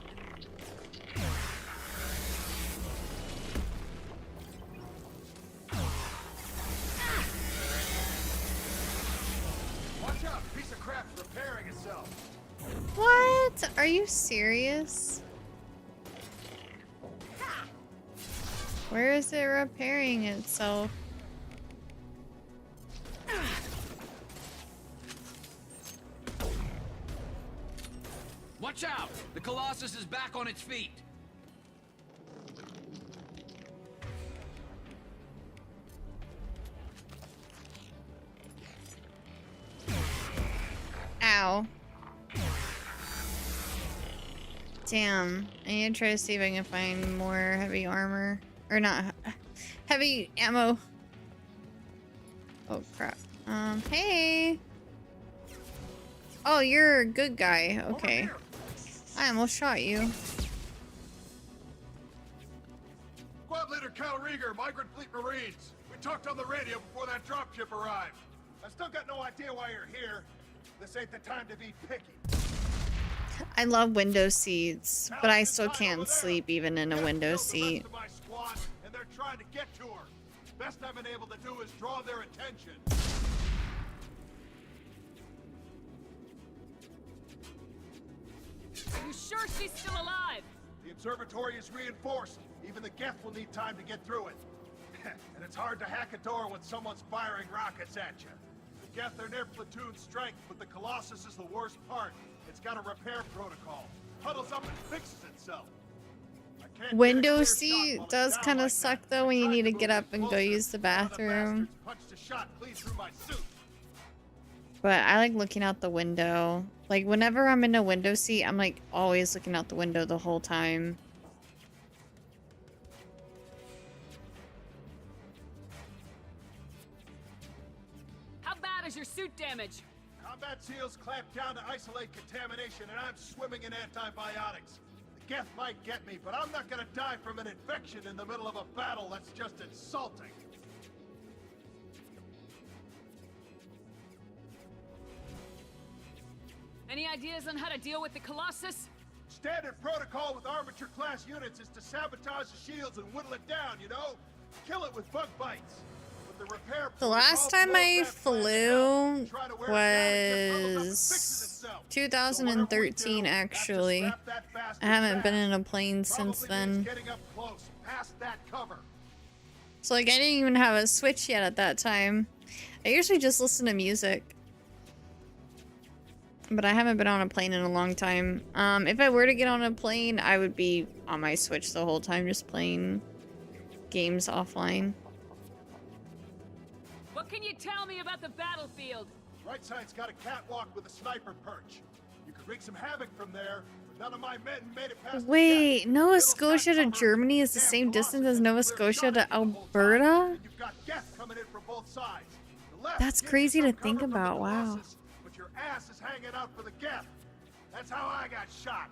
S9: Watch out! Piece of crap's repairing itself.
S1: What? Are you serious? Where is it repairing itself?
S9: Watch out! The Colossus is back on its feet.
S1: Ow. Damn. I need to try to see if I can find more heavy armor. Or not. Heavy ammo. Oh, crap. Hey! Oh, you're a good guy. Okay. I almost shot you.
S5: Squad Leader Cal Rieger, Migrant Fleet Marines. We talked on the radio before that dropship arrived. I still got no idea why you're here. This ain't the time to be picky.
S1: I love window seats, but I still can't sleep even in a window seat.
S5: My squad, and they're trying to get to her. Best I've been able to do is draw their attention.
S3: Are you sure she's still alive?
S5: The observatory is reinforced. Even the Geth will need time to get through it. And it's hard to hack a door when someone's firing rockets at you. The Geth are near platoon strength, but the Colossus is the worst part. It's got a repair protocol. Huddles up and fixes itself.
S1: Window seat does kind of suck though when you need to get up and go use the bathroom.
S5: Punched a shot clean through my suit.
S1: But I like looking out the window. Like whenever I'm in a window seat, I'm like always looking out the window the whole time.
S3: How bad is your suit damage?
S5: Combat SEALs clamped down to isolate contamination, and I'm swimming in antibiotics. The Geth might get me, but I'm not gonna die from an infection in the middle of a battle. That's just insulting.
S3: Any ideas on how to deal with the Colossus?
S5: Standard protocol with armature-class units is to sabotage the shields and whittle it down, you know? Kill it with bug bites. But the repair
S1: The last time I flew was 2013, actually. I haven't been in a plane since then. So, like, I didn't even have a Switch yet at that time. I usually just listen to music. But I haven't been on a plane in a long time. If I were to get on a plane, I would be on my Switch the whole time, just playing games offline.
S3: What can you tell me about the battlefield?
S5: Right side's got a catwalk with a sniper perch. You could wreak some havoc from there, but none of my men made it past.
S1: Wait, Nova Scotia to Germany is the same distance as Nova Scotia to Alberta?
S5: You've got Geth coming in from both sides. The left
S1: That's
S5: gives
S1: crazy
S5: you
S1: to
S5: some
S1: think
S5: cover from the
S1: about, wow.
S5: Colossus, but your ass is hanging out for the Geth. That's how I got shot.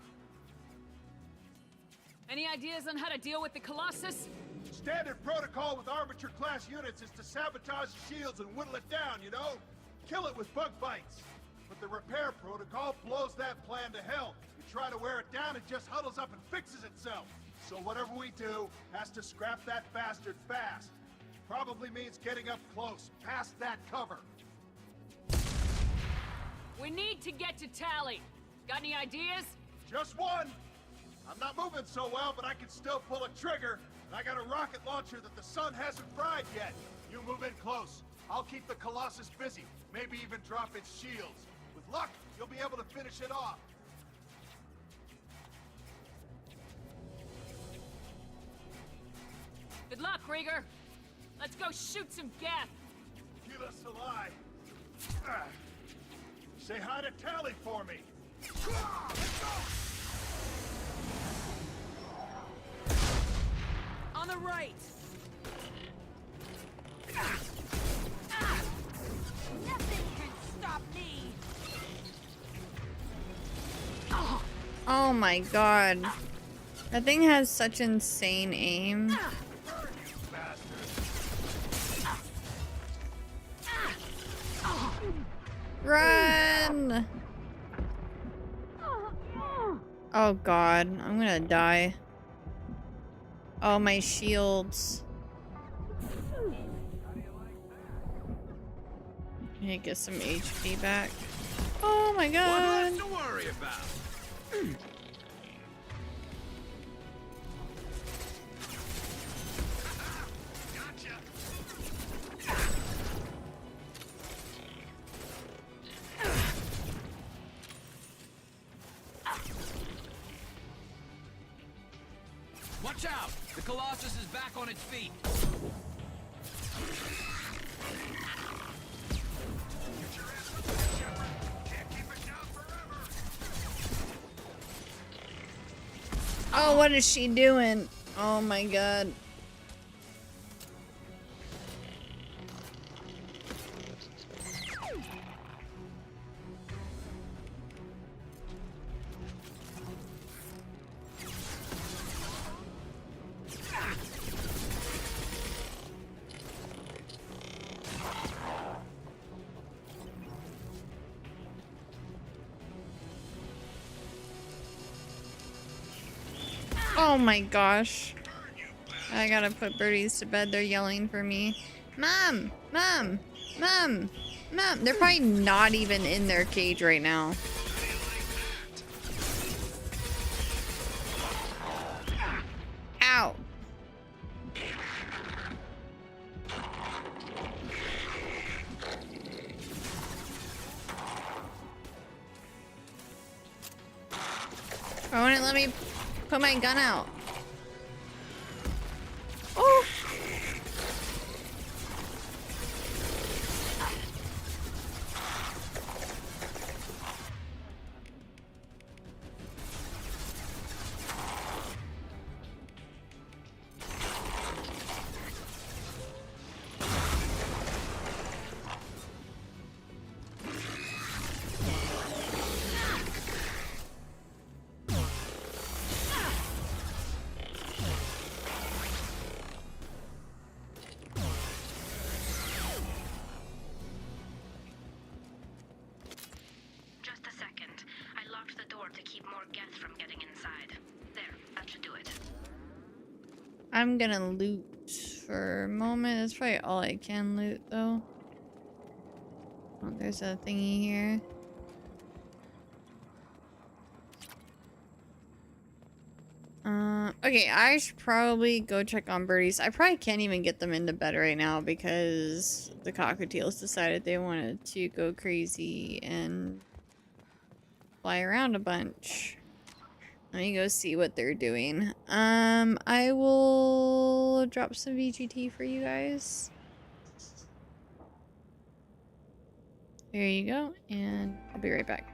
S3: Any ideas on how to deal with the Colossus?
S5: Standard protocol with armature-class units is to sabotage the shields and whittle it down, you know? Kill it with bug bites. But the repair protocol blows that plan to hell. You try to wear it down, it just huddles up and fixes itself. So whatever we do has to scrap that bastard fast. Probably means getting up close, past that cover.
S3: We need to get to Tally. Got any ideas?
S5: Just one. I'm not moving so well, but I can still pull a trigger. And I got a rocket launcher that the sun hasn't fried yet. You move in close. I'll keep the Colossus busy. Maybe even drop its shields. With luck, you'll be able to finish it off.
S3: Good luck, Rieger. Let's go shoot some Geth.
S5: Give us a lie. Say hi to Tally for me. Let's go!
S3: On the right.
S10: Nothing can stop me.
S1: Oh my god. That thing has such insane aim. Run! Oh god, I'm gonna die. Oh, my shields. I need to get some HP back. Oh my god!
S9: What to worry about? Watch out! The Colossus is back on its feet.
S1: Oh, what is she doing? Oh my god. Oh my gosh. I gotta put birdies to bed. They're yelling for me. Mom! Mom! Mom! Mom! They're probably not even in their cage right now. Ow! I wouldn't let me put my gun out. Oh! I'm gonna loot for a moment. That's probably all I can loot, though. Oh, there's a thingy here. Okay, I should probably go check on birdies. I probably can't even get them into bed right now because the cockatiels decided they wanted to go crazy and fly around a bunch. Let me go see what they're doing. I will drop some VGT for you guys. There you go, and I'll be right back.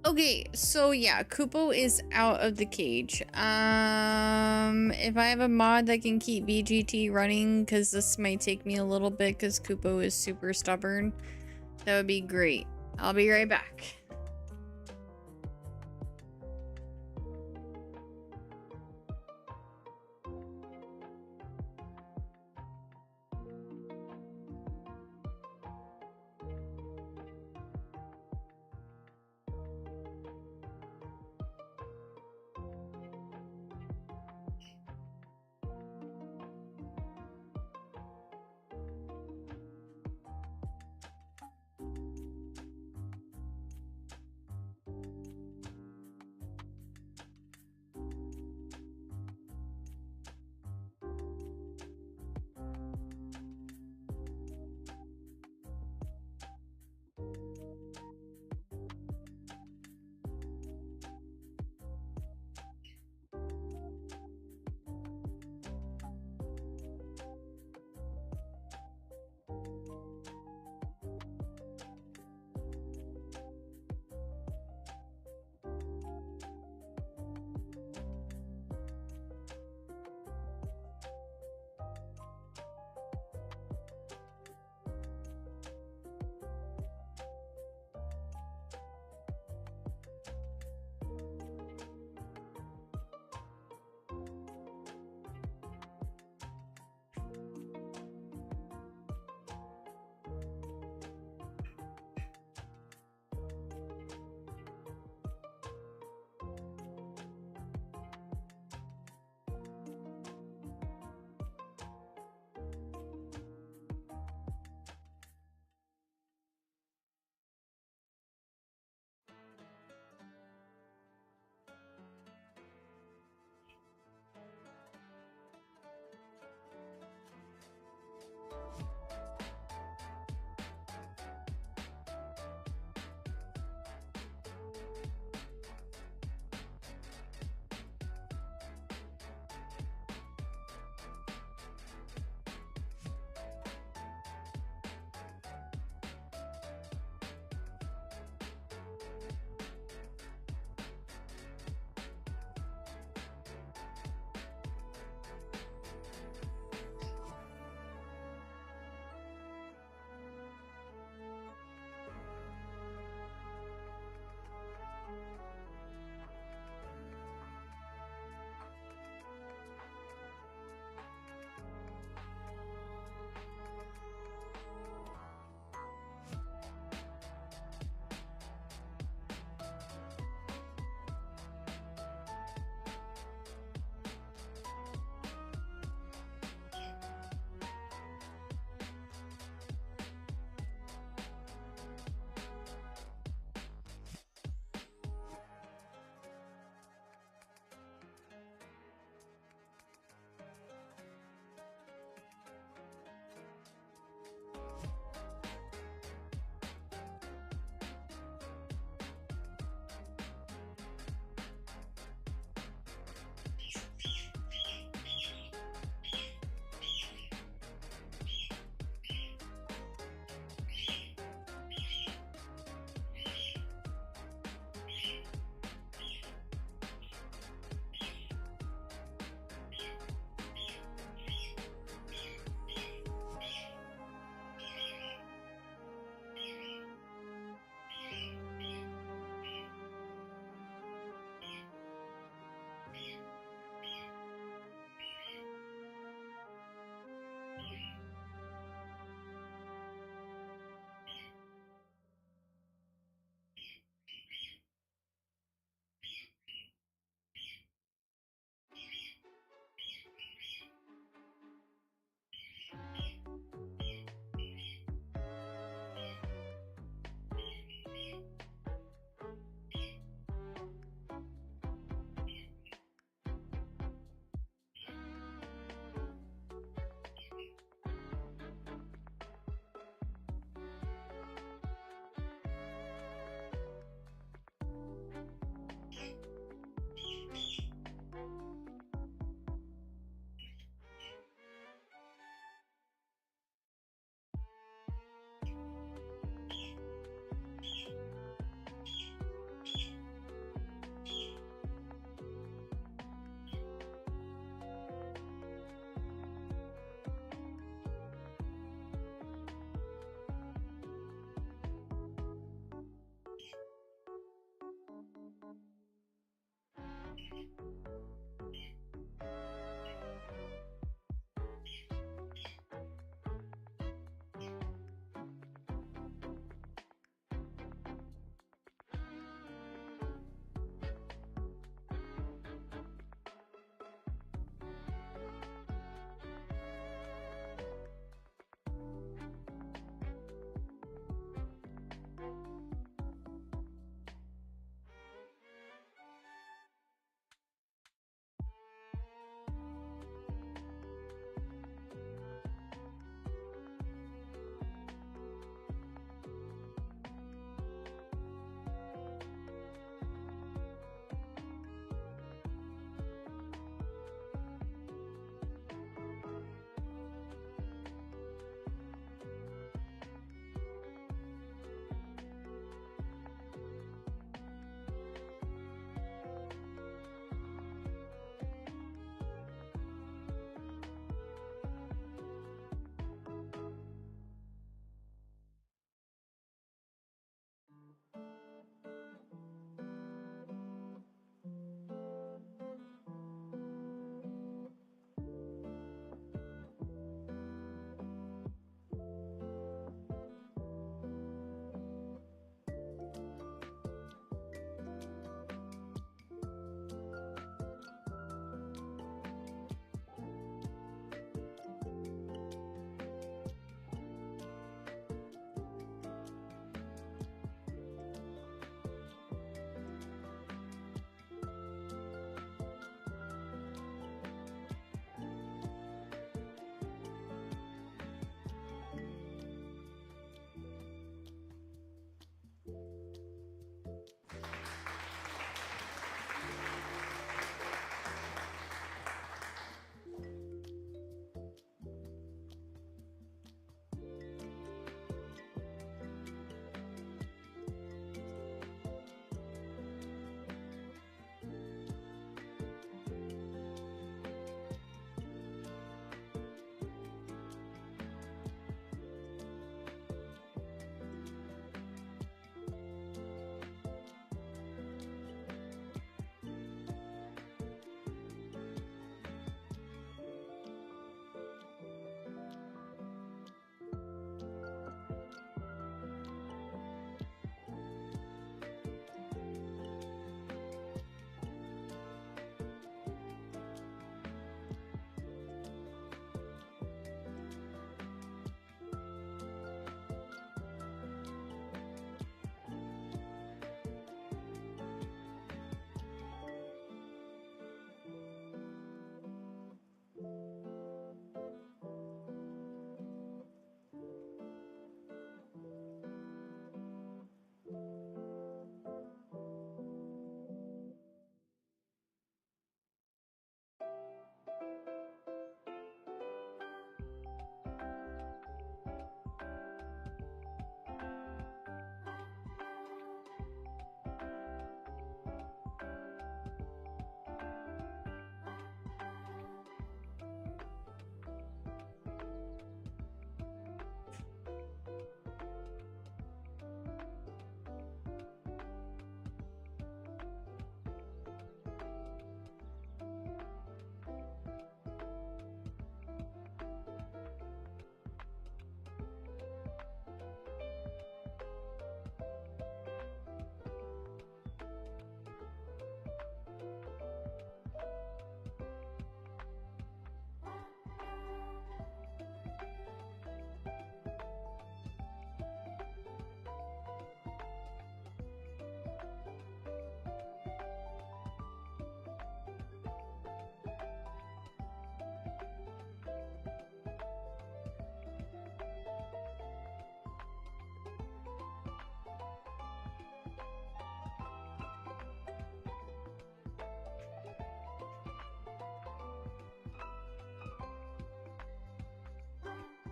S1: Okay, so yeah, Kupo is out of the cage. If I have a mod that can keep VGT running, because this might take me a little bit because Kupo is super stubborn, that would be great. I'll be right back.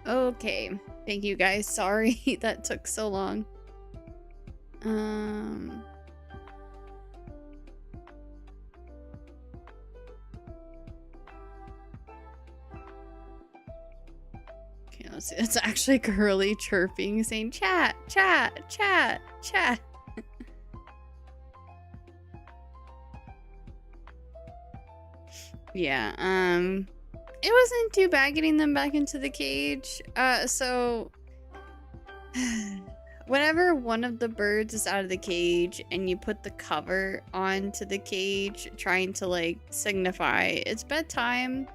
S1: Okay. Thank you guys. Sorry that took so long. Okay, let's see. It's actually Curly chirping, saying chat, chat, chat, chat. Yeah, it wasn't too bad getting them back into the cage. So whenever one of the birds is out of the cage and you put the cover onto the cage, trying to like signify it's bedtime,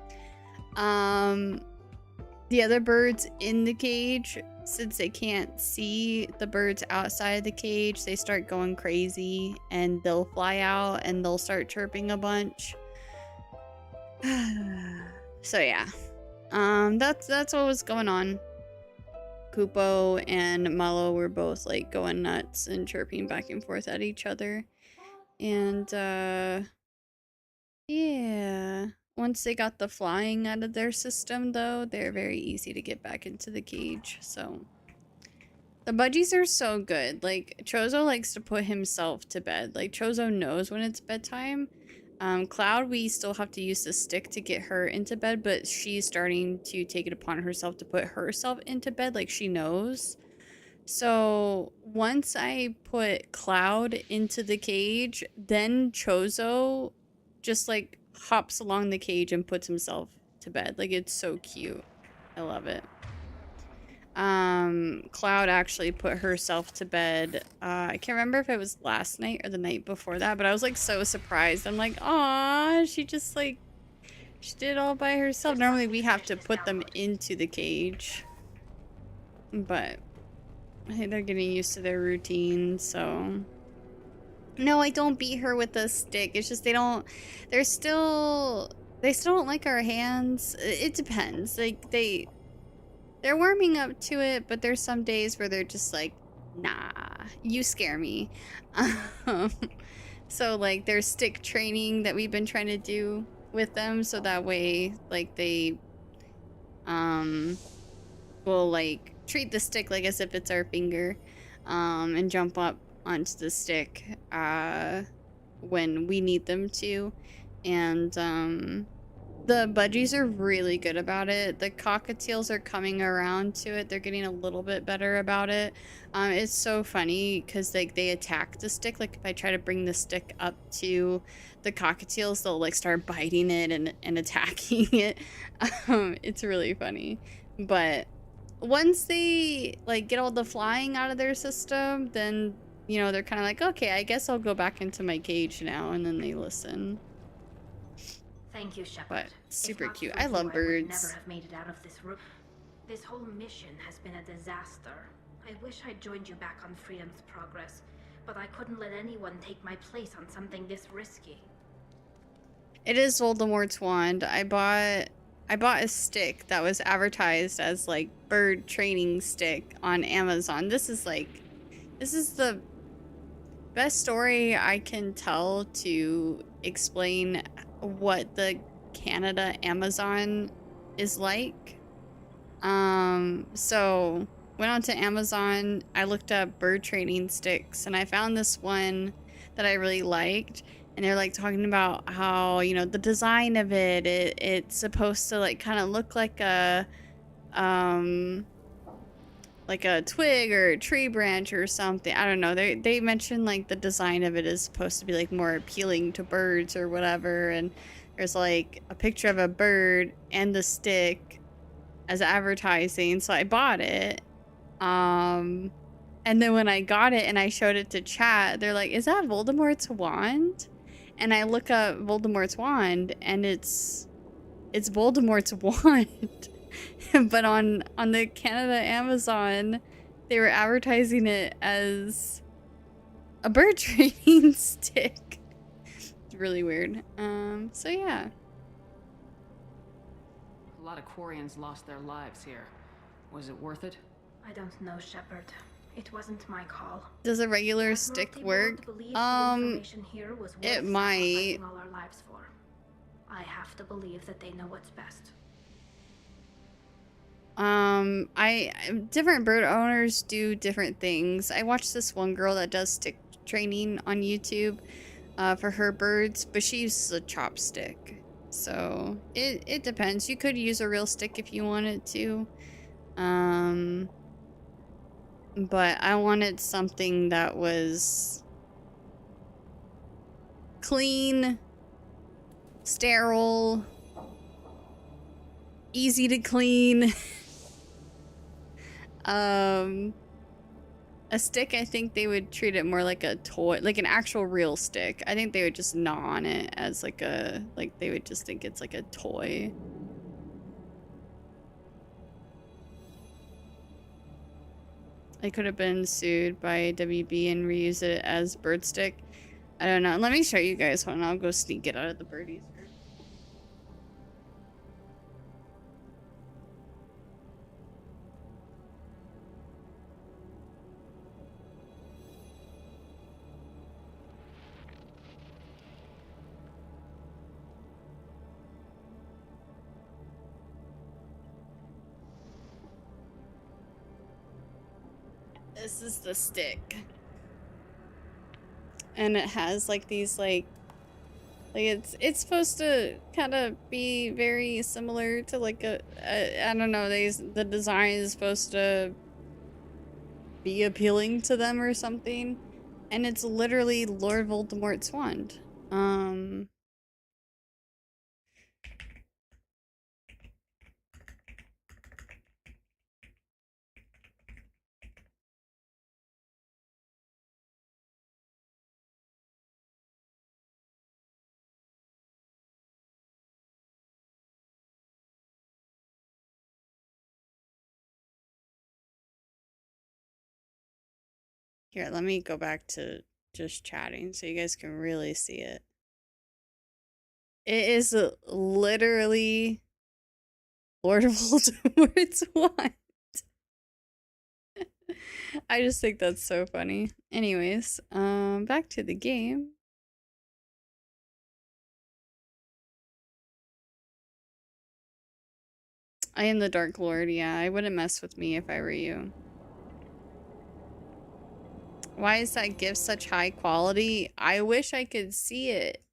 S1: the other birds in the cage, since they can't see the birds outside of the cage, they start going crazy and they'll fly out and they'll start chirping a bunch. So yeah, that's what was going on. Kupo and Malo were both like going nuts and chirping back and forth at each other. And yeah, once they got the flying out of their system though, they're very easy to get back into the cage. So the budgies are so good. Like Chozo likes to put himself to bed. Like Chozo knows when it's bedtime. Cloud, we still have to use the stick to get her into bed, but she's starting to take it upon herself to put herself into bed, like she knows. So once I put Cloud into the cage, then Chozo just like hops along the cage and puts himself to bed. Like it's so cute. I love it. Cloud actually put herself to bed. I can't remember if it was last night or the night before that, but I was like so surprised. I'm like, aw, she just like, she did it all by herself. Normally we have to put them into the cage, but I think they're getting used to their routine. So no, I don't beat her with a stick. It's just they still don't like our hands. It depends. Like they're warming up to it, but there's some days where they're just like, nah, you scare me. So like there's stick training that we've been trying to do with them, so that way like they will like treat the stick like as if it's our finger, and jump up onto the stick when we need them to. And the budgies are really good about it. The cockatiels are coming around to it. They're getting a little bit better about it. It's so funny because like they attack the stick. Like if I try to bring the stick up to the cockatiels, they'll like start biting it and attacking it. It's really funny. But once they like get all the flying out of their system, then you know they're kind of like, okay, I guess I'll go back into my cage now, and then they listen.
S21: Thank you, Shepard.
S1: But super
S21: If not
S1: cute.
S21: for
S1: I
S21: you,
S1: love
S21: would
S1: birds.
S21: never have made it out of this room. This whole mission has been a disaster. I wish I'd joined you back on Freedom's Progress, but I couldn't let anyone take my place on something this risky.
S1: It is Voldemort's wand. I bought a stick that was advertised as like bird training stick on Amazon. This is the best story I can tell to explain what the Canada Amazon is like. So went on to Amazon, I looked up bird training sticks, and I found this one that I really liked. And they're like talking about how, you know, the design of it's supposed to like kind of look like a twig or a tree branch or something. I don't know. They mentioned like the design of it is supposed to be like more appealing to birds or whatever. And there's like a picture of a bird and the stick as advertising. So I bought it. And then when I got it and I showed it to chat, they're like, is that Voldemort's wand? And I look up Voldemort's wand and it's Voldemort's wand. But on the Canada Amazon, they were advertising it as a bird training stick. It's really weird. So yeah.
S3: A lot of Quarians lost their lives here. Was it worth it?
S21: I don't know, Shepard. It wasn't my call.
S1: Does a regular stick work? It might.
S21: All our lives for. I have to believe that they know what's best.
S1: Different bird owners do different things. I watched this one girl that does stick training on YouTube for her birds, but she uses a chopstick. So it depends. You could use a real stick if you wanted to. But I wanted something that was clean, sterile, easy to clean. A stick, I think they would treat it more like a toy, like an actual real stick. I think they would just gnaw on it as like they would just think it's like a toy. I could have been sued by WB and reuse it as bird stick. I don't know. Let me show you guys one. I'll go sneak it out of the birdies. This is the stick. And it has like these like it's supposed to kind of be very similar to like a I don't know, the design is supposed to be appealing to them or something. And it's literally Lord Voldemort's wand. Here, let me go back to just chatting so you guys can really see it. It is literally Lord Voldemort's wand. I just think that's so funny. Anyways, back to the game. I am the Dark Lord, yeah. I wouldn't mess with me if I were you. Why is that gift such high quality? I wish I could see it.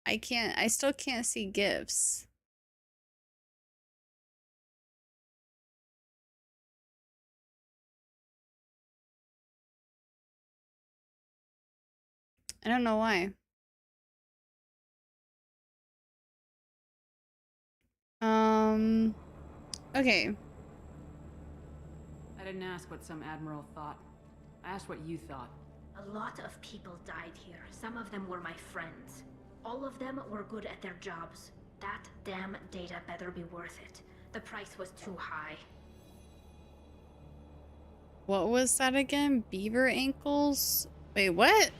S1: I still can't see gifts. I don't know why. Okay.
S3: I didn't ask what some admiral thought. I asked what you thought.
S21: A lot of people died here. Some of them were my friends. All of them were good at their jobs. That damn data better be worth it. The price was too high.
S1: What was that again? Beaver ankles? Wait, what?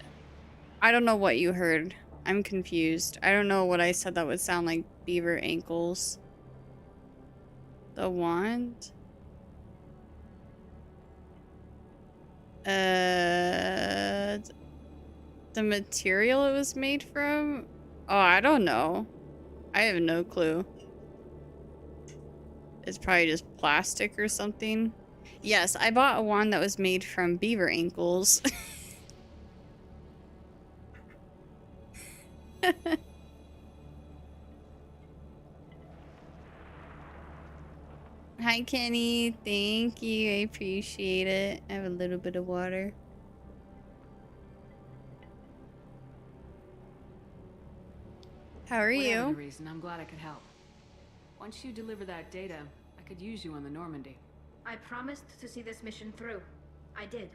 S1: I don't know what you heard. I'm confused. I don't know what I said that would sound like beaver ankles. The wand? The material it was made from? Oh, I don't know. I have no clue. It's probably just plastic or something. Yes, I bought a wand that was made from beaver ankles. Hi, Kenny. Thank you. I appreciate it. I have a little bit of water. How are
S3: Whatever
S1: you?
S3: the reason, I'm glad I could help. Once you deliver that data, I could use you on the Normandy.
S21: I promised to see this mission through. I did.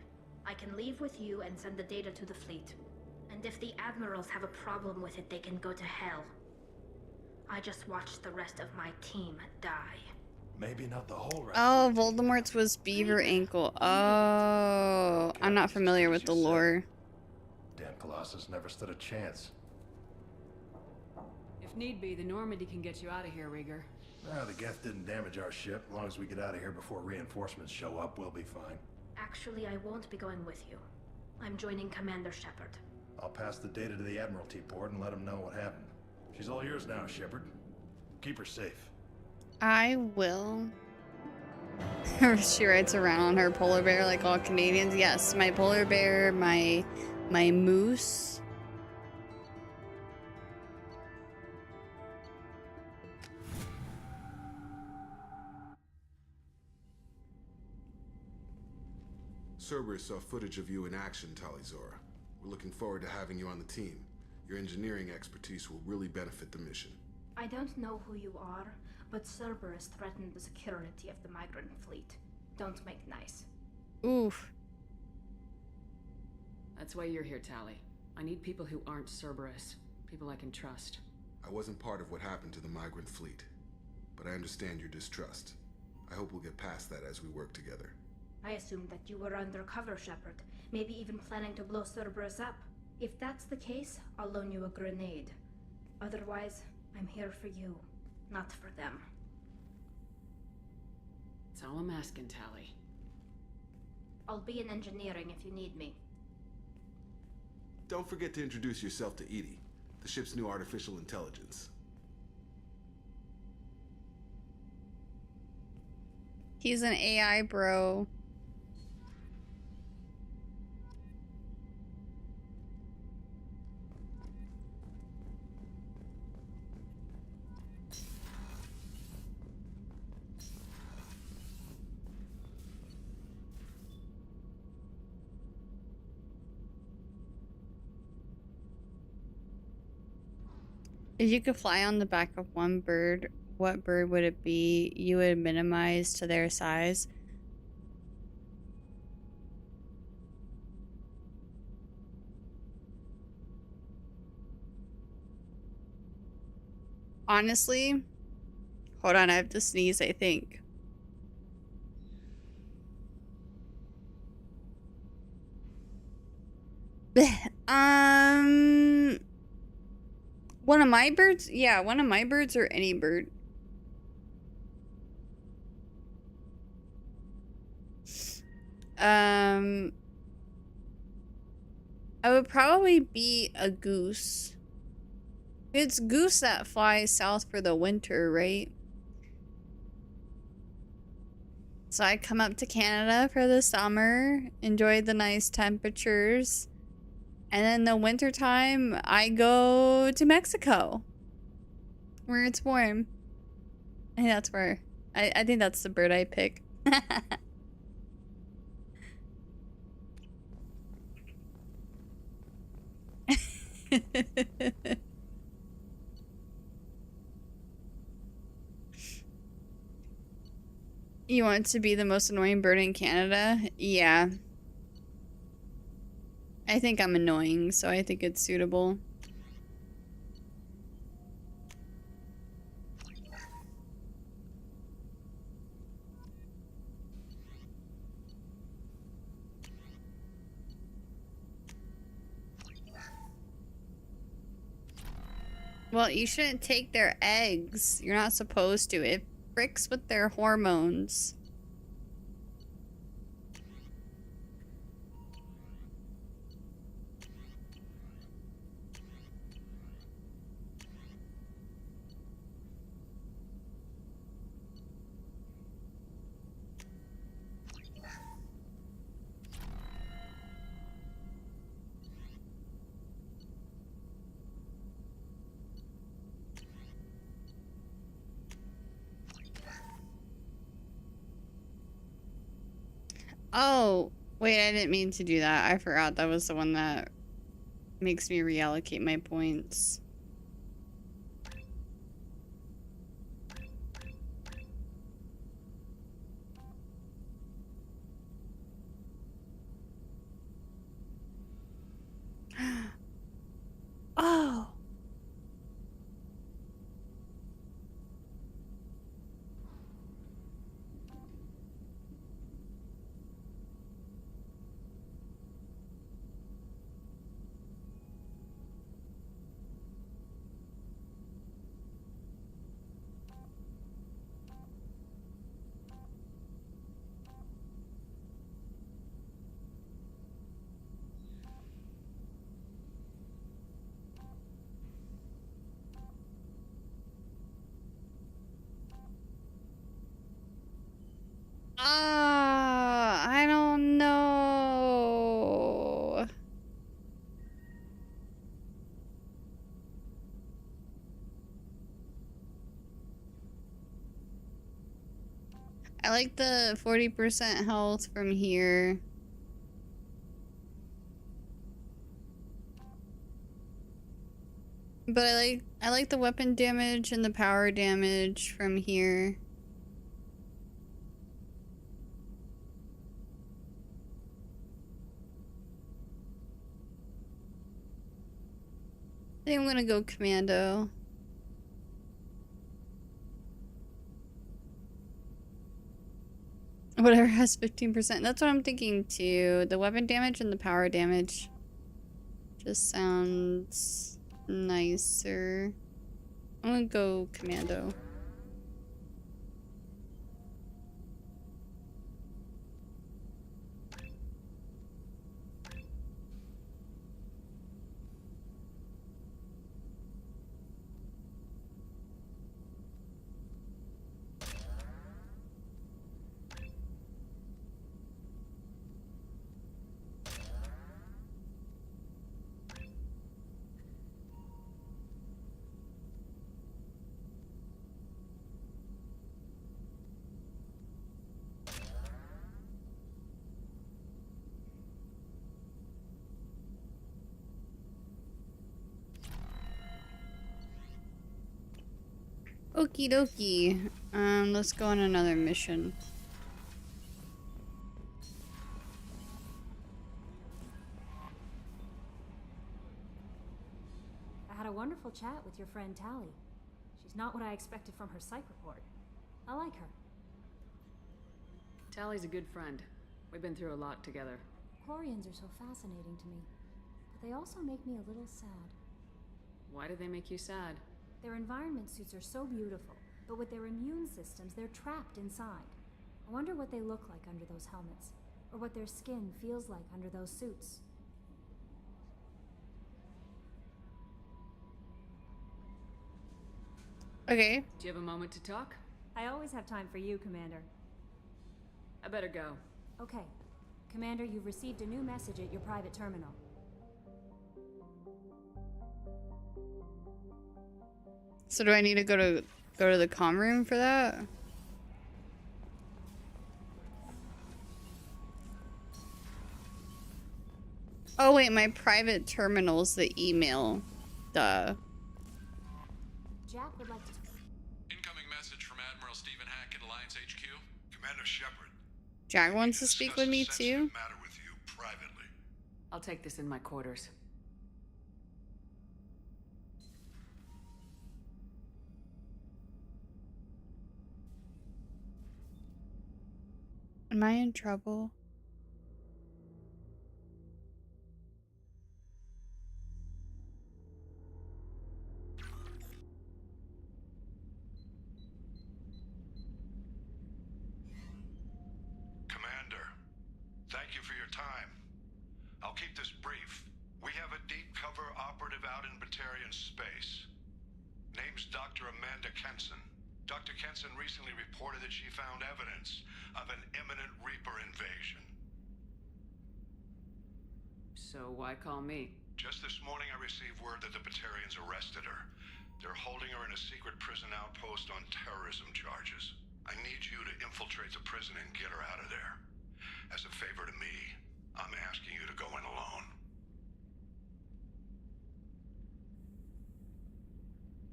S21: I can leave with you and send the data to the fleet. And if the admirals have a problem with it, they can go to hell. I just watched the rest of my team die.
S5: Maybe not the whole rest.
S1: Oh, Voldemort's was beaver ankle. Oh, I'm not familiar with the lore.
S5: Damn Colossus never stood a chance.
S3: If need be, the Normandy can get you out of here, Rieger.
S5: The Geth didn't damage our ship. As long as we get out of here before reinforcements show up, we'll be fine.
S21: Actually, I won't be going with you. I'm joining Commander Shepard.
S5: I'll pass the data to the Admiralty port and let them know what happened. She's all yours now, Shepard. Keep her safe.
S1: I will. She rides around on her polar bear like all Canadians. Yes, my polar bear, my moose.
S13: Cerberus saw footage of you in action, Talizora. We're looking forward to having you on the team. Your engineering expertise will really benefit the mission.
S12: I don't know who you are, but Cerberus threatened the security of the migrant fleet. Don't make nice.
S1: Oof.
S3: That's why you're here, Tali. I need people who aren't Cerberus. People I can trust.
S13: I wasn't part of what happened to the migrant fleet, but I understand your distrust. I hope we'll get past that as we work together.
S12: I assumed that you were undercover, Shepard. Maybe even planning to blow Cerberus up. If that's the case, I'll loan you a grenade. Otherwise, I'm here for you, not for them.
S3: That's all I'm asking, Tali.
S12: I'll be in engineering if you need me.
S13: Don't forget to introduce yourself to EDI, the ship's new artificial intelligence.
S1: He's an AI bro. If you could fly on the back of one bird, what bird would it be? You would minimize to their size. Honestly, hold on, I have to sneeze, I think. One of my birds? Yeah, one of my birds or any bird. I would probably be a goose. It's goose that flies south for the winter, right? So I come up to Canada for the summer, enjoy the nice temperatures. And then the winter time, I go to Mexico, where it's warm. I think that's where, I think that's the bird I pick. You want to be the most annoying bird in Canada? Yeah. I think I'm annoying, so I think it's suitable. Well, you shouldn't take their eggs. You're not supposed to. It fricks with their hormones. Oh, wait, I didn't mean to do that. I forgot that was the one that makes me reallocate my points. Oh. I like the 40% health from here. But I like the weapon damage and the power damage from here. I think I'm gonna go commando. Whatever has 15%. That's what I'm thinking too. The weapon damage and the power damage just sounds nicer. I'm gonna go commando. Okie dokie. Let's go on another mission.
S15: I had a wonderful chat with your friend Tali. She's not what I expected from her psych report. I like her.
S3: Tally's a good friend. We've been through a lot together.
S15: Quarians are so fascinating to me, but they also make me a little sad.
S3: Why do they make you sad?
S15: Their environment suits are so beautiful, but with their immune systems, they're trapped inside. I wonder what they look like under those helmets, or what their skin feels like under those suits.
S1: Okay.
S3: Do you have a moment to talk?
S15: I always have time for you, Commander.
S3: I better go.
S15: Okay. Commander, you've received a new message at your private terminal.
S1: So do I need to go to the comm room for that? Oh wait, my private terminal's the email. Duh.
S15: Jack would like to...
S2: Incoming message from Admiral Stephen Hackett, Alliance HQ.
S5: Commander Shepard.
S1: Jack wants to speak with me too.
S5: Matter with you privately.
S3: I'll take this in my quarters.
S1: Am I in trouble?
S5: Commander, thank you for your time. I'll keep this brief. We have a deep cover operative out in Batarian space. Name's Dr. Amanda Kenson. Dr. Kenson recently reported that she found evidence of an imminent Reaper invasion.
S3: So why call me?
S5: Just this morning I received word that the Batarians arrested her. They're holding her in a secret prison outpost on terrorism charges. I need you to infiltrate the prison and get her out of there. As a favor to me, I'm asking you to go in alone.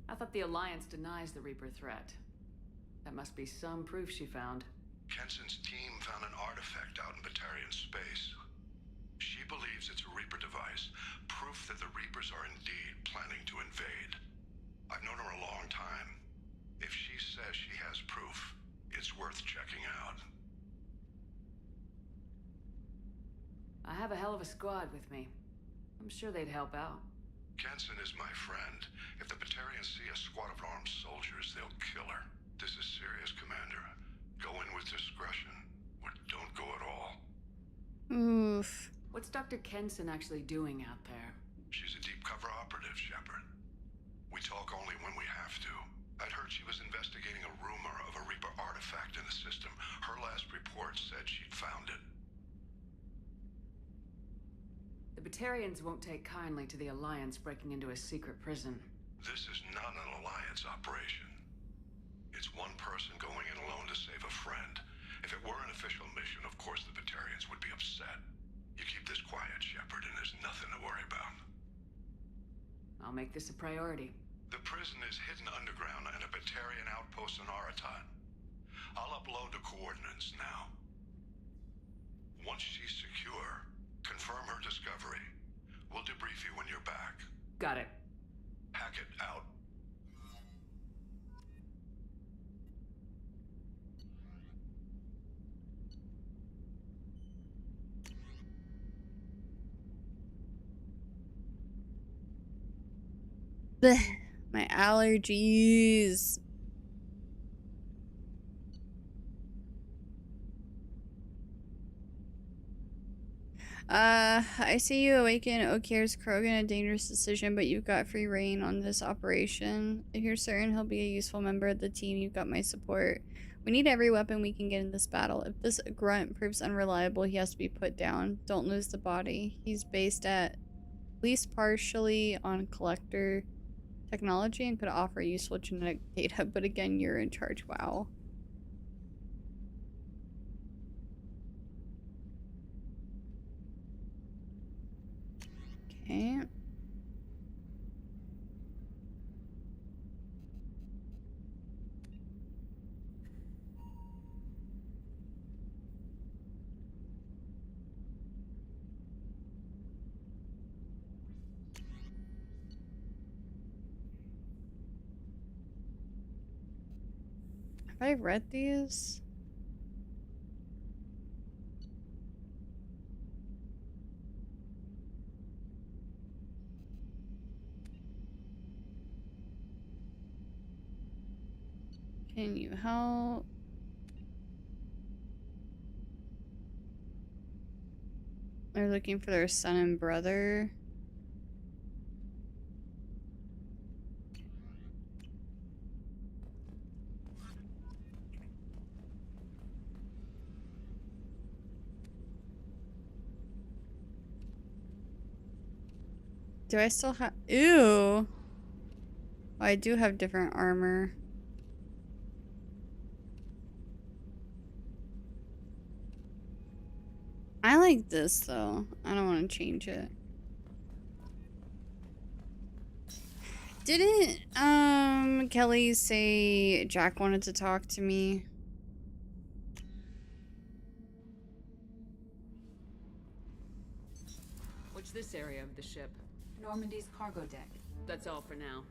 S3: I thought the Alliance denies the Reaper threat. That must be some proof she found.
S5: Kenson's team found an artifact out in Batarian space. She believes it's a Reaper device, proof that the Reapers are indeed planning to invade. I've known her a long time. If she says she has proof, it's worth checking out.
S3: I have a hell of a squad with me. I'm sure they'd help out.
S5: Kenson is my friend. If the Batarians see a squad of armed soldiers, they'll kill her. This is serious, Commander. Go in with discretion, or don't go at all.
S1: Oof.
S3: What's Dr. Kenson actually doing out there?
S5: She's a deep cover operative, Shepard. We talk only when we have to. I'd heard she was investigating a rumor of a Reaper artifact in the system. Her last report said she'd found it.
S3: The Batarians won't take kindly to the Alliance breaking into a secret prison.
S5: This is not an Alliance operation. It's one person going in alone to save a friend.
S14: it were an official mission, of course the Batarians would be upset. You keep this quiet, Shepard, and there's nothing to worry about.
S3: I'll make this a priority.
S14: The prison is hidden underground in a Batarian outpost in Araton. I'll upload the coordinates now. Once she's secure, confirm her discovery. We'll debrief you when you're back.
S3: Got it.
S14: Hackett out.
S1: Blech, my allergies. I see you awaken Okier's Krogan, a dangerous decision, but you've got free reign on this operation. If you're certain he'll be a useful member of the team, you've got my support. We need every weapon we can get in this battle. If this grunt proves unreliable, he has to be put down. Don't lose the body. He's based at least partially on collector technology and could offer useful genetic data, but again, you're in charge. Wow. Okay. Have I read these? Can you help? They're looking for their son and brother. Do I still have... Ew! Oh, I do have different armor. I like this though. I don't want to change it. Didn't Kelly say Jack wanted to talk to me?
S3: What's this area of the ship?
S11: Normandy's cargo deck.
S3: That's all for now.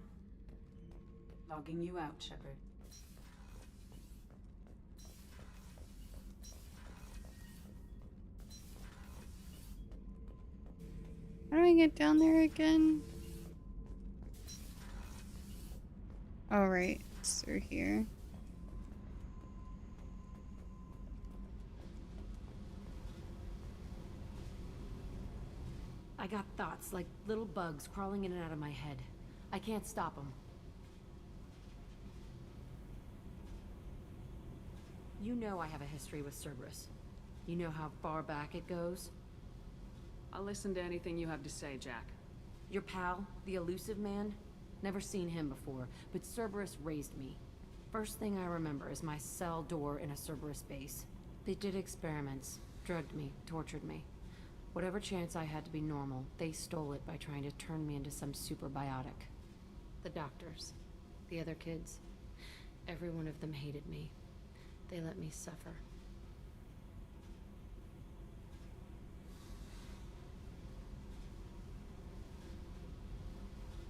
S11: Logging you out, Shepard.
S1: How do I get down there again? Oh, right. It's through here.
S6: I got thoughts like little bugs crawling in and out of my head. I can't stop them. You know I have a history with Cerberus. You know how far back it goes?
S3: I'll listen to anything you have to say, Jack.
S6: Your pal, the elusive man? Never seen him before, but Cerberus raised me. First thing I remember is my cell door in a Cerberus base. They did experiments, drugged me, tortured me. Whatever chance I had to be normal, they stole it by trying to turn me into some super biotic. The doctors, the other kids, every one of them hated me. They let me suffer.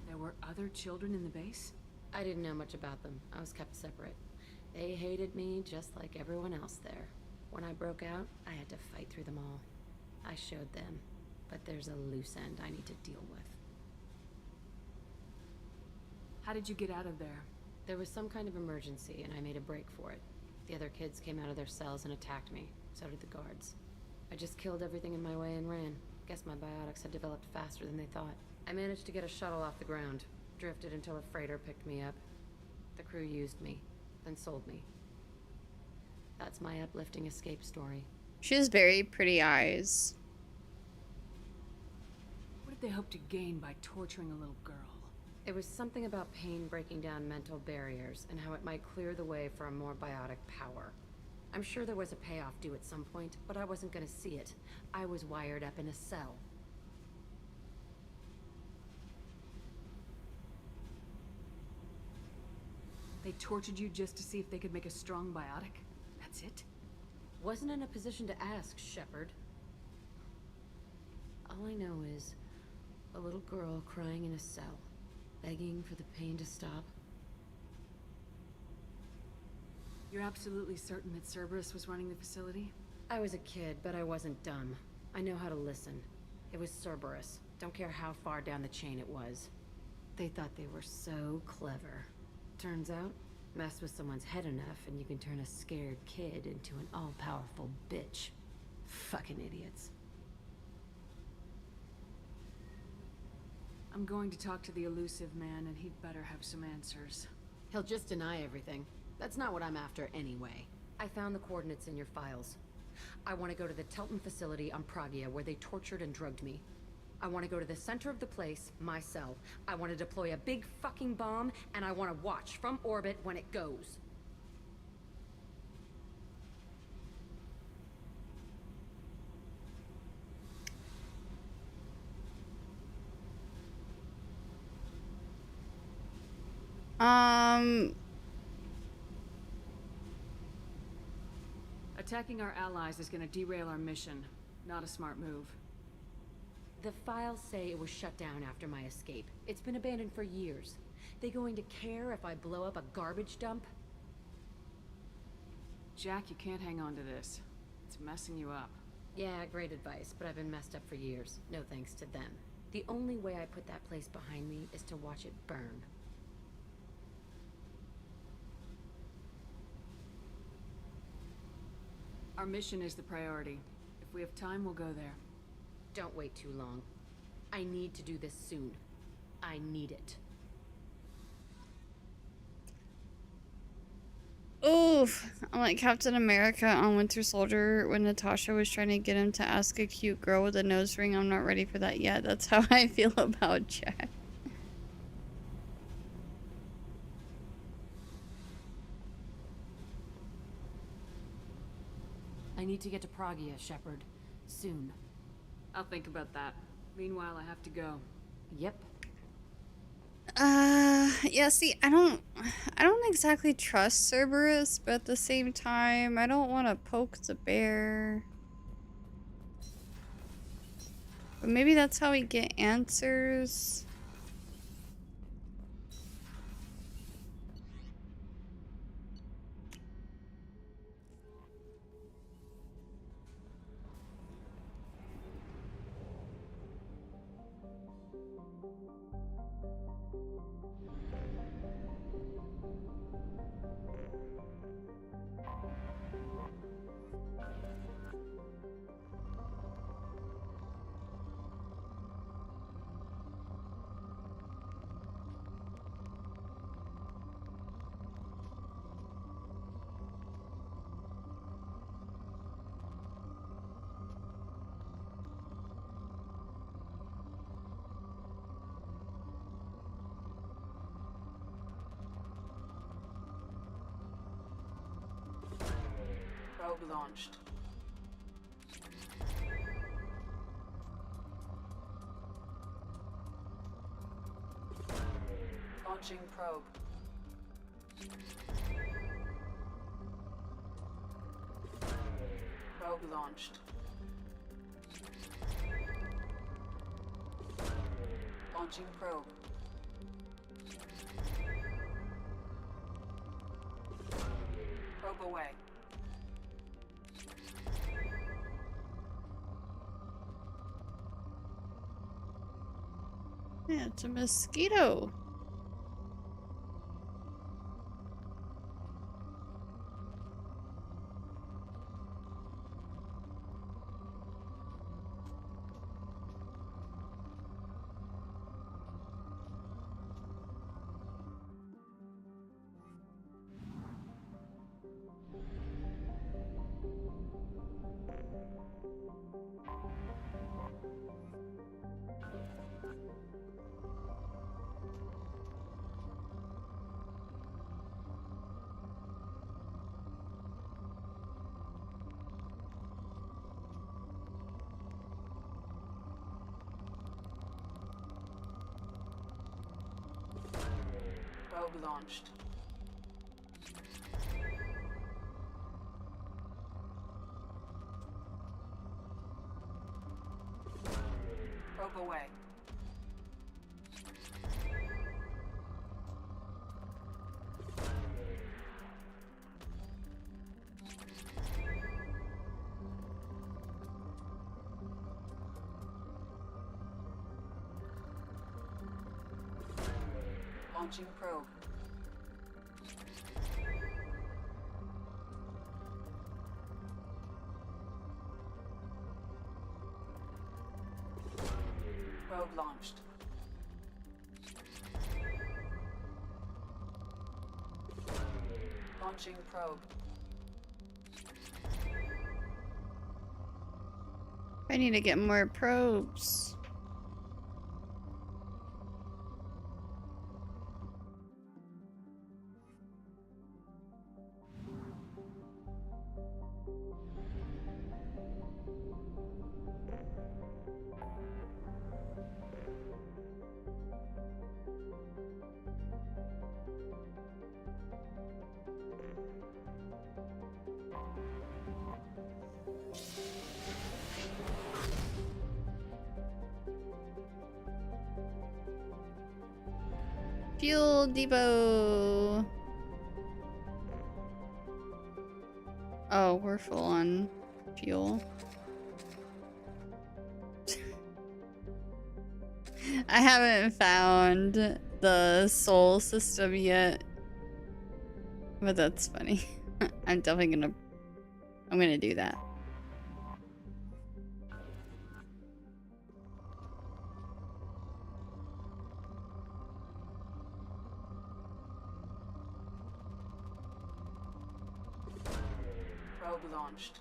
S3: There were other children in the base?
S6: I didn't know much about them. I was kept separate. They hated me just like everyone else there. When I broke out, I had to fight through them all. I showed them, but there's a loose end I need to deal with.
S3: How did you get out of there?
S6: There was some kind of emergency, and I made a break for it. The other kids came out of their cells and attacked me. So did the guards. I just killed everything in my way and ran. Guess my biotics had developed faster than they thought. I managed to get a shuttle off the ground. Drifted until a freighter picked me up. The crew used me, then sold me. That's my uplifting escape story.
S1: She has very pretty eyes.
S3: What did they hope to gain by torturing a little girl?
S6: It was something about pain breaking down mental barriers and how it might clear the way for a more biotic power. I'm sure there was a payoff due at some point, but I wasn't gonna see it. I was wired up in a cell.
S3: They tortured you just to see if they could make a strong biotic? That's it?
S6: Wasn't in a position to ask, Shepard. All I know is a little girl crying in a cell, begging for the pain to stop.
S3: You're absolutely certain that Cerberus was running the facility?
S6: I was a kid, but I wasn't dumb. I know how to listen. It was Cerberus. Don't care how far down the chain it was. They thought they were so clever. Turns out, mess with someone's head enough and you can turn a scared kid into an all-powerful bitch. Fucking idiots.
S3: I'm going to talk to the elusive man, and he'd better have some answers.
S6: He'll just deny everything. That's not what I'm after anyway. I found the coordinates in your files. I want to go to the Telton facility on Pragia where they tortured and drugged me. I want to go to the center of the place, my cell. I want to deploy a big fucking bomb, and I want to watch from orbit when it goes.
S3: Attacking our allies is gonna derail our mission. Not a smart move.
S6: The files say it was shut down after my escape. It's been abandoned for years. They going to care if I blow up a garbage dump?
S3: Jack, you can't hang on to this. It's messing you up.
S6: Yeah, great advice, but I've been messed up for years. No thanks to them. The only way I put that place behind me is to watch it burn.
S3: Our mission is the priority. If we have time, we'll go there.
S6: Don't wait too long. I need to do this soon. I need it.
S1: Oof. I'm like Captain America on Winter Soldier when Natasha was trying to get him to ask a cute girl with a nose ring. I'm not ready for that yet. That's how I feel about Jack.
S6: I need to get to Pragia, Shepard. Soon.
S3: I'll think about that. Meanwhile, I have to go.
S6: Yep.
S1: Yeah, see, I don't exactly trust Cerberus, but at the same time, I don't want to poke the bear. But maybe that's how we get answers.
S11: Probe launched. Launching probe. Probe launched. Launching probe. Probe away.
S1: Yeah, it's a mosquito.
S11: Probe launched. Probe away. Launching probe. Probe launched. Launching probe.
S1: I need to get more probes. Fuel depot. Oh, we're full on fuel. I haven't found the soul system yet. But that's funny. I'm gonna do that.
S11: Probe launched.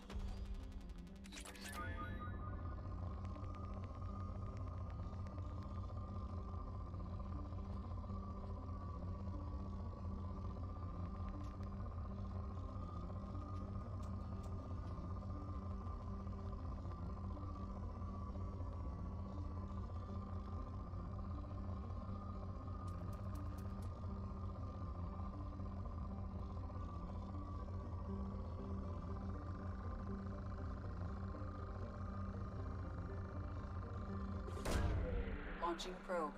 S11: Launching probe.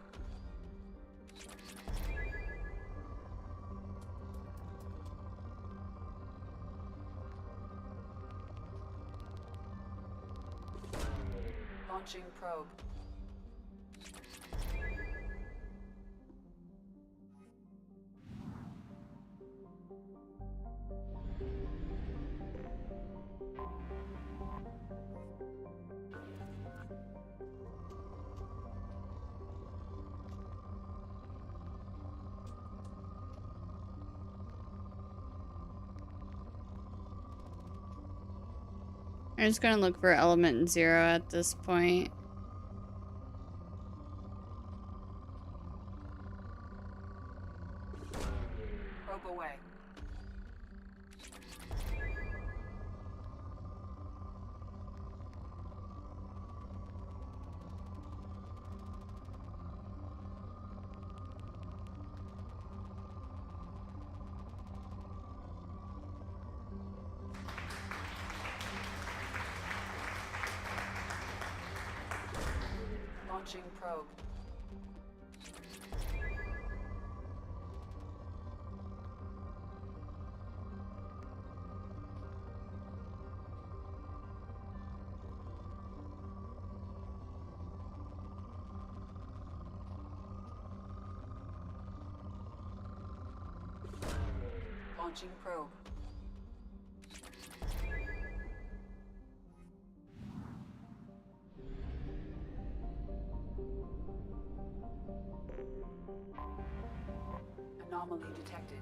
S11: Launching probe.
S1: I'm just gonna look for element 0 at this point.
S11: Probe away. Launching probe. Launching probe. Anomaly detected.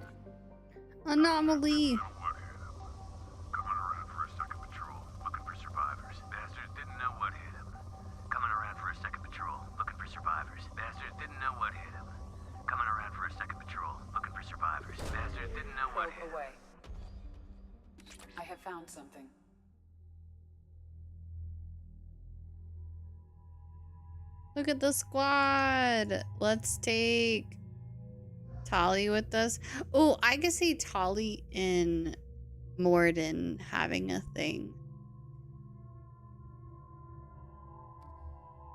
S1: Anomaly.
S16: Coming around for a second patrol, looking for survivors. Bastards didn't know what hit him. Coming around for a second patrol, looking for survivors. Bastards didn't know what hit him. Coming around for a second patrol, looking for survivors. Bastards didn't know what hit him.
S11: Away. I have found something.
S1: Look at the squad. Let's take Tali with us. Oh, I could see Tali in Morden having a thing.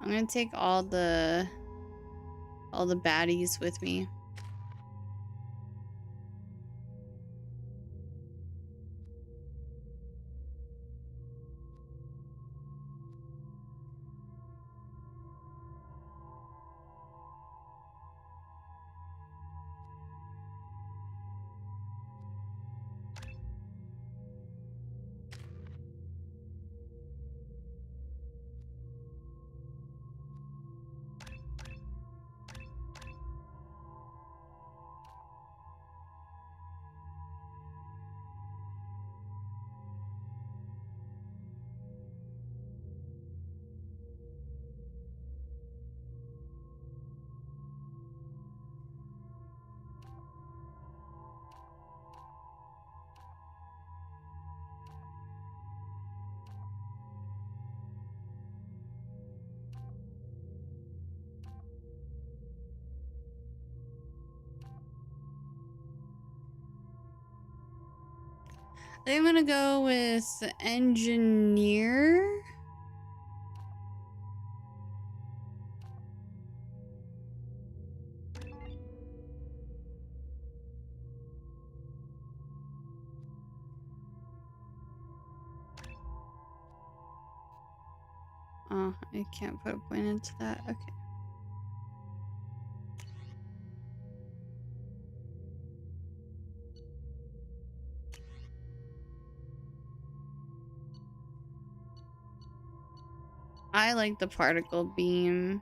S1: I'm gonna take all the baddies with me. I think I'm gonna go with engineer. Oh, I can't put a point into that. Okay. I like the particle beam.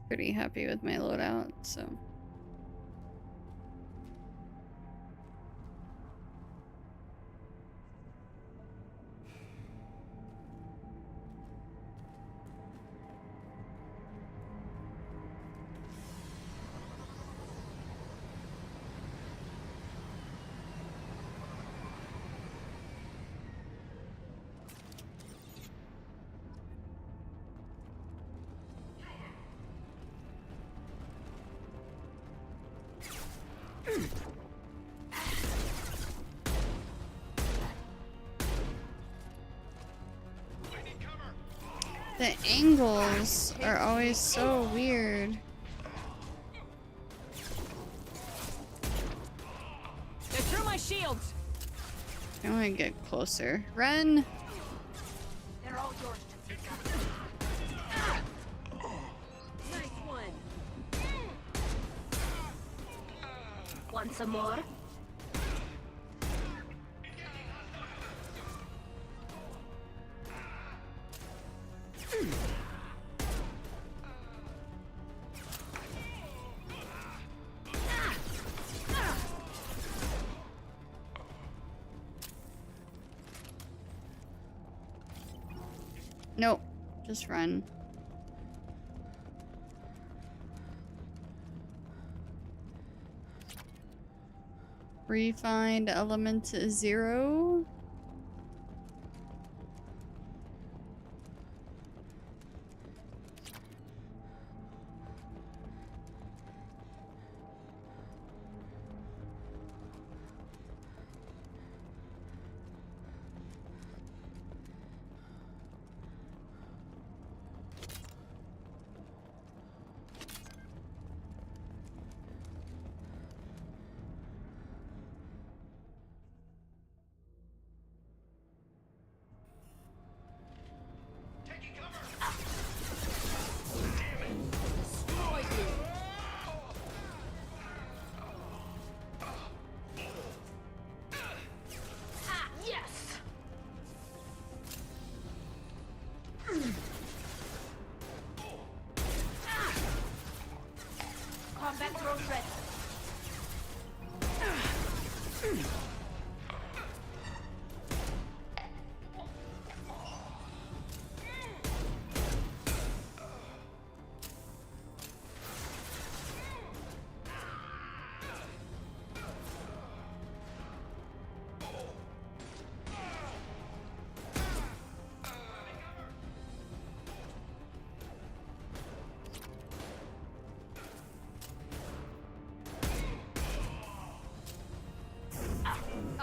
S1: Pretty happy with my loadout, so. The angles are always so weird.
S3: They're through my shields.
S1: I want to get closer. Run!
S10: They're all yours to take up. Nice one. Want some more?
S1: Nope. Just run. Refined element 0.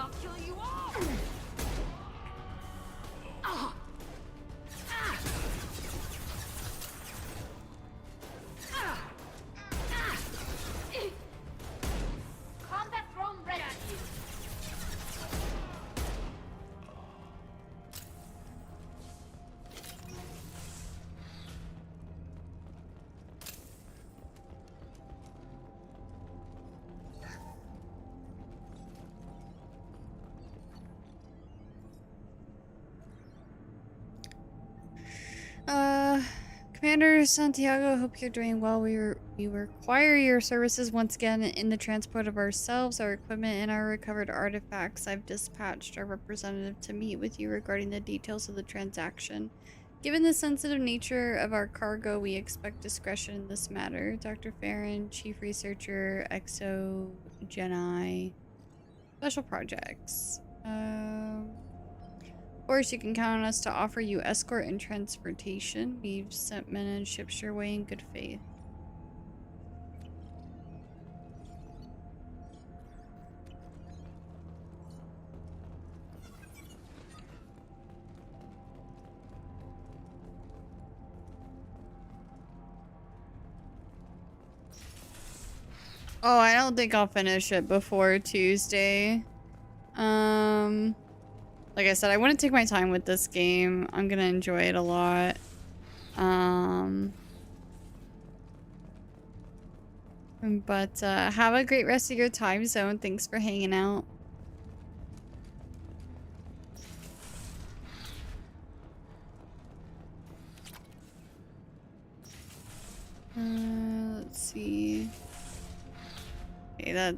S10: I'll kill you all! Combat drone ready.
S1: Commander Santiago, hope you're doing well. We require your services once again in the transport of ourselves, our equipment, and our recovered artifacts. I've dispatched our representative to meet with you regarding the details of the transaction. Given the sensitive nature of our cargo, we expect discretion in this matter. Dr. Farron, Chief Researcher, ExoGeni, Special Projects. Of course, you can count on us to offer you escort and transportation. We've sent men and ships your way in good faith. Oh, I don't think I'll finish it before Tuesday. Like I said, I want to take my time with this game. I'm gonna enjoy it a lot. But have a great rest of your time zone. Thanks for hanging out. Let's see. Okay,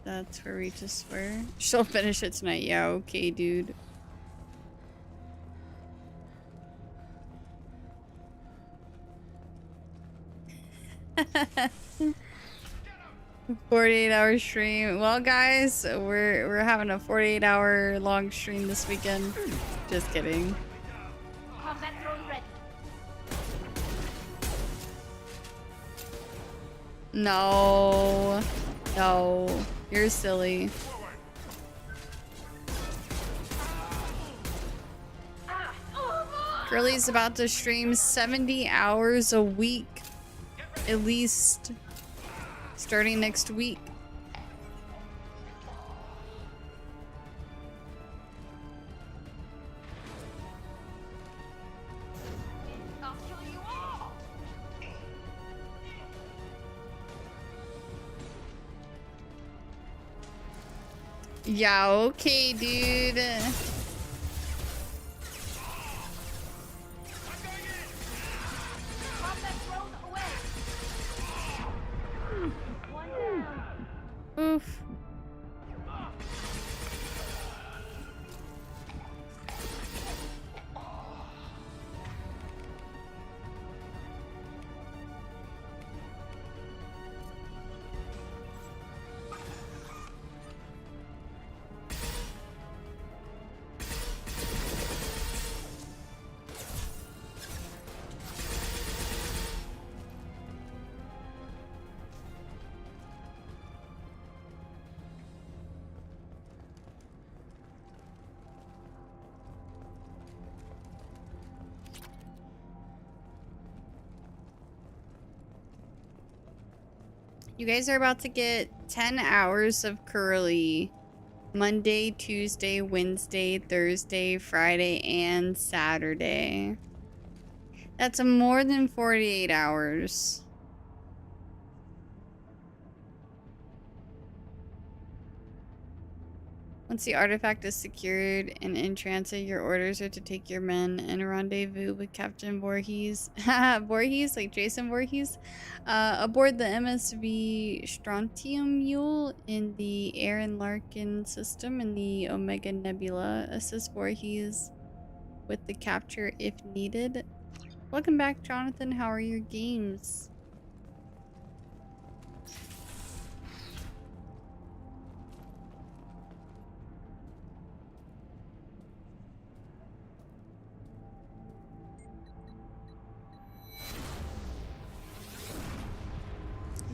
S1: that's where we just were. She'll finish it tonight. Yeah, okay, dude. $48-hour stream. Well, guys, we're having a 48-hour long stream this weekend. Just kidding.
S10: Combat drone ready.
S1: No. No. You're silly. Curly's about to stream 70 hours a week. At least. Starting next week.
S10: I'll kill you all!
S1: Yeah, okay, dude.
S10: Combat drone away! One down.
S1: Oof. You guys are about to get 10 hours of Curly. Monday, Tuesday, Wednesday, Thursday, Friday, and Saturday. That's more than 48 hours. Once the artifact is secured and in transit, your orders are to take your men and rendezvous with Captain Voorhees. Voorhees, like Jason Voorhees, aboard the MSV Strontium Mule in the Aaron Larkin system in the Omega Nebula. Assist Voorhees with the capture if needed. Welcome back, Jonathan. How are your games?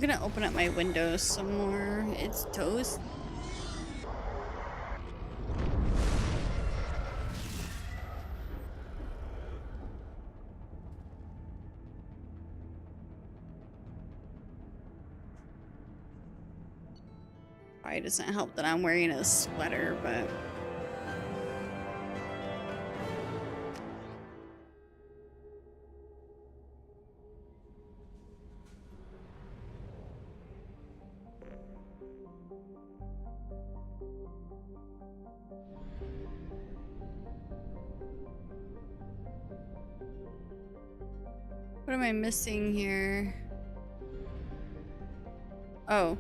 S1: I'm gonna open up my windows some more. It's toast. Probably doesn't help that I'm wearing a sweater, but... What am I missing here? Oh.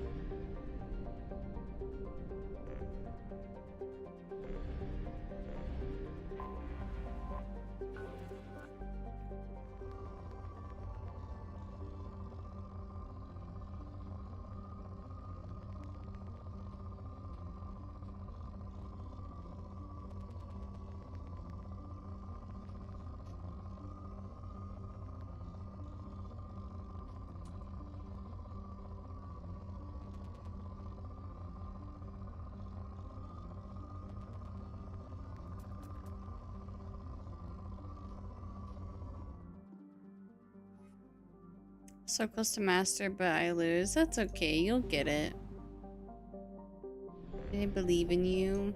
S1: So close to master, but I lose. That's okay. You'll get it. I believe in you.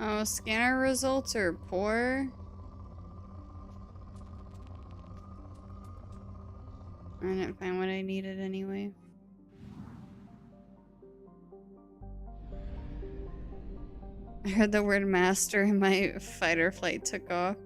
S1: Oh, scanner results are poor. I didn't find what I needed anyway. I heard the word master and my fight or flight took off.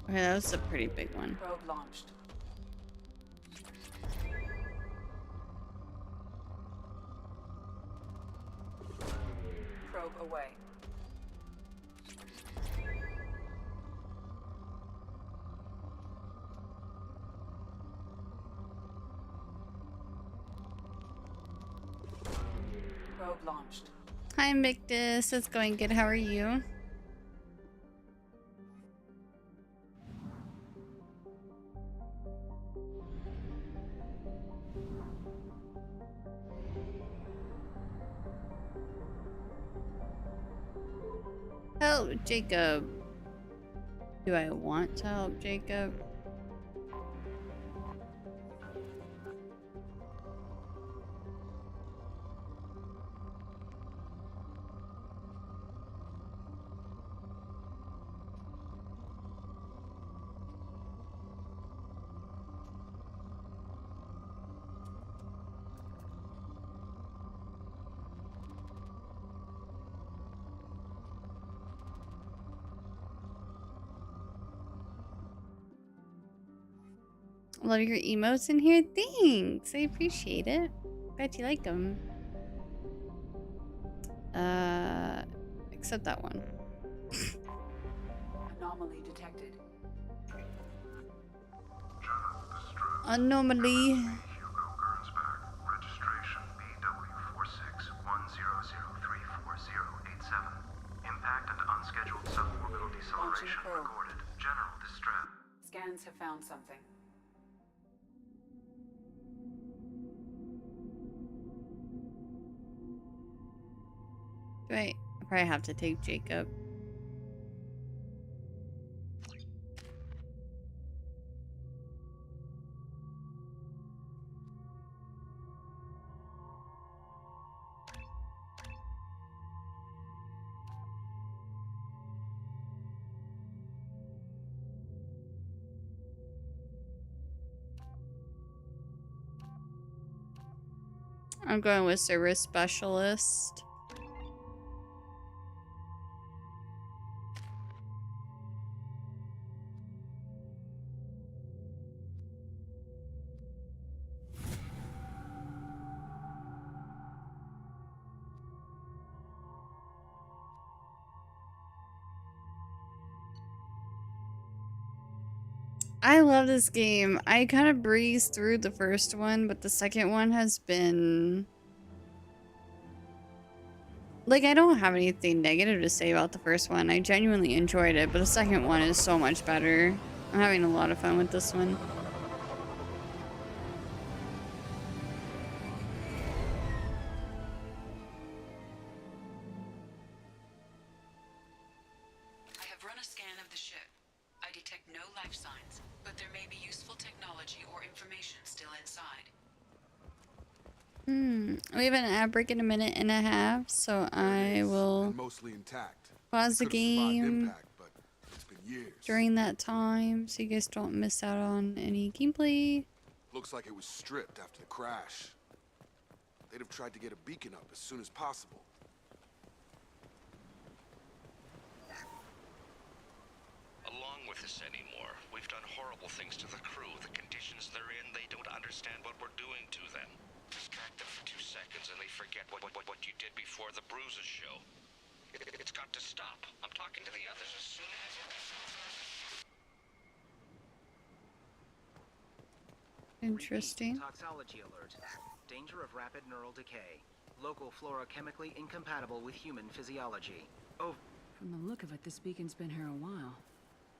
S1: Okay, that was a pretty big one.
S11: Probe launched. Probe away. Probe launched.
S1: Hi, Invictus. It's going good. How are you? Help Jacob. Do I want to help Jacob? Love your emotes in here. Thanks. I appreciate it. Bet you like them. Except that one.
S11: Anomaly detected.
S1: Anomaly.
S13: Hugo Gernsback. Registration BW4610034087. Impact and unscheduled suborbital deceleration recorded. General distress.
S11: Scans have found something.
S1: Right. I probably have to take Jacob. I'm going with Service Specialist. I love this game. I kind of breezed through the first one, but the second one has been... Like, I don't have anything negative to say about the first one. I genuinely enjoyed it, but the second one is so much better. I'm having a lot of fun with this one.
S4: I have run a scan of the ship. I detect no life signs, but there may be useful technology or information still inside.
S1: We have an ad break in a minute and a half, so I will
S13: Mostly intact.
S1: pause the
S13: Could've survived
S1: game
S13: impact, but it's been years.
S1: during that time so you guys don't miss out on any gameplay.
S13: Looks like it was stripped after the crash. They'd have tried to get a beacon up as soon as possible.
S17: Along with this anymore. We've done horrible things to the crew. The conditions they're in, they don't understand what we're doing to them. Distract them for 2 seconds and they forget what you did before the bruises show. It's got to stop. I'm talking to the others as soon as...
S1: Interesting.
S16: Toxology alert. Danger of rapid neural decay. Local flora chemically incompatible with human physiology. Oh.
S3: From the look of it, this beacon's been here a while.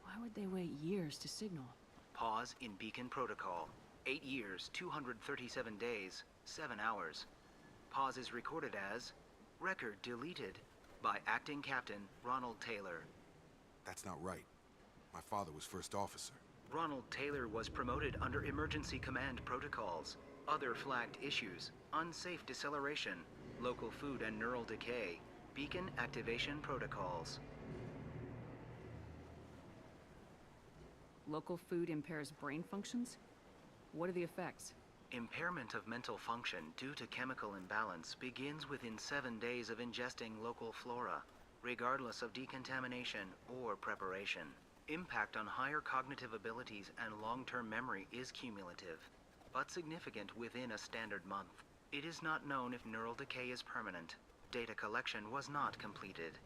S3: Why would they wait years to signal?
S16: Pause in beacon protocol. 8 years, 237 days, 7 hours. Pause is recorded as record deleted by Acting Captain Ronald Taylor.
S13: That's not right. My father was first officer.
S16: Ronald Taylor was promoted under emergency command protocols. Other flagged issues: unsafe deceleration, local food and neural decay, beacon activation protocols.
S3: Local food impairs brain functions? What are the effects?
S16: Impairment of mental function due to chemical imbalance begins within 7 days of ingesting local flora, regardless of decontamination or preparation. Impact on higher cognitive abilities and long-term memory is cumulative, but significant within a standard month. It is not known if neural decay is permanent. Data collection was not completed.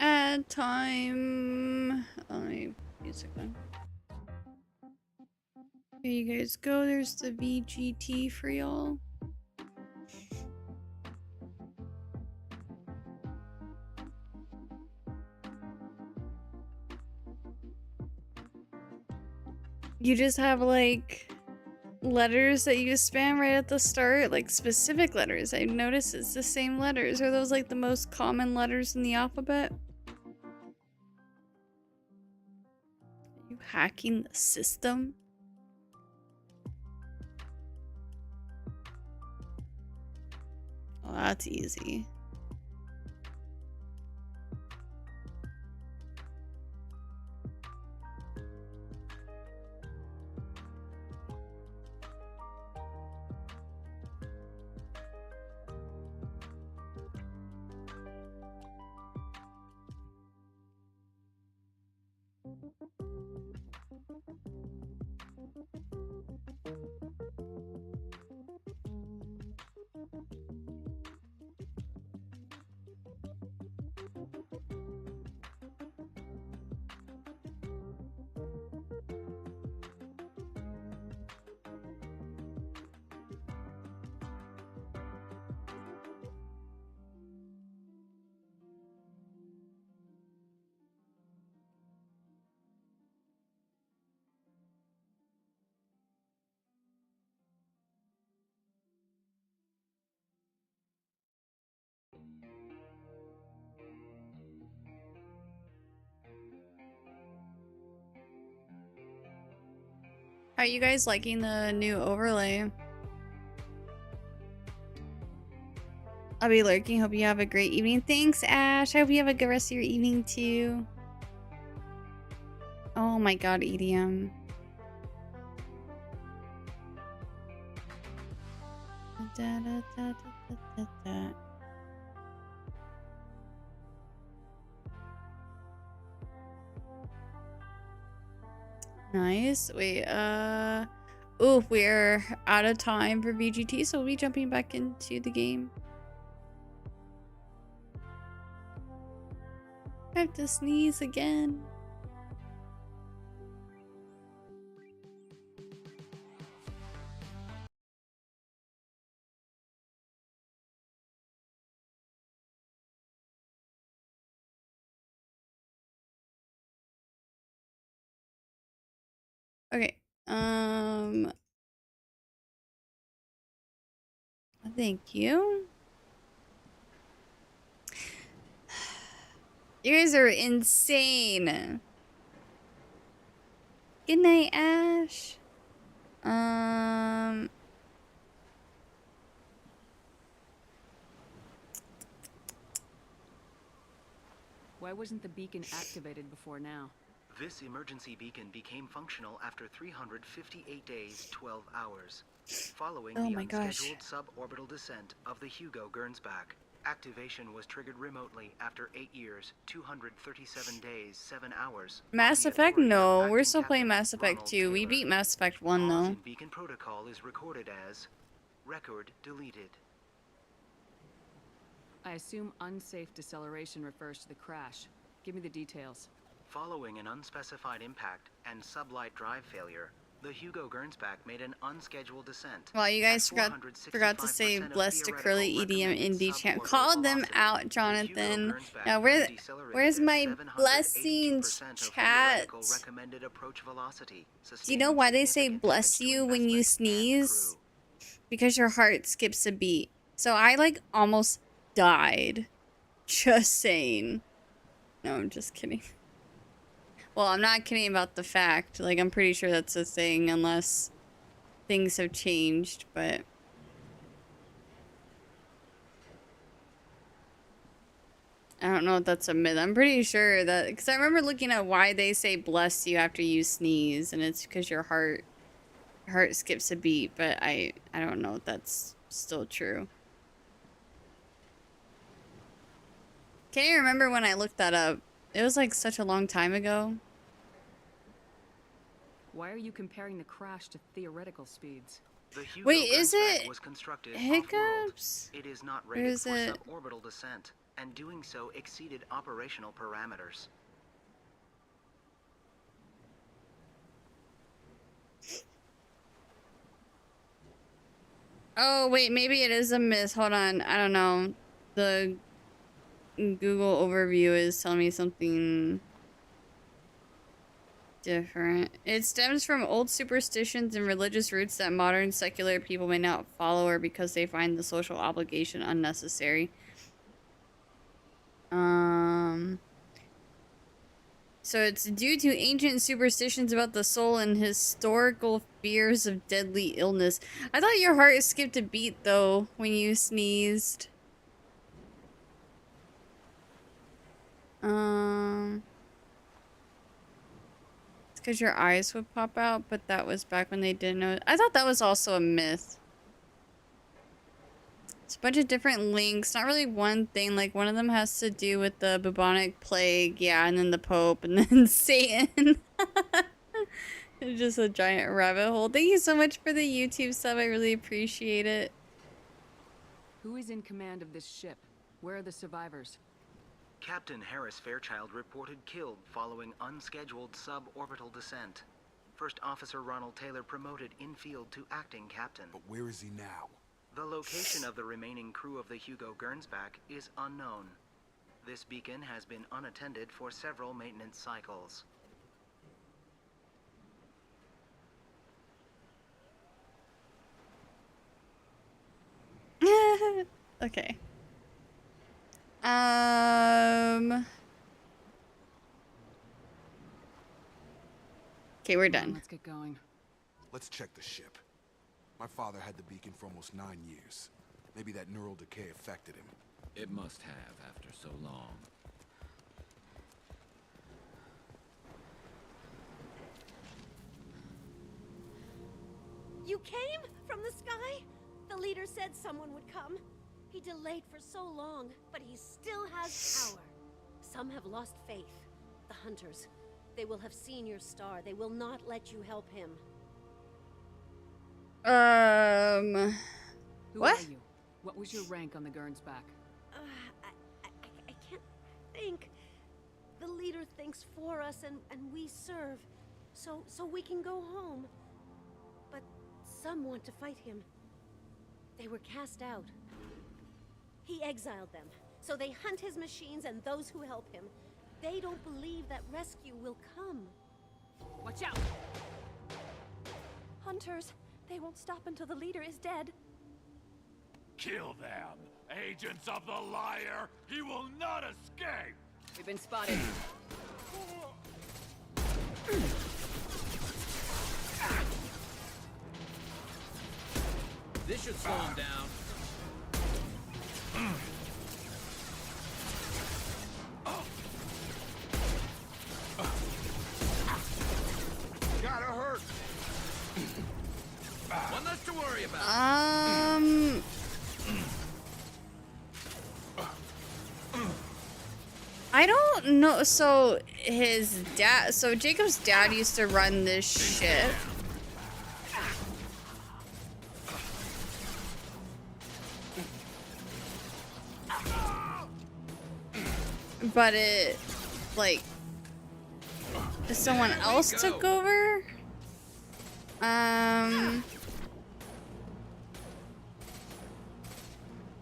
S1: Add time. Let me music on. Here you guys go. There's the VGT for y'all. You just have like letters that you spam right at the start, like specific letters. I noticed it's the same letters. Are those like the most common letters in the alphabet? Are you hacking the system? Oh, that's easy. How are you guys liking the new overlay? I'll be lurking. Hope you have a great evening. Thanks, Ash. I hope you have a good rest of your evening, too. Oh my god, EDM. Da, da, da, da, da, da. Nice. Wait, ooh, we're out of time for VGT, so we'll be jumping back into the game. I have to sneeze again. Okay. Thank you. You guys are insane. Good night, Ash.
S3: Why wasn't the beacon activated before now?
S16: This emergency beacon became functional after 358 days, 12 hours, following
S1: Oh
S16: the
S1: my gosh.
S16: unscheduled suborbital descent of the Hugo Gernsback. Activation was triggered remotely after 8 years, 237 days, 7 hours.
S1: Mass Effect? No, we're still playing Mass Effect 2. We beat Mass Effect 1
S16: Pause
S1: though.
S16: in beacon protocol is recorded as record deleted.
S3: I assume unsafe deceleration refers to the crash. Give me the details.
S16: Following an unspecified impact and sublight drive failure, the Hugo Gernsback made an unscheduled descent.
S1: Wow, you guys forgot to say bless the curly EDM indie champ. Call them out, Jonathan. Now where's my blessings chat?
S16: Recommended approach velocity.
S1: Do you know why they say bless you when you sneeze? Because your heart skips a beat. So I like almost died. Just saying. No, I'm just kidding. Well, I'm not kidding about the fact. Like, I'm pretty sure that's a thing unless things have changed, but... I don't know if that's a myth. I'm pretty sure that... Because I remember looking at why they say bless you after you sneeze, and it's because your heart skips a beat, but I don't know if that's still true. Can't even remember when I looked that up. It was like such a long time ago.
S3: Why are you comparing the crash to theoretical speeds?
S16: The Hugo
S1: Wait, is
S16: Gernsback
S1: it
S16: was constructed
S1: hiccups?
S16: It is not
S1: Or
S16: rated
S1: is
S16: for
S1: it...
S16: suborbital descent, and doing so exceeded operational parameters.
S1: Oh, wait, maybe it is a myth. Hold on. I don't know. The Google overview is telling me something different. It stems from old superstitions and religious roots that modern secular people may not follow or because they find the social obligation unnecessary. So it's due to ancient superstitions about the soul and historical fears of deadly illness. I thought your heart skipped a beat though when you sneezed. It's because your eyes would pop out, but that was back when they didn't know. I thought that was also a myth. It's a bunch of different links, not really one thing. Like one of them has to do with the bubonic plague, yeah, and then the Pope, and then Satan. It's just a giant rabbit hole. Thank you so much for the YouTube sub. I really appreciate it.
S3: Who is in command of this ship? Where are the survivors?
S16: Captain Harris Fairchild reported killed following unscheduled suborbital descent. First Officer Ronald Taylor promoted in-field to acting captain.
S13: But where is he now?
S16: The location of the remaining crew of the Hugo Gernsback is unknown. This beacon has been unattended for several maintenance cycles.
S1: Okay. Okay, we're done.
S3: Let's get going.
S13: Let's check the ship. My father had the beacon for almost 9 years. Maybe that neural decay affected him.
S8: It must have after so long.
S10: You came from the sky? The leader said someone would come. He delayed for so long, but he still has power. Some have lost faith. The hunters. They will have seen your star. They will not let you help him.
S3: Who
S1: What?
S3: are you? What was your rank on the Gernsback?
S10: I can't think. The leader thinks for us and we serve. So we can go home. But some want to fight him. They were cast out. He exiled them. So they hunt his machines and those who help him. They don't believe that rescue will come.
S3: Watch out!
S18: Hunters, they won't stop until the leader is dead.
S9: Kill them! Agents of the liar! He will not escape!
S3: We've been spotted.
S9: This should slow him down.
S5: Gotta hurt.
S9: One less to worry about.
S1: I don't know. So his dad, so Jacob's dad used to run this ship. But it, like, someone else took over? I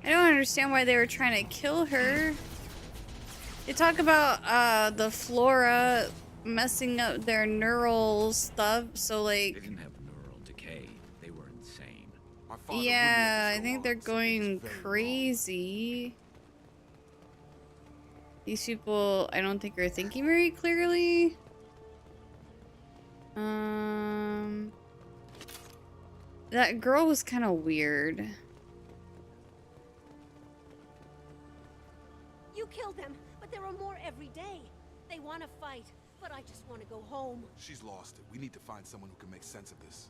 S1: don't understand why they were trying to kill her. They talk about the flora messing up their neural stuff, so like...
S8: They didn't have neural decay. They were insane.
S1: Yeah, I think they're going crazy. These people, I don't think are thinking very clearly. That girl was kind of weird.
S10: You killed them, but there are more every day. They want to fight, but I just want to go home.
S13: She's lost it. We need to find someone who can make sense of this.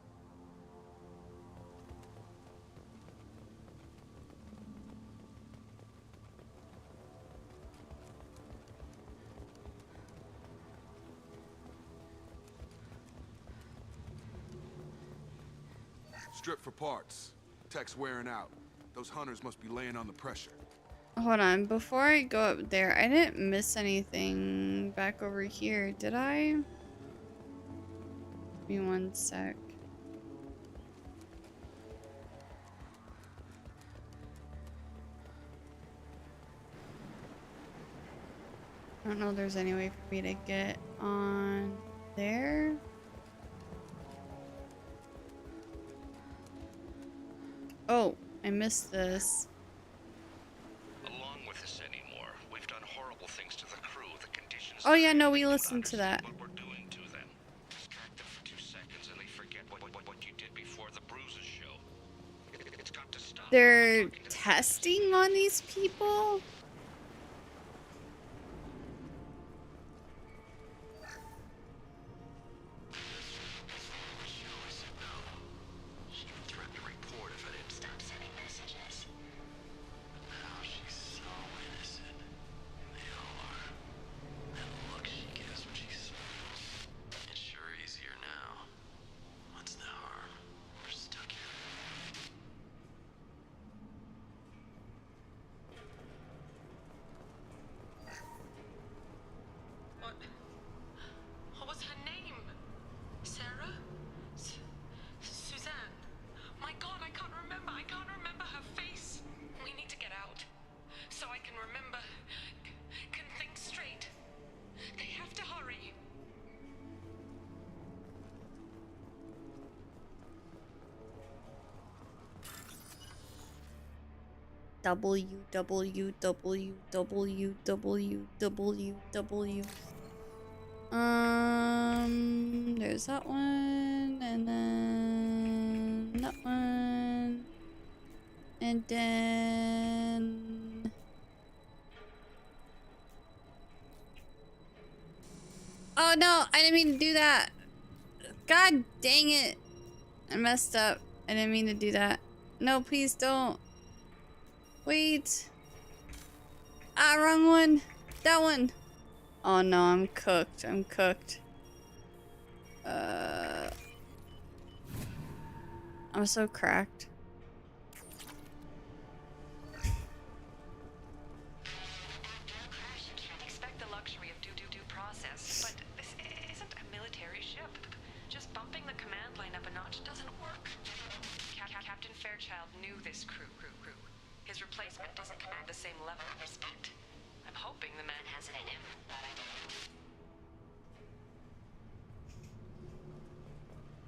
S13: Strip for parts. Tech's wearing out. Those hunters must be laying on the pressure.
S1: Hold on, before I go up there, I didn't miss anything back over here, did I? Give me one sec. I don't know if there's any way for me to get on there. Oh, I missed this.
S17: Along with this anymore. We've done horrible things to the crew. The conditions.
S1: Oh yeah, no, we listened to that.
S17: What we're doing to them. Distract them for 2 seconds and they forget what you did before the bruises show. It's got to stop.
S1: They're testing on these people?
S4: What was her name? Sarah? Suzanne? My God, I can't remember. I can't remember her face. We need to get out. So I can remember. Can think straight. They have to hurry.
S1: WWWWWW. There's that one, and then that one, and then... Oh no, I didn't mean to do that. God dang it. I messed up. I didn't mean to do that. No, please don't. Wait. Ah, wrong one. That one. Oh no, I'm cooked. I'm cooked. I'm so cracked.
S4: Expect the luxury of do knew this crew. His replacement doesn't command the same level of respect. I'm hoping the man has it in him.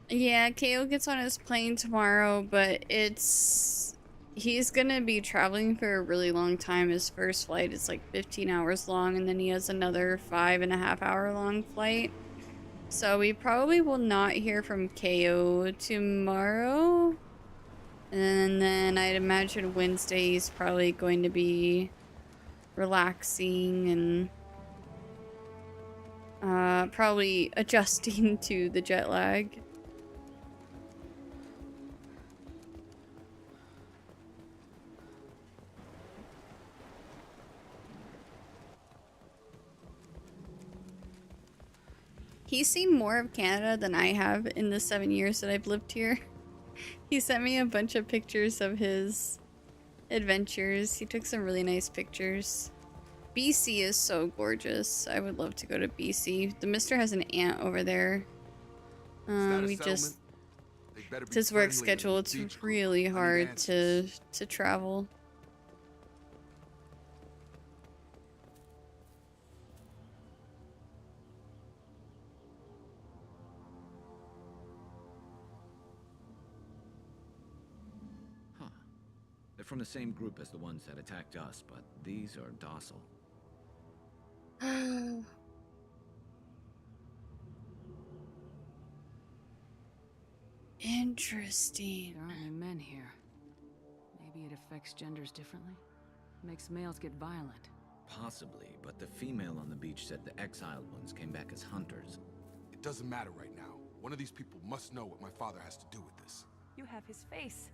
S1: Yeah, KO gets on his plane tomorrow, but he's gonna be traveling for a really long time. His first flight is like 15 hours long, and then he has another 5.5 hour long flight. So we probably will not hear from KO tomorrow. And then I'd imagine Wednesday he's probably going to be relaxing and probably adjusting to the jet lag. He's seen more of Canada than I have in the 7 years that I've lived here. He sent me a bunch of pictures of his adventures. He took some really nice pictures. BC is so gorgeous. I would love to go to BC. The Mister has an aunt over there. It's his work schedule. It's really hard to travel.
S8: They're from the same group as the ones that attacked us, but these are docile.
S1: Interesting.
S3: There aren't any men here. Maybe it affects genders differently? Makes males get violent.
S8: Possibly, but the female on the beach said the exiled ones came back as hunters.
S13: It doesn't matter right now. One of these people must know what my father has to do with this.
S18: You have his face.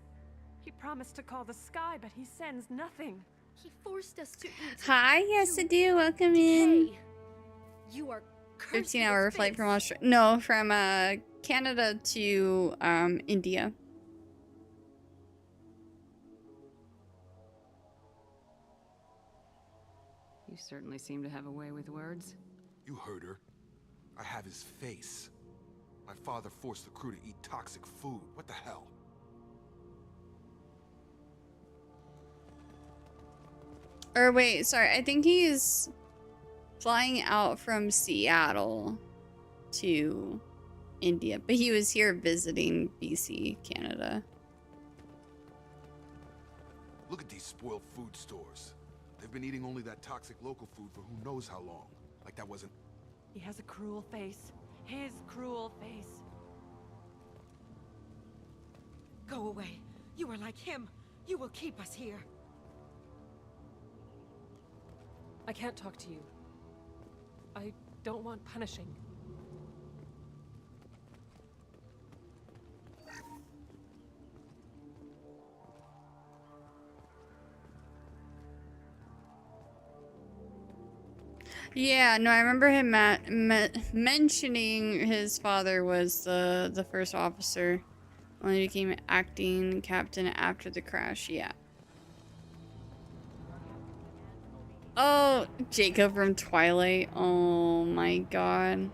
S18: He promised to call the sky, but he sends nothing.
S10: He forced us to eat.
S1: Hi, yes I do. Welcome in.
S10: You are
S1: 15-hour flight from Australia. No, from Canada to India.
S3: You certainly seem to have a way with words.
S13: You heard her. I have his face. My father forced the crew to eat toxic food. What the hell?
S1: Or wait, sorry. I think he's flying out from Seattle to India, but he was here visiting BC, Canada.
S13: Look at these spoiled food stores. They've been eating only that toxic local food for who knows how long. Like that wasn't...
S18: He has a cruel face. His cruel face.
S19: Go away. You are like him. You will keep us here.
S18: I can't talk to you. I don't want punishing.
S1: Yeah, no, I remember him mentioning his father was the first officer. Only became acting captain after the crash, yeah. Oh, Jacob from Twilight. Oh my god.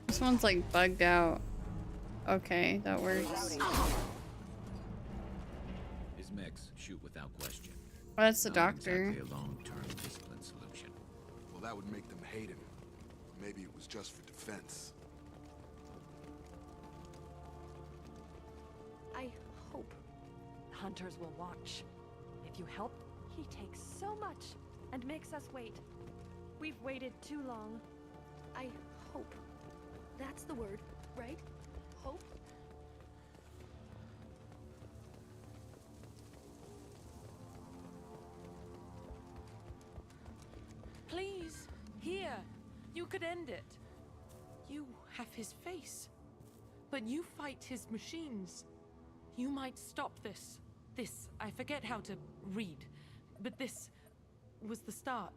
S1: This one's like bugged out. Okay, that works.
S8: His mechs shoot without question.
S1: Oh, that's the doctor.
S8: Exactly a long-term discipline solution.
S13: Well, that would make them hate him. Maybe it was just for defense.
S10: I hope.
S18: Hunters will watch. If you help, he takes so much and makes us wait. We've waited too long.
S10: I hope. That's the word, right? Hope?
S18: Please, here. You could end it. You have his face. But you fight his machines. You might stop this. This, I forget how to read. But this was the start.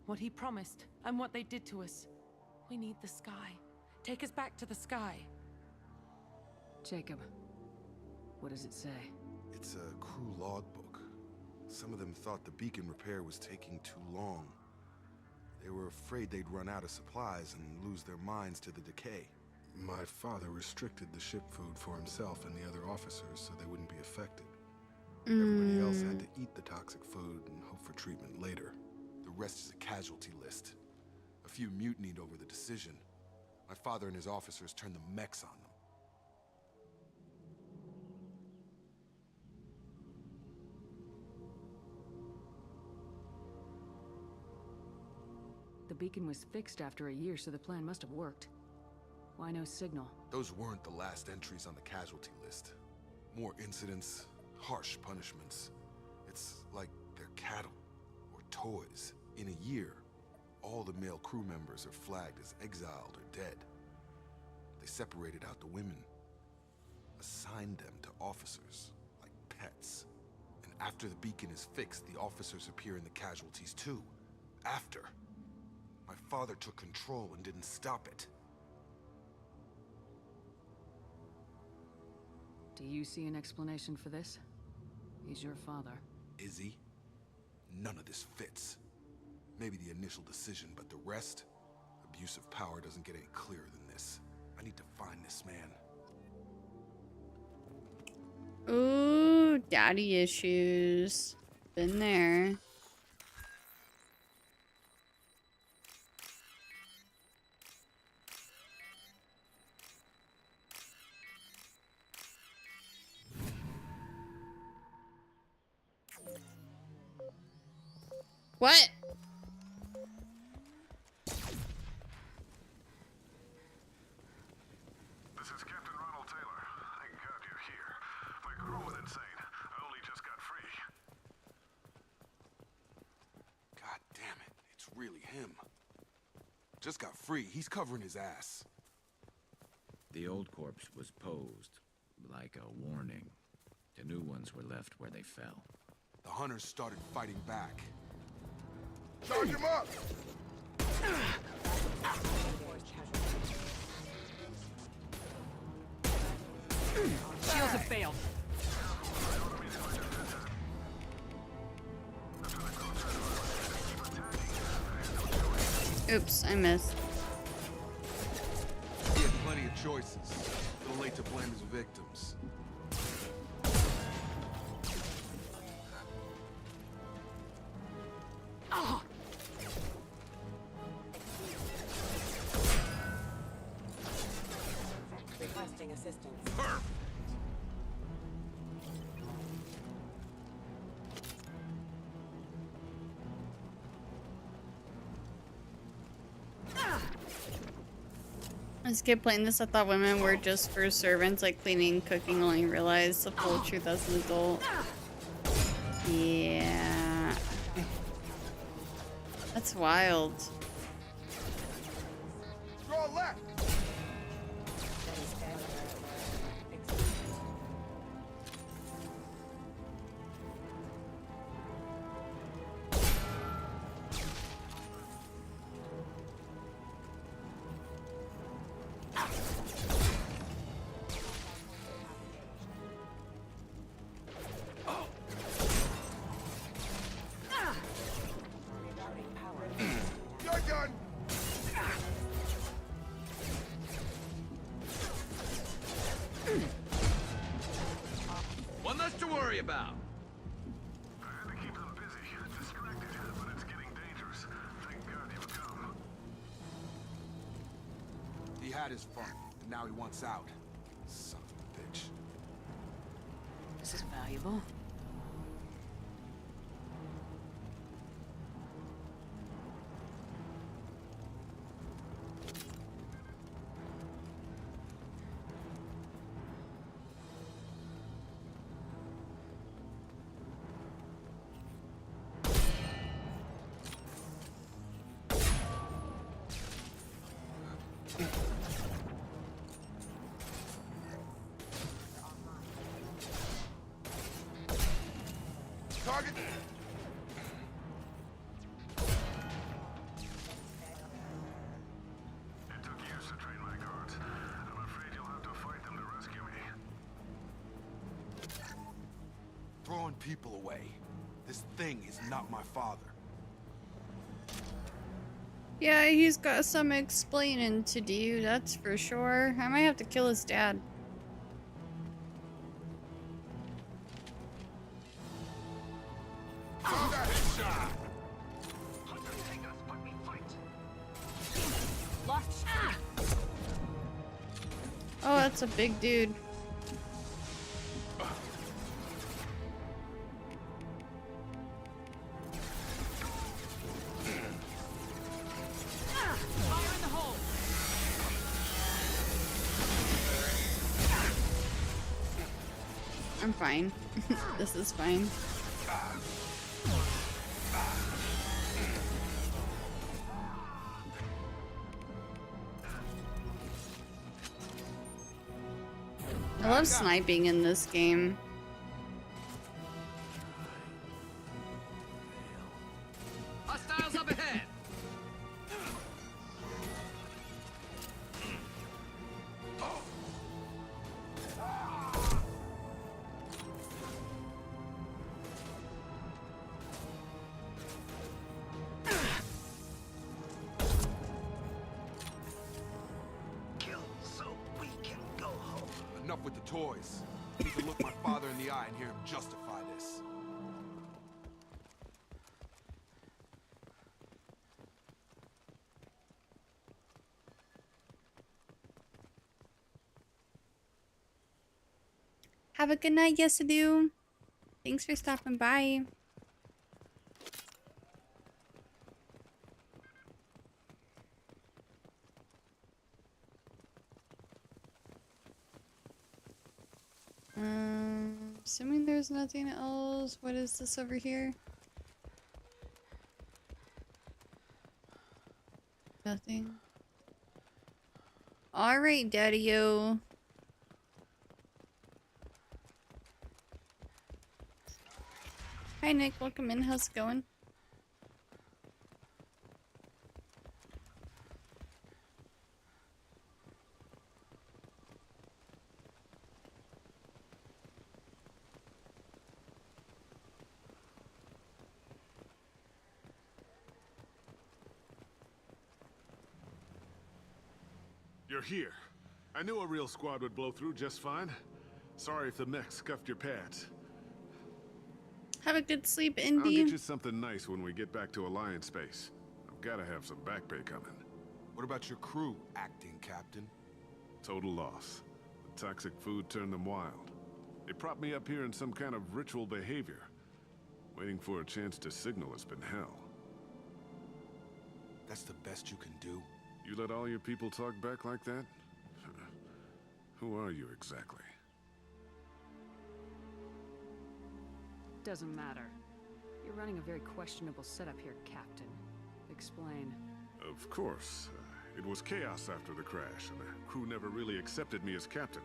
S18: what he promised, and what they did to us. We need the sky. Take us back to the sky.
S3: Jacob, what does it say?
S13: It's a crew logbook. Some of them thought the beacon repair was taking too long. They were afraid they'd run out of supplies and lose their minds to the decay. My father restricted the ship food for himself and the other officers so they wouldn't be affected. Everybody else had to eat the toxic food and hope for treatment later. The rest is a casualty list. A few mutinied over the decision. My father and his officers turned the mechs on them.
S3: The beacon was fixed after a year, so the plan must have worked. Why no signal?
S13: Those weren't the last entries on the casualty list. More incidents, harsh punishments. It's like they're cattle or toys. In a year, all the male crew members are flagged as exiled or dead. They separated out the women, assigned them to officers, like pets. And after the beacon is fixed, the officers appear in the casualties too. After. My father took control and didn't stop it.
S3: Do you see an explanation for this? He's your father.
S13: Is he? None of this fits. Maybe the initial decision, but the rest? Abuse of power doesn't get any clearer than this. I need to find this man.
S1: Ooh, daddy issues. Been there. What?
S14: This is Captain Ronald Taylor. Thank God you're here. My crew went insane. I only just got free.
S13: God damn it, it's really him. Just got free, he's covering his ass.
S8: The old corpse was posed, like a warning. The new ones were left where they fell.
S13: The hunters started fighting back. Charge him up!
S3: Shields have failed.
S1: Oops, I missed.
S13: He had plenty of choices. A little late to blame his victims.
S3: Oh.
S20: Requesting assistance.
S13: Perfect.
S1: As a kid playing this, I thought women were just for servants, like cleaning, cooking, only realized the full truth as an adult. Yeah. That's wild.
S13: Draw left!
S9: One less to worry about.
S14: I had to keep them busy, distracted, but it's getting dangerous. Thank God you've come.
S13: He had his fun, and now he wants out. Son of a bitch.
S3: This is valuable.
S13: Target! people away. This thing is not my father.
S1: Yeah, he's got some explaining to do, that's for sure. I might have to kill his dad. Oh, that's a big dude. I'm fine. This is fine. I love sniping in this game.
S9: Hostiles up ahead.
S13: Enough with the toys. I need to look my father in the eye and hear him justify this.
S1: Have a good night, Yesidoo. Thanks for stopping by. Assuming there's nothing else. What is this over here? Nothing. Alright, Daddy-o. Hi, Nick. Welcome in. How's it going?
S5: You're here. I knew a real squad would blow through just fine. Sorry if the mech scuffed your pads.
S1: Have a good sleep,
S5: I'll
S1: Indy.
S5: get you something nice when we get back to Alliance space. I've gotta have some back pay coming.
S13: What about your crew, acting captain?
S5: Total loss. The toxic food turned them wild. They propped me up here in some kind of ritual behavior. Waiting for a chance to signal has been hell.
S13: That's the best you can do?
S5: You let all your people talk back like that? Who are you exactly?
S3: Doesn't matter. You're running a very questionable setup here, Captain. Explain.
S5: Of course. It was chaos after the crash, and the crew never really accepted me as captain.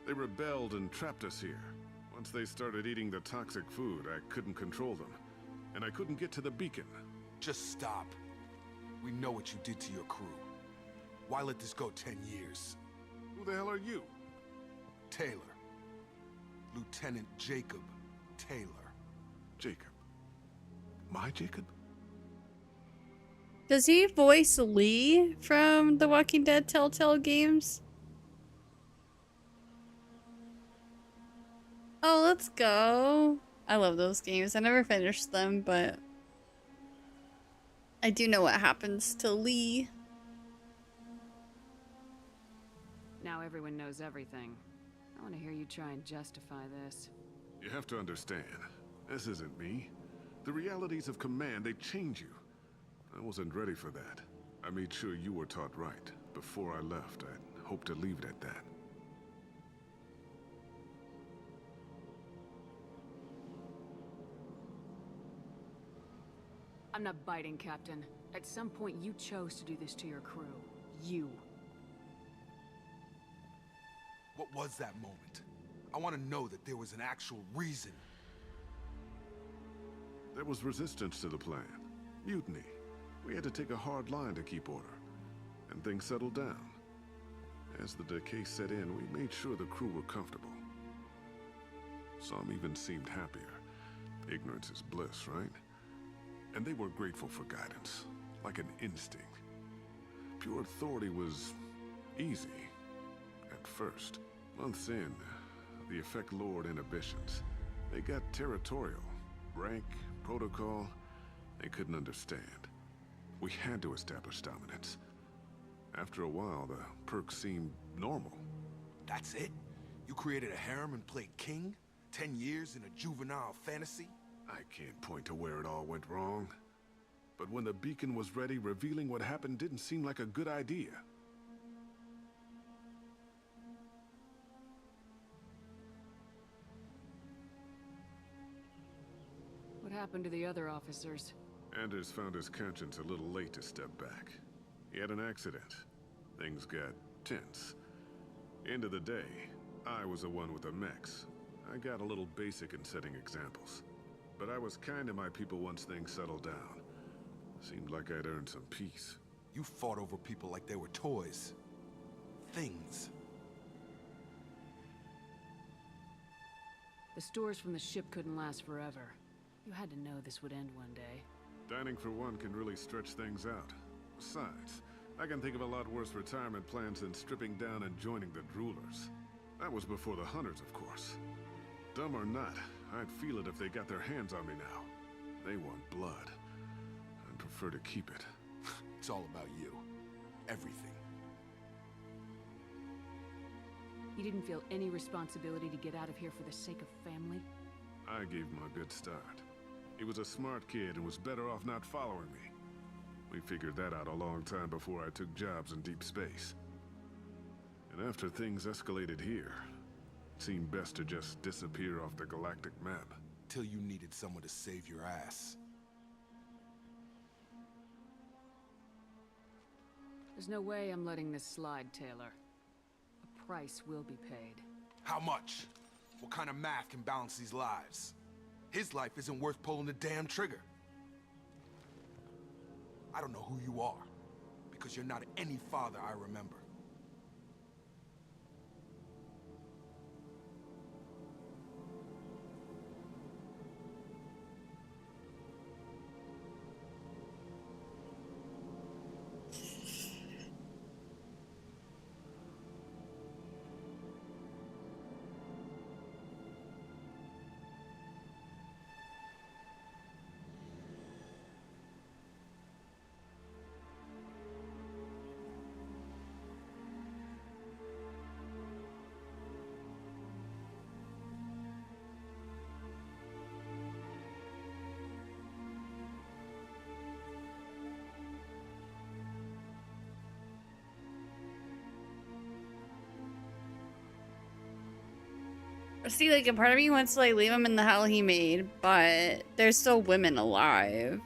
S5: They rebelled and trapped us here. Once they started eating the toxic food, I couldn't control them. And I couldn't get to the beacon.
S13: Just stop. We know what you did to your crew. Why let this go 10 years?
S5: Who the hell are you?
S13: Taylor. Lieutenant Jacob Taylor.
S5: Jacob. My Jacob?
S1: Does he voice Lee from the Walking Dead Telltale games? Oh, let's go. I love those games. I never finished them, but I do know what happens to Lee.
S3: Now everyone knows everything. I want to hear you try and justify this.
S5: You have to understand, this isn't me. The realities of command, they change you. I wasn't ready for that. I made sure you were taught right. Before I left, I hoped to leave it at that.
S3: I'm not biting, Captain. At some point, you chose to do this to your crew. You.
S13: What was that moment? I want to know that there was an actual reason.
S5: There was resistance to the plan. Mutiny. We had to take a hard line to keep order. And things settled down. As the decay set in, we made sure the crew were comfortable. Some even seemed happier.
S13: Ignorance is bliss, right? And they were grateful for guidance, like an instinct. Pure authority was easy, at first. Months in, the Effect Lord inhibitions. They got territorial. Rank, protocol, they couldn't understand. We had to establish dominance. After a while, the perks seemed normal.
S20: That's it? You created a harem and played king? 10 years in a juvenile fantasy?
S13: I can't point to where it all went wrong. But when the beacon was ready, revealing what happened didn't seem like a good idea.
S3: What happened to the other officers?
S13: Anders found his conscience a little late to step back. He had an accident. Things got tense. End of the day, I was the one with the mechs. I got a little basic in setting examples. But I was kind to my people once things settled down. Seemed like I'd earned some peace.
S20: You fought over people like they were toys. Things.
S3: The stores from the ship couldn't last forever. You had to know this would end one day.
S13: Dining for one can really stretch things out. Besides, I can think of a lot worse retirement plans than stripping down and joining the Droolers. That was before the Hunters, of course. Dumb or not, I'd feel it if they got their hands on me now. They want blood. I'd prefer to keep it.
S20: It's all about you. Everything.
S3: You didn't feel any responsibility to get out of here for the sake of family?
S13: I gave him a good start. He was a smart kid and was better off not following me. We figured that out a long time before I took jobs in deep space. And after things escalated here, it seemed best to just disappear off the galactic map.
S20: Till you needed someone to save your ass.
S3: There's no way I'm letting this slide, Taylor. A price will be paid.
S20: How much? What kind of math can balance these lives? His life isn't worth pulling the damn trigger. I don't know who you are, because you're not any father I remember.
S1: See, like, a part of me wants to, like, leave him in the hell he made, but there's still women alive.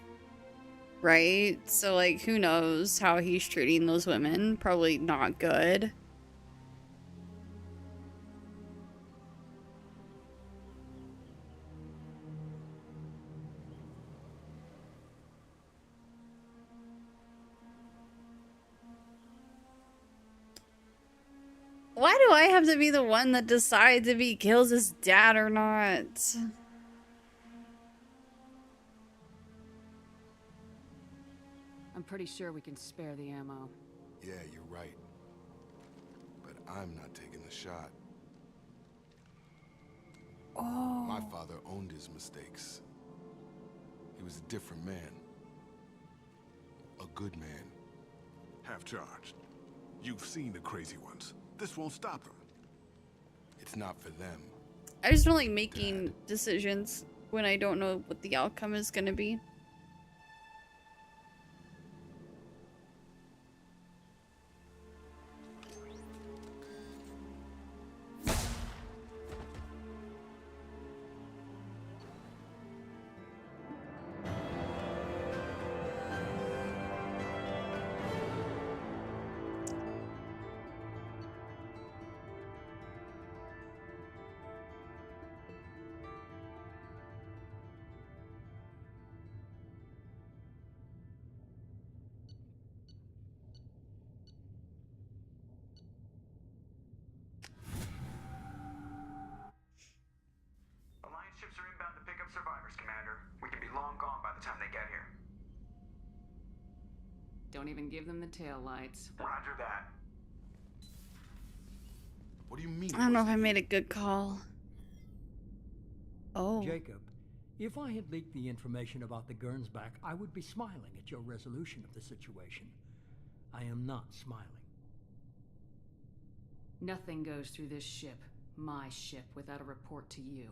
S1: Right? So, like, who knows how he's treating those women? Probably not good. Why do I have to be the one that decides if he kills his dad or not?
S3: I'm pretty sure we can spare the ammo.
S20: Yeah, you're right. But I'm not taking the shot.
S1: Oh.
S20: My father owned his mistakes. He was a different man. A good man.
S13: Half charged. You've seen the crazy ones. This won't stop them.
S20: It's not for them.
S1: I just don't like making decisions when I don't know what the outcome is gonna be.
S3: Don't even give them the tail lights.
S16: Roger that.
S20: What do you mean?
S1: I don't know if I made a good call. Oh.
S7: Jacob, if I had leaked the information about the Gernsback, I would be smiling at your resolution of the situation. I am not smiling.
S3: Nothing goes through this ship, my ship, without a report to you.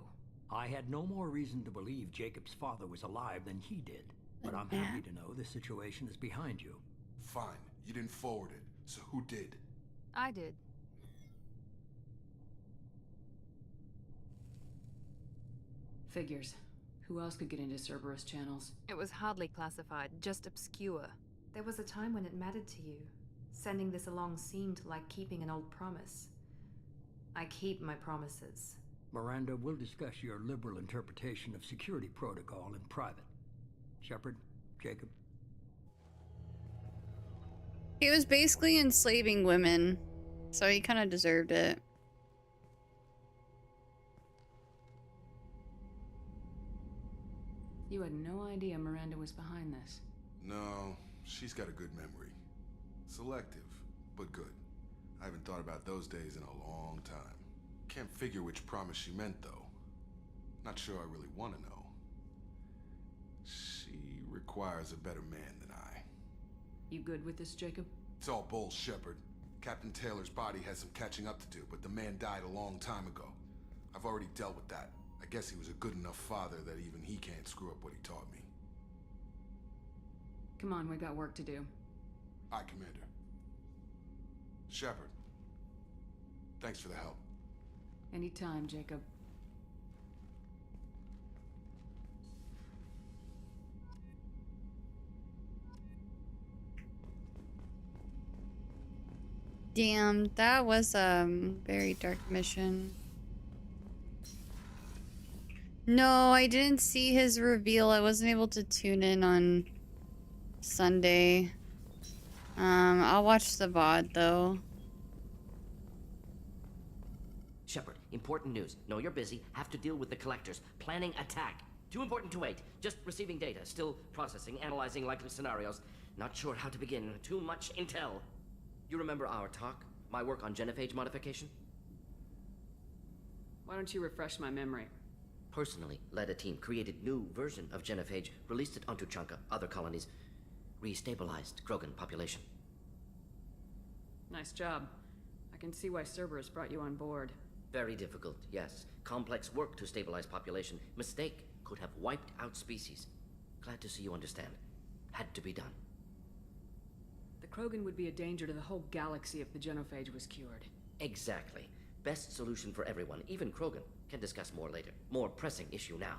S7: I had no more reason to believe Jacob's father was alive than he did. But I'm happy to know the situation is behind you.
S13: Fine. You didn't forward it. So who did?
S22: I did.
S3: Figures. Who else could get into Cerberus channels?
S22: It was hardly classified, just obscure.
S6: There was a time when it mattered to you. Sending this along seemed like keeping an old promise. I keep my promises.
S7: Miranda, we'll discuss your liberal interpretation of security protocol in private. Shepard, Jacob.
S1: He was basically enslaving women, so he kind of deserved it.
S3: You had no idea Miranda was behind this.
S13: No, she's got a good memory. Selective, but good. I haven't thought about those days in a long time. Can't figure which promise she meant, though. Not sure I really want to know. She requires a better man than I.
S3: You good with this, Jacob?
S13: It's all bull, Shepard. Captain Taylor's body has some catching up to do, but the man died a long time ago. I've already dealt with that. I guess he was a good enough father that even he can't screw up what he taught me.
S3: Come on, we got work to do.
S13: Aye, Commander. Shepard. Thanks for the help.
S3: Anytime, Jacob.
S1: Damn, that was a very dark mission. No, I didn't see his reveal. I wasn't able to tune in on Sunday. I'll watch the VOD though.
S23: Shepard, important news. Know you're busy. Have to deal with the collectors. Planning attack. Too important to wait. Just receiving data. Still processing, analyzing likely scenarios. Not sure how to begin. Too much intel. You remember our talk? My work on genophage modification?
S3: Why don't you refresh my memory?
S23: Personally led a team, created new version of genophage, released it onto Chunka, other colonies, restabilized Krogan population.
S3: Nice job. I can see why Cerberus brought you on board.
S23: Very difficult, yes. Complex work to stabilize population. Mistake could have wiped out species. Glad to see you understand. Had to be done.
S3: The Krogan would be a danger to the whole galaxy if the genophage was cured.
S23: Exactly. Best solution for everyone, even Krogan. Can discuss more later. More pressing issue now.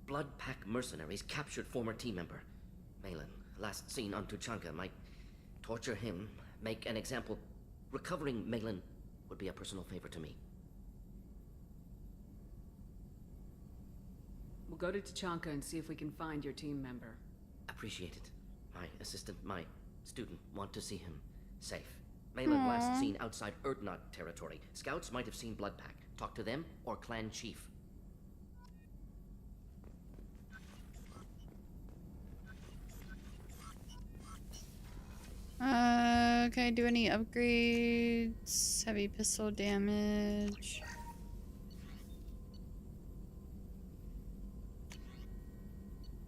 S23: Blood Pack mercenaries captured former team member. Malin, last seen on Tuchanka, might torture him, make an example. Recovering Malin would be a personal favor to me.
S3: We'll go to Tuchanka and see if we can find your team member.
S23: Appreciate it. My assistant, my student, want to see him safe. Malin last seen outside Erdnot territory. Scouts might have seen Blood Pack. Talk to them or clan chief.
S1: Can I do any upgrades? Heavy pistol damage.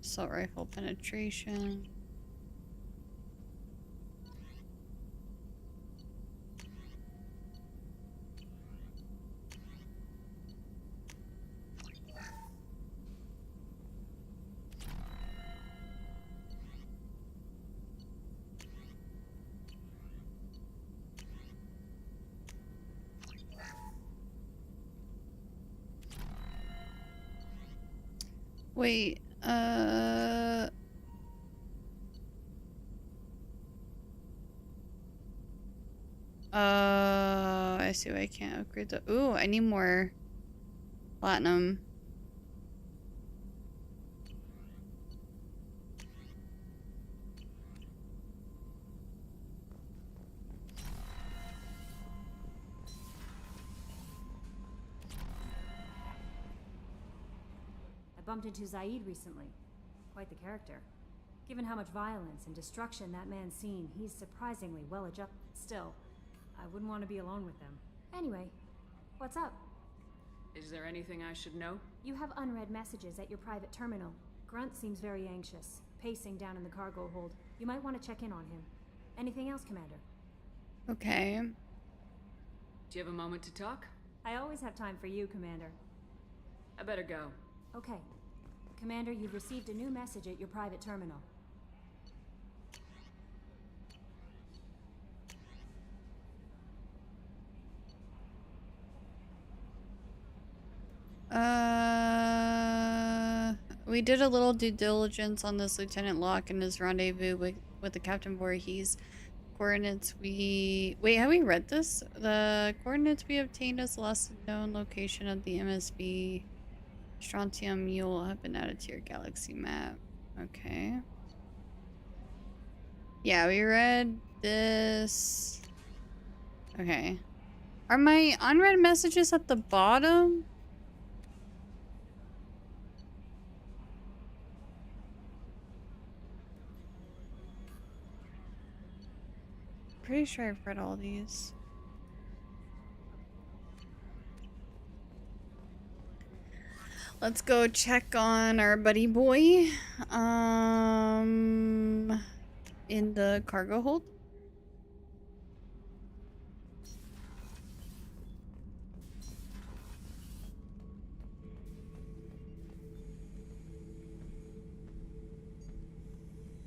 S1: Assault rifle penetration. Wait, I see why I can't upgrade the. Ooh, I need more platinum.
S15: I bumped into Zaid recently. Quite the character. Given how much violence and destruction that man's seen, he's surprisingly well adjusted. Still, I wouldn't want to be alone with them. Anyway, what's up?
S3: Is there anything I should know?
S15: You have unread messages at your private terminal. Grunt seems very anxious, pacing down in the cargo hold. You might want to check in on him. Anything else, Commander?
S1: Okay.
S3: Do you have a moment to talk?
S15: I always have time for you, Commander.
S3: I better go.
S15: Okay. Commander, you've received a new message at your private terminal.
S1: We did a little due diligence on this Lieutenant Locke and his rendezvous with the Captain Voorhees. Coordinates we... Wait, have we read this? The coordinates we obtained as the last known location of the MSB Strontium Mule have been added to your galaxy map. Okay. Yeah, we read this. Okay. Are my unread messages at the bottom? Pretty sure I've read all these. Let's go check on our buddy boy in the cargo hold.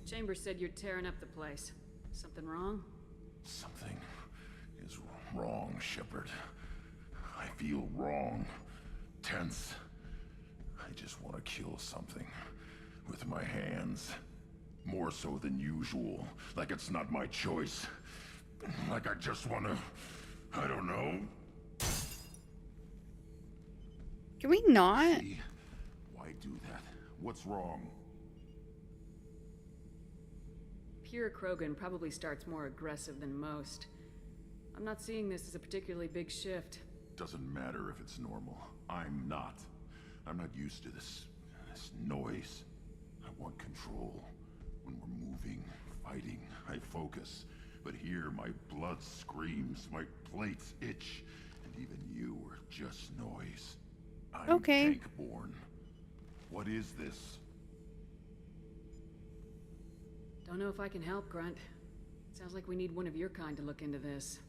S3: Chambers said you're tearing up the place. Something wrong?
S14: Something is wrong, Shepard. I feel wrong. Tense. I just want to kill something. With my hands. More so than usual. Like it's not my choice. Like I just want to... I don't know.
S1: Can we not?
S14: See? Why do that? What's wrong?
S3: Pure Krogan probably starts more aggressive than most. I'm not seeing this as a particularly big shift.
S14: Doesn't matter if it's normal. I'm not. I'm not used to this noise. I want control. When we're moving, fighting, I focus. But here, my blood screams, my plates itch, and even you are just noise. I'm
S1: okay.
S14: Tank-born. What is this?
S3: Don't know if I can help, Grunt. Sounds like we need one of your kind to look into this.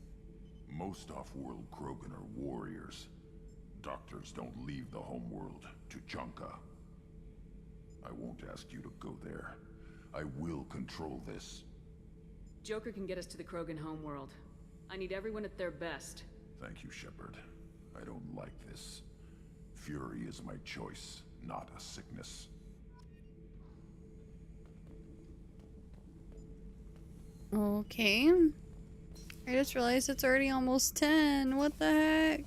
S14: Most off-world Krogan are warriors. Doctors don't leave the homeworld to Junka. I won't ask you to go there. I will control this.
S3: Joker can get us to the Krogan homeworld. I need everyone at their best.
S14: Thank you, Shepard. I don't like this. Fury is my choice, not a sickness.
S1: Okay. I just realized it's already almost 10. What the heck?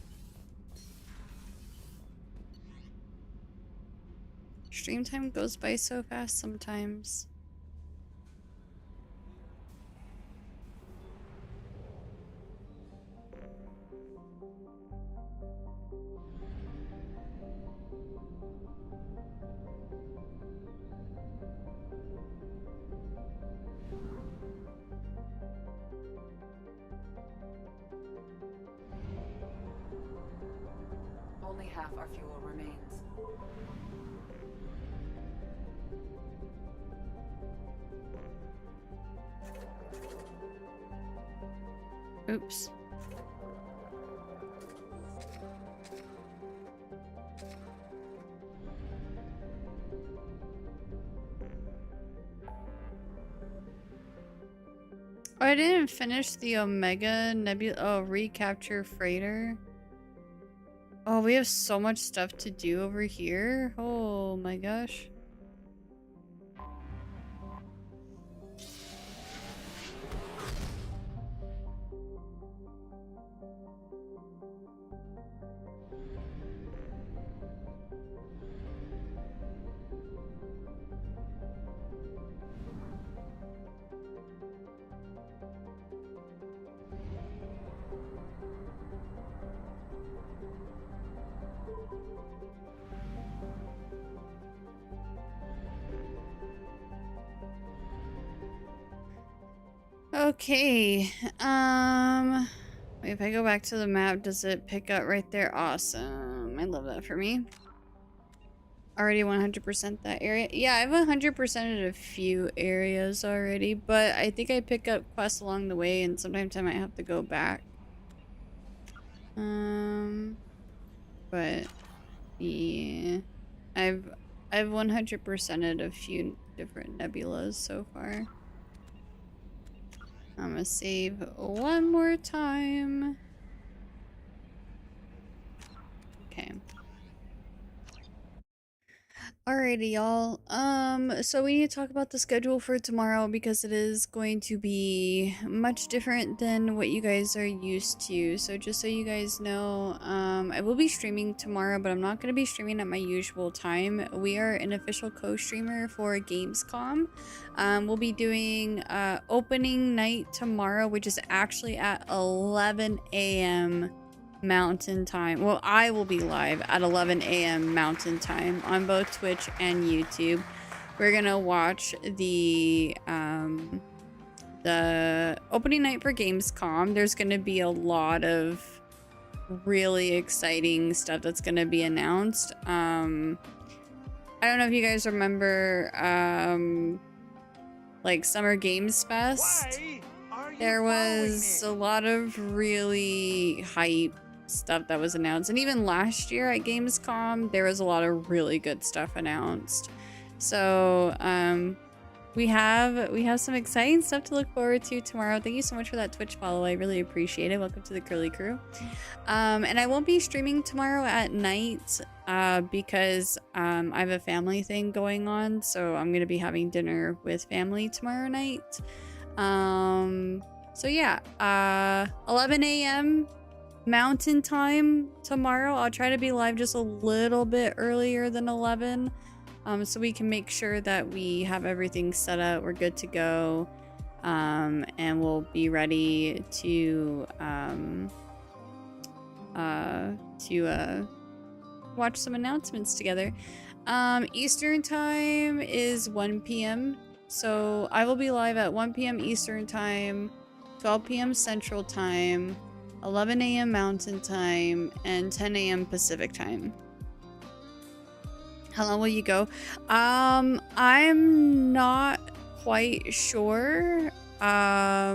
S1: Stream time goes by so fast sometimes.
S11: Only half our fuel remains.
S1: Oops. Oh, I didn't finish the Omega Nebula. Oh, recapture freighter. Oh, we have so much stuff to do over here. Oh my gosh. Okay. Wait, if I go back to the map, does it pick up right there? Awesome. I love that for me. Already 100% that area. Yeah, I've 100%ed a few areas already, but I think I pick up quests along the way, and sometimes I might have to go back. But yeah, I've 100%ed a few different nebulas so far. I'm gonna save one more time. Okay. Alrighty, y'all. So we need to talk about the schedule for tomorrow because it is going to be much different than what you guys are used to. So just so you guys know, I will be streaming tomorrow, but I'm not going to be streaming at my usual time. We are an official co-streamer for Gamescom. We'll be doing opening night tomorrow, which is actually at 11 a.m. Mountain time. Well, I will be live at 11 a.m. Mountain time on both Twitch and YouTube. We're gonna watch the opening night for Gamescom. There's gonna be a lot of really exciting stuff that's gonna be announced. I don't know if you guys remember like Summer Games Fest. There was a lot of really hype stuff that was announced, and even last year at Gamescom there was a lot of really good stuff announced. So we have some exciting stuff to look forward to tomorrow. Thank you so much for that Twitch follow, I really appreciate it. Welcome to the Curly Crew. And I won't be streaming tomorrow at night because I have a family thing going on, so I'm gonna be having dinner with family tomorrow night. So yeah, 11 a.m. Mountain time tomorrow. I'll try to be live just a little bit earlier than 11, so we can make sure that we have everything set up, we're good to go, and we'll be ready to watch some announcements together. Eastern time is 1 p.m. So I will be live at 1 p.m. Eastern time, 12 p.m. Central time, 11 a.m. Mountain time, and 10 a.m. Pacific time. How long will you go? I'm not quite sure. I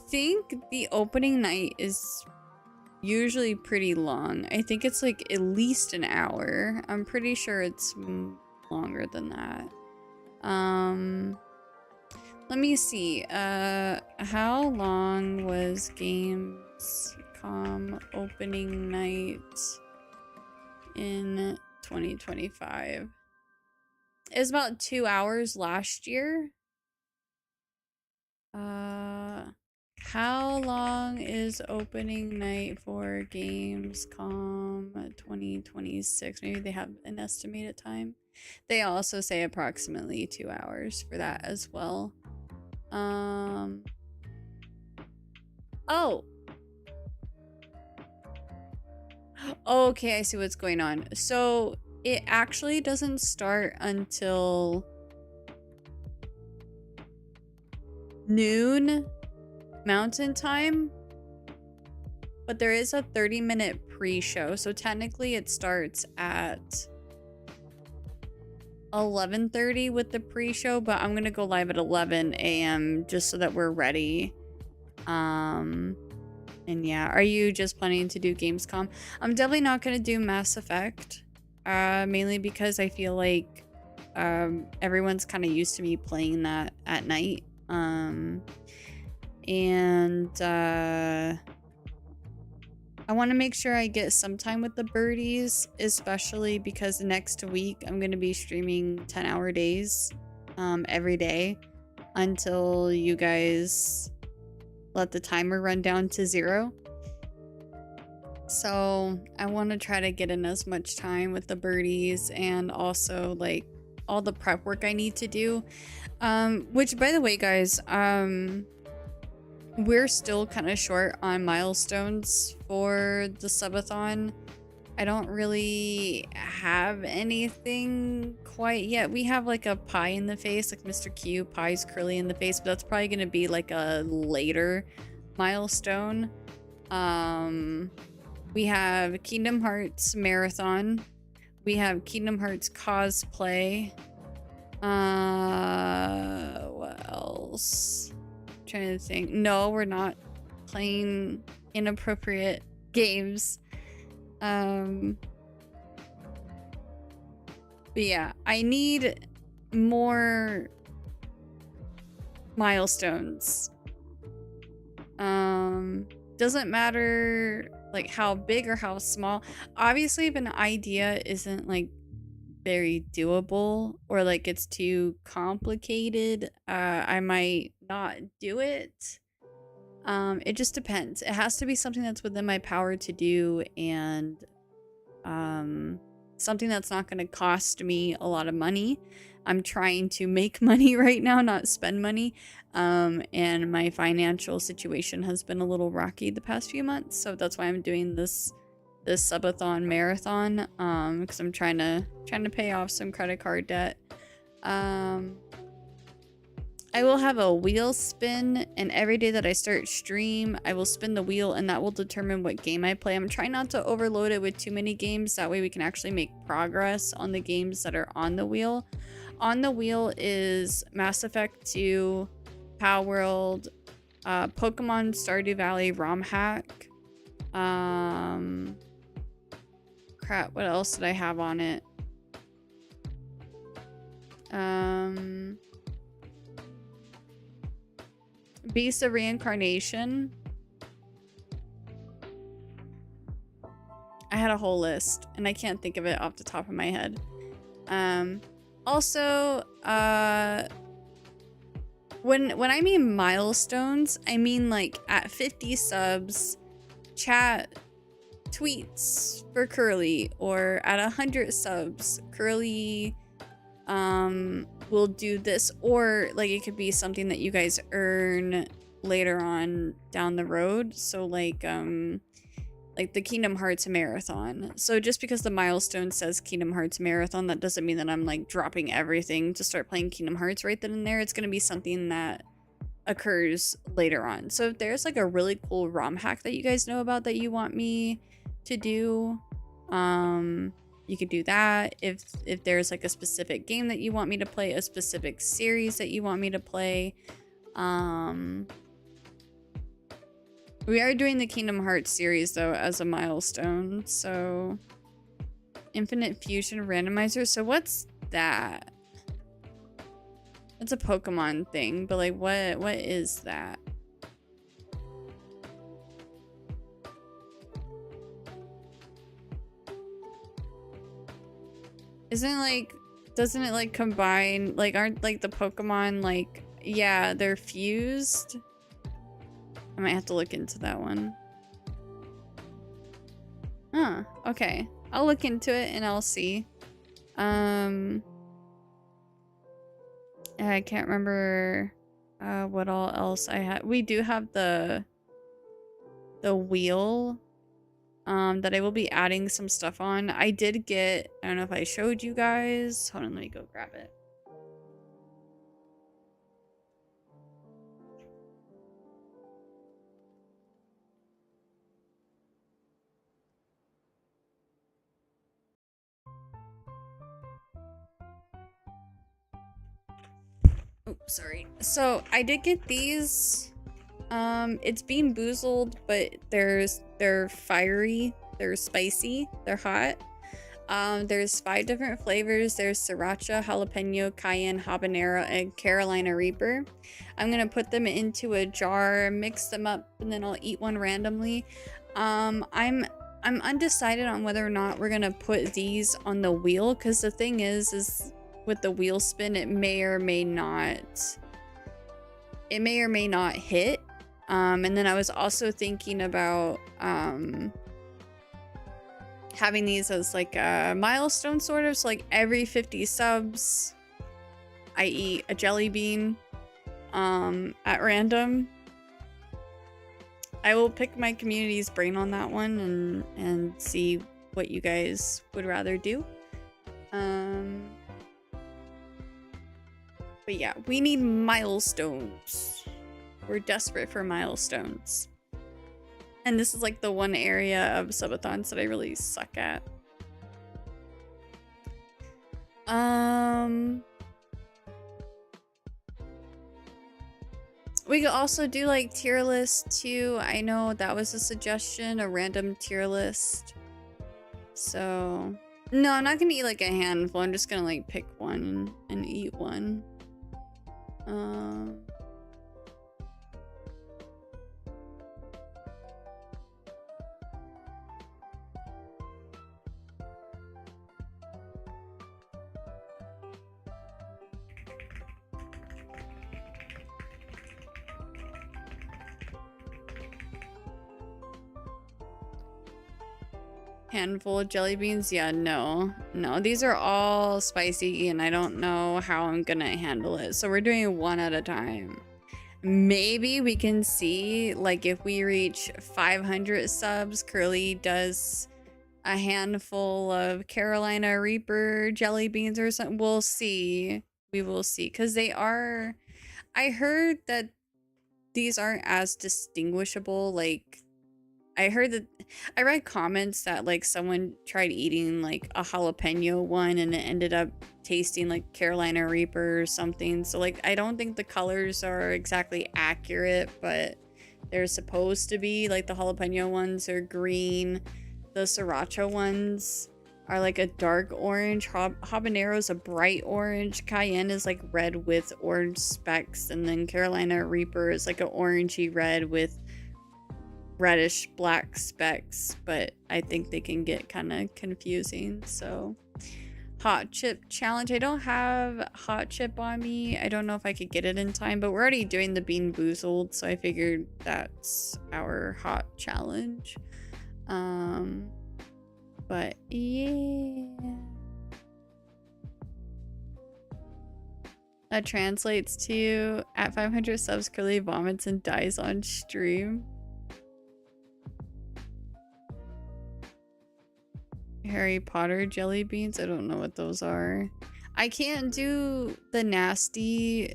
S1: think the opening night is usually pretty long. I think it's like at least an hour. I'm pretty sure it's longer than that. Let me see. How long was Gamescom opening night in 2025? It was about 2 hours last year. How long is opening night for Gamescom 2026? Maybe they have an estimated time. They also say approximately 2 hours for that as well. Oh. Okay, I see what's going on. So it actually doesn't start until noon Mountain time, but there is a 30-minute pre-show, so technically it starts at 11:30 with the pre-show, but I'm gonna go live at 11 a.m. just so that we're ready. And yeah, are you just planning to do Gamescom? I'm definitely not gonna do Mass Effect, mainly because I feel like everyone's kind of used to me playing that at night. I want to make sure I get some time with the birdies, especially because next week I'm going to be streaming 10-hour days every day until you guys let the timer run down to 0. So I want to try to get in as much time with the birdies and also like all the prep work I need to do. Which, by the way, guys, we're still kind of short on milestones for the subathon. I don't really have anything quite yet. We have like a pie in the face, like Mr. Q, pie's curly in the face, but that's probably gonna be like a later milestone. We have Kingdom Hearts Marathon. We have Kingdom Hearts cosplay. What else? I'm trying to think. No, we're not playing inappropriate games. But yeah, I need more milestones. Doesn't matter like how big or how small. Obviously, if an idea isn't like very doable or like it's too complicated, I might not do it. It just depends. It has to be something that's within my power to do, and something that's not going to cost me a lot of money. I'm trying to make money right now, not spend money. And my financial situation has been a little rocky the past few months, so that's why I'm doing this subathon marathon, because I'm trying to pay off some credit card debt. I will have a wheel spin, and every day that I start stream, I will spin the wheel, and that will determine what game I play. I'm trying not to overload it with too many games. That way we can actually make progress on the games that are on the wheel. On the wheel is Mass Effect 2, Power World, Pokemon Stardew Valley ROM hack. Crap, what else did I have on it? Beast of Reincarnation. I had a whole list and I can't think of it off the top of my head. Also, when I mean milestones, I mean like at 50 subs, chat tweets for Curly, or at 100 subs, Curly will do this, or like it could be something that you guys earn later on down the road. So like the Kingdom Hearts Marathon. So just because the milestone says Kingdom Hearts Marathon, that doesn't mean that I'm like dropping everything to start playing Kingdom Hearts right then and there. It's going to be something that occurs later on. So if there's like a really cool ROM hack that you guys know about that you want me to do, you could do that. If there's like a specific game that you want me to play, a specific series that you want me to play, we are doing the Kingdom Hearts series though as a milestone. So Infinite Fusion Randomizer. So what's that? It's a Pokemon thing, but like what is that? Doesn't it like combine, like aren't like the Pokemon like, yeah, they're fused? I might have to look into that one. Huh, okay. I'll look into it and I'll see. I can't remember what all else I had. We do have the wheel that I will be adding some stuff on. I did get, I don't know if I showed you guys. Hold on, let me go grab it. Oh, sorry. So I did get these. It's Bean Boozled, but they're fiery, they're spicy, they're hot. There's 5 different flavors. There's Sriracha, Jalapeno, Cayenne, Habanero, and Carolina Reaper. I'm gonna put them into a jar, mix them up, and then I'll eat one randomly. I'm undecided on whether or not we're gonna put these on the wheel, because the thing is with the wheel spin, it may or may not hit. And then I was also thinking about having these as like a milestone sort of, so like every 50 subs I eat a jelly bean at random. I will pick my community's brain on that one and see what you guys would rather do. But yeah, we need milestones. We're desperate for milestones. And this is like the one area of subathons that I really suck at. We could also do like tier list too. I know that was a suggestion, a random tier list. So no, I'm not gonna eat like a handful. I'm just gonna like pick one and eat one. Handful of jelly beans? Yeah, no. These are all spicy and I don't know how I'm gonna handle it. So we're doing one at a time. Maybe we can see, like, if we reach 500 subs, Curly does a handful of Carolina Reaper jelly beans or something. We'll see. We will see. Because they are... I heard that these aren't as distinguishable, like... I heard that I read comments that like someone tried eating like a jalapeno one and it ended up tasting like Carolina Reaper or something. So like I don't think the colors are exactly accurate, but they're supposed to be. Like the jalapeno ones are green, the sriracha ones are like a dark orange, habanero is a bright orange, cayenne is like red with orange specks, and then Carolina Reaper is like a orangey red with reddish black specks, but I think they can get kind of confusing. So hot chip challenge, I don't have hot chip on me. I don't know if I could get it in time, but we're already doing the Bean Boozled, so I figured that's our hot challenge. But yeah, that translates to at 500 subs Curly vomits and dies on stream. Harry Potter jelly beans, I don't know what those are. I can't do the nasty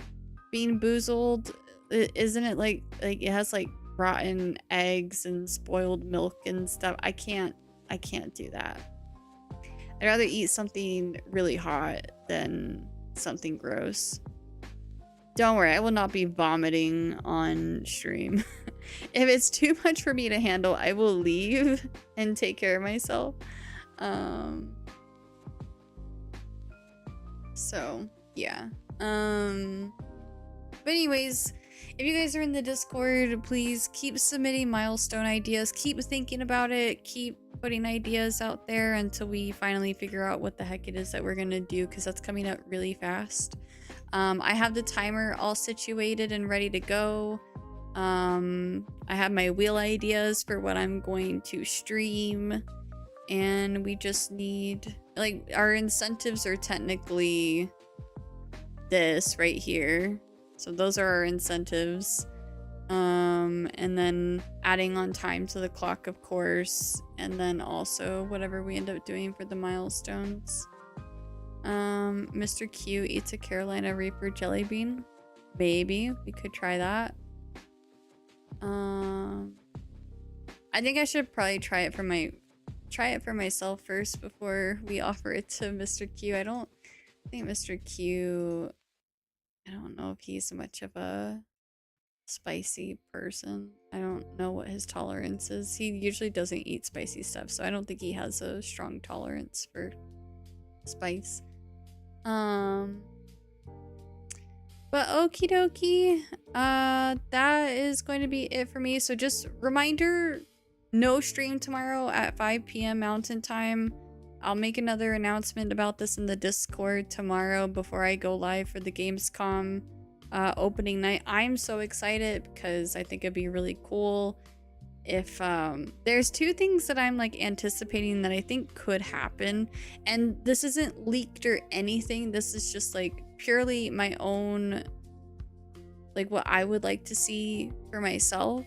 S1: Bean Boozled. Isn't it like it has like rotten eggs and spoiled milk and stuff? I can't do that. I'd rather eat something really hot than something gross. Don't worry, I will not be vomiting on stream. If it's too much for me to handle, I will leave and take care of myself. So yeah. But anyways, if you guys are in the Discord, please keep submitting milestone ideas, keep thinking about it, keep putting ideas out there until we finally figure out what the heck it is that we're gonna do, because that's coming up really fast. I have the timer all situated and ready to go. I have my wheel ideas for what I'm going to stream. And we just need, like, our incentives are technically this right here. So those are our incentives. And then adding on time to the clock, of course. And then also whatever we end up doing for the milestones. Mr. Q eats a Carolina Reaper jelly bean. Maybe we could try that. I think I should probably try it for myself first before we offer it to Mr. Q. I don't think Mr. Q, I don't know if he's much of a spicy person. I don't know what his tolerance is. He usually doesn't eat spicy stuff, so I don't think he has a strong tolerance for spice. But okie dokie, that is going to be it for me. So just reminder, no stream tomorrow at 5 p.m. Mountain Time. I'll make another announcement about this in the Discord tomorrow before I go live for the Gamescom opening night. I'm so excited because I think it'd be really cool if there's two things that I'm like anticipating that I think could happen, and this isn't leaked or anything. This is just like purely my own, like what I would like to see for myself.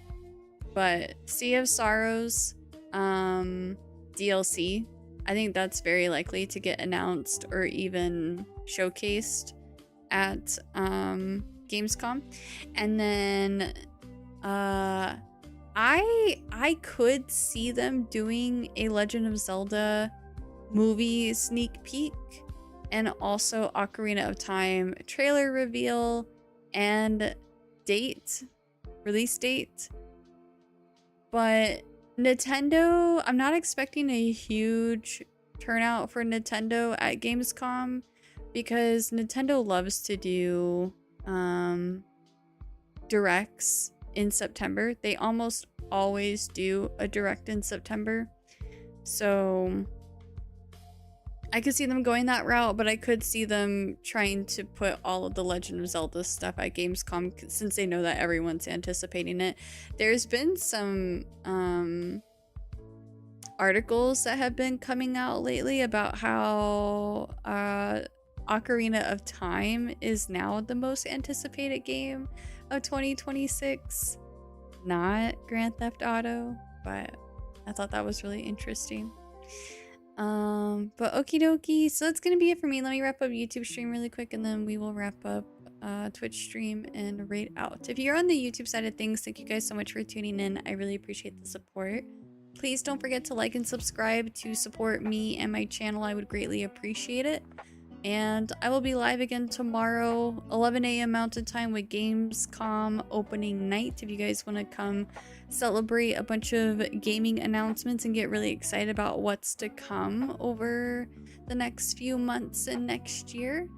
S1: But Sea of Sorrows DLC I think that's very likely to get announced or even showcased at Gamescom. And then I could see them doing a Legend of Zelda movie sneak peek, and also Ocarina of Time trailer reveal and release date. But Nintendo, I'm not expecting a huge turnout for Nintendo at Gamescom, because Nintendo loves to do directs in September. They almost always do a direct in September. So I could see them going that route, but I could see them trying to put all of the Legend of Zelda stuff at Gamescom, since they know that everyone's anticipating it. There's been some articles that have been coming out lately about how Ocarina of Time is now the most anticipated game of 2026. Not Grand Theft Auto, but I thought that was really interesting. But okie dokie, so that's gonna be it for me. Let me wrap up YouTube stream really quick, and then we will wrap up Twitch stream and raid out. If you're on the YouTube side of things, thank you guys so much for tuning in. I really appreciate the support. Please don't forget to like and subscribe to support me and my channel. I would greatly appreciate it. And I will be live again tomorrow, 11 a.m. Mountain Time, with Gamescom opening night. If you guys want to come celebrate a bunch of gaming announcements and get really excited about what's to come over the next few months and next year.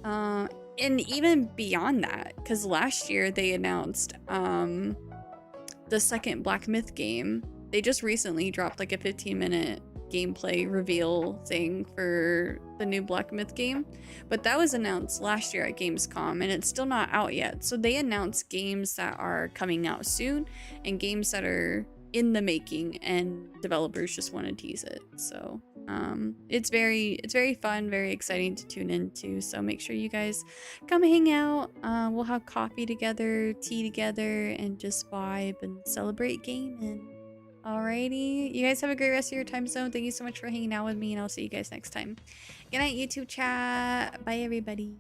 S1: And even beyond that, because last year they announced the second Black Myth game. They just recently dropped like a 15-minute gameplay reveal thing for the new Black Myth game, but that was announced last year at Gamescom, and it's still not out yet. So they announced games that are coming out soon and games that are in the making, and developers just want to tease it. So it's very fun, very exciting to tune into. So make sure you guys come hang out. We'll have coffee together, tea together, and just vibe and celebrate gaming. Alrighty, you guys have a great rest of your time zone. Thank you so much for hanging out with me, and I'll see you guys next time. Good night, YouTube chat. Bye, everybody.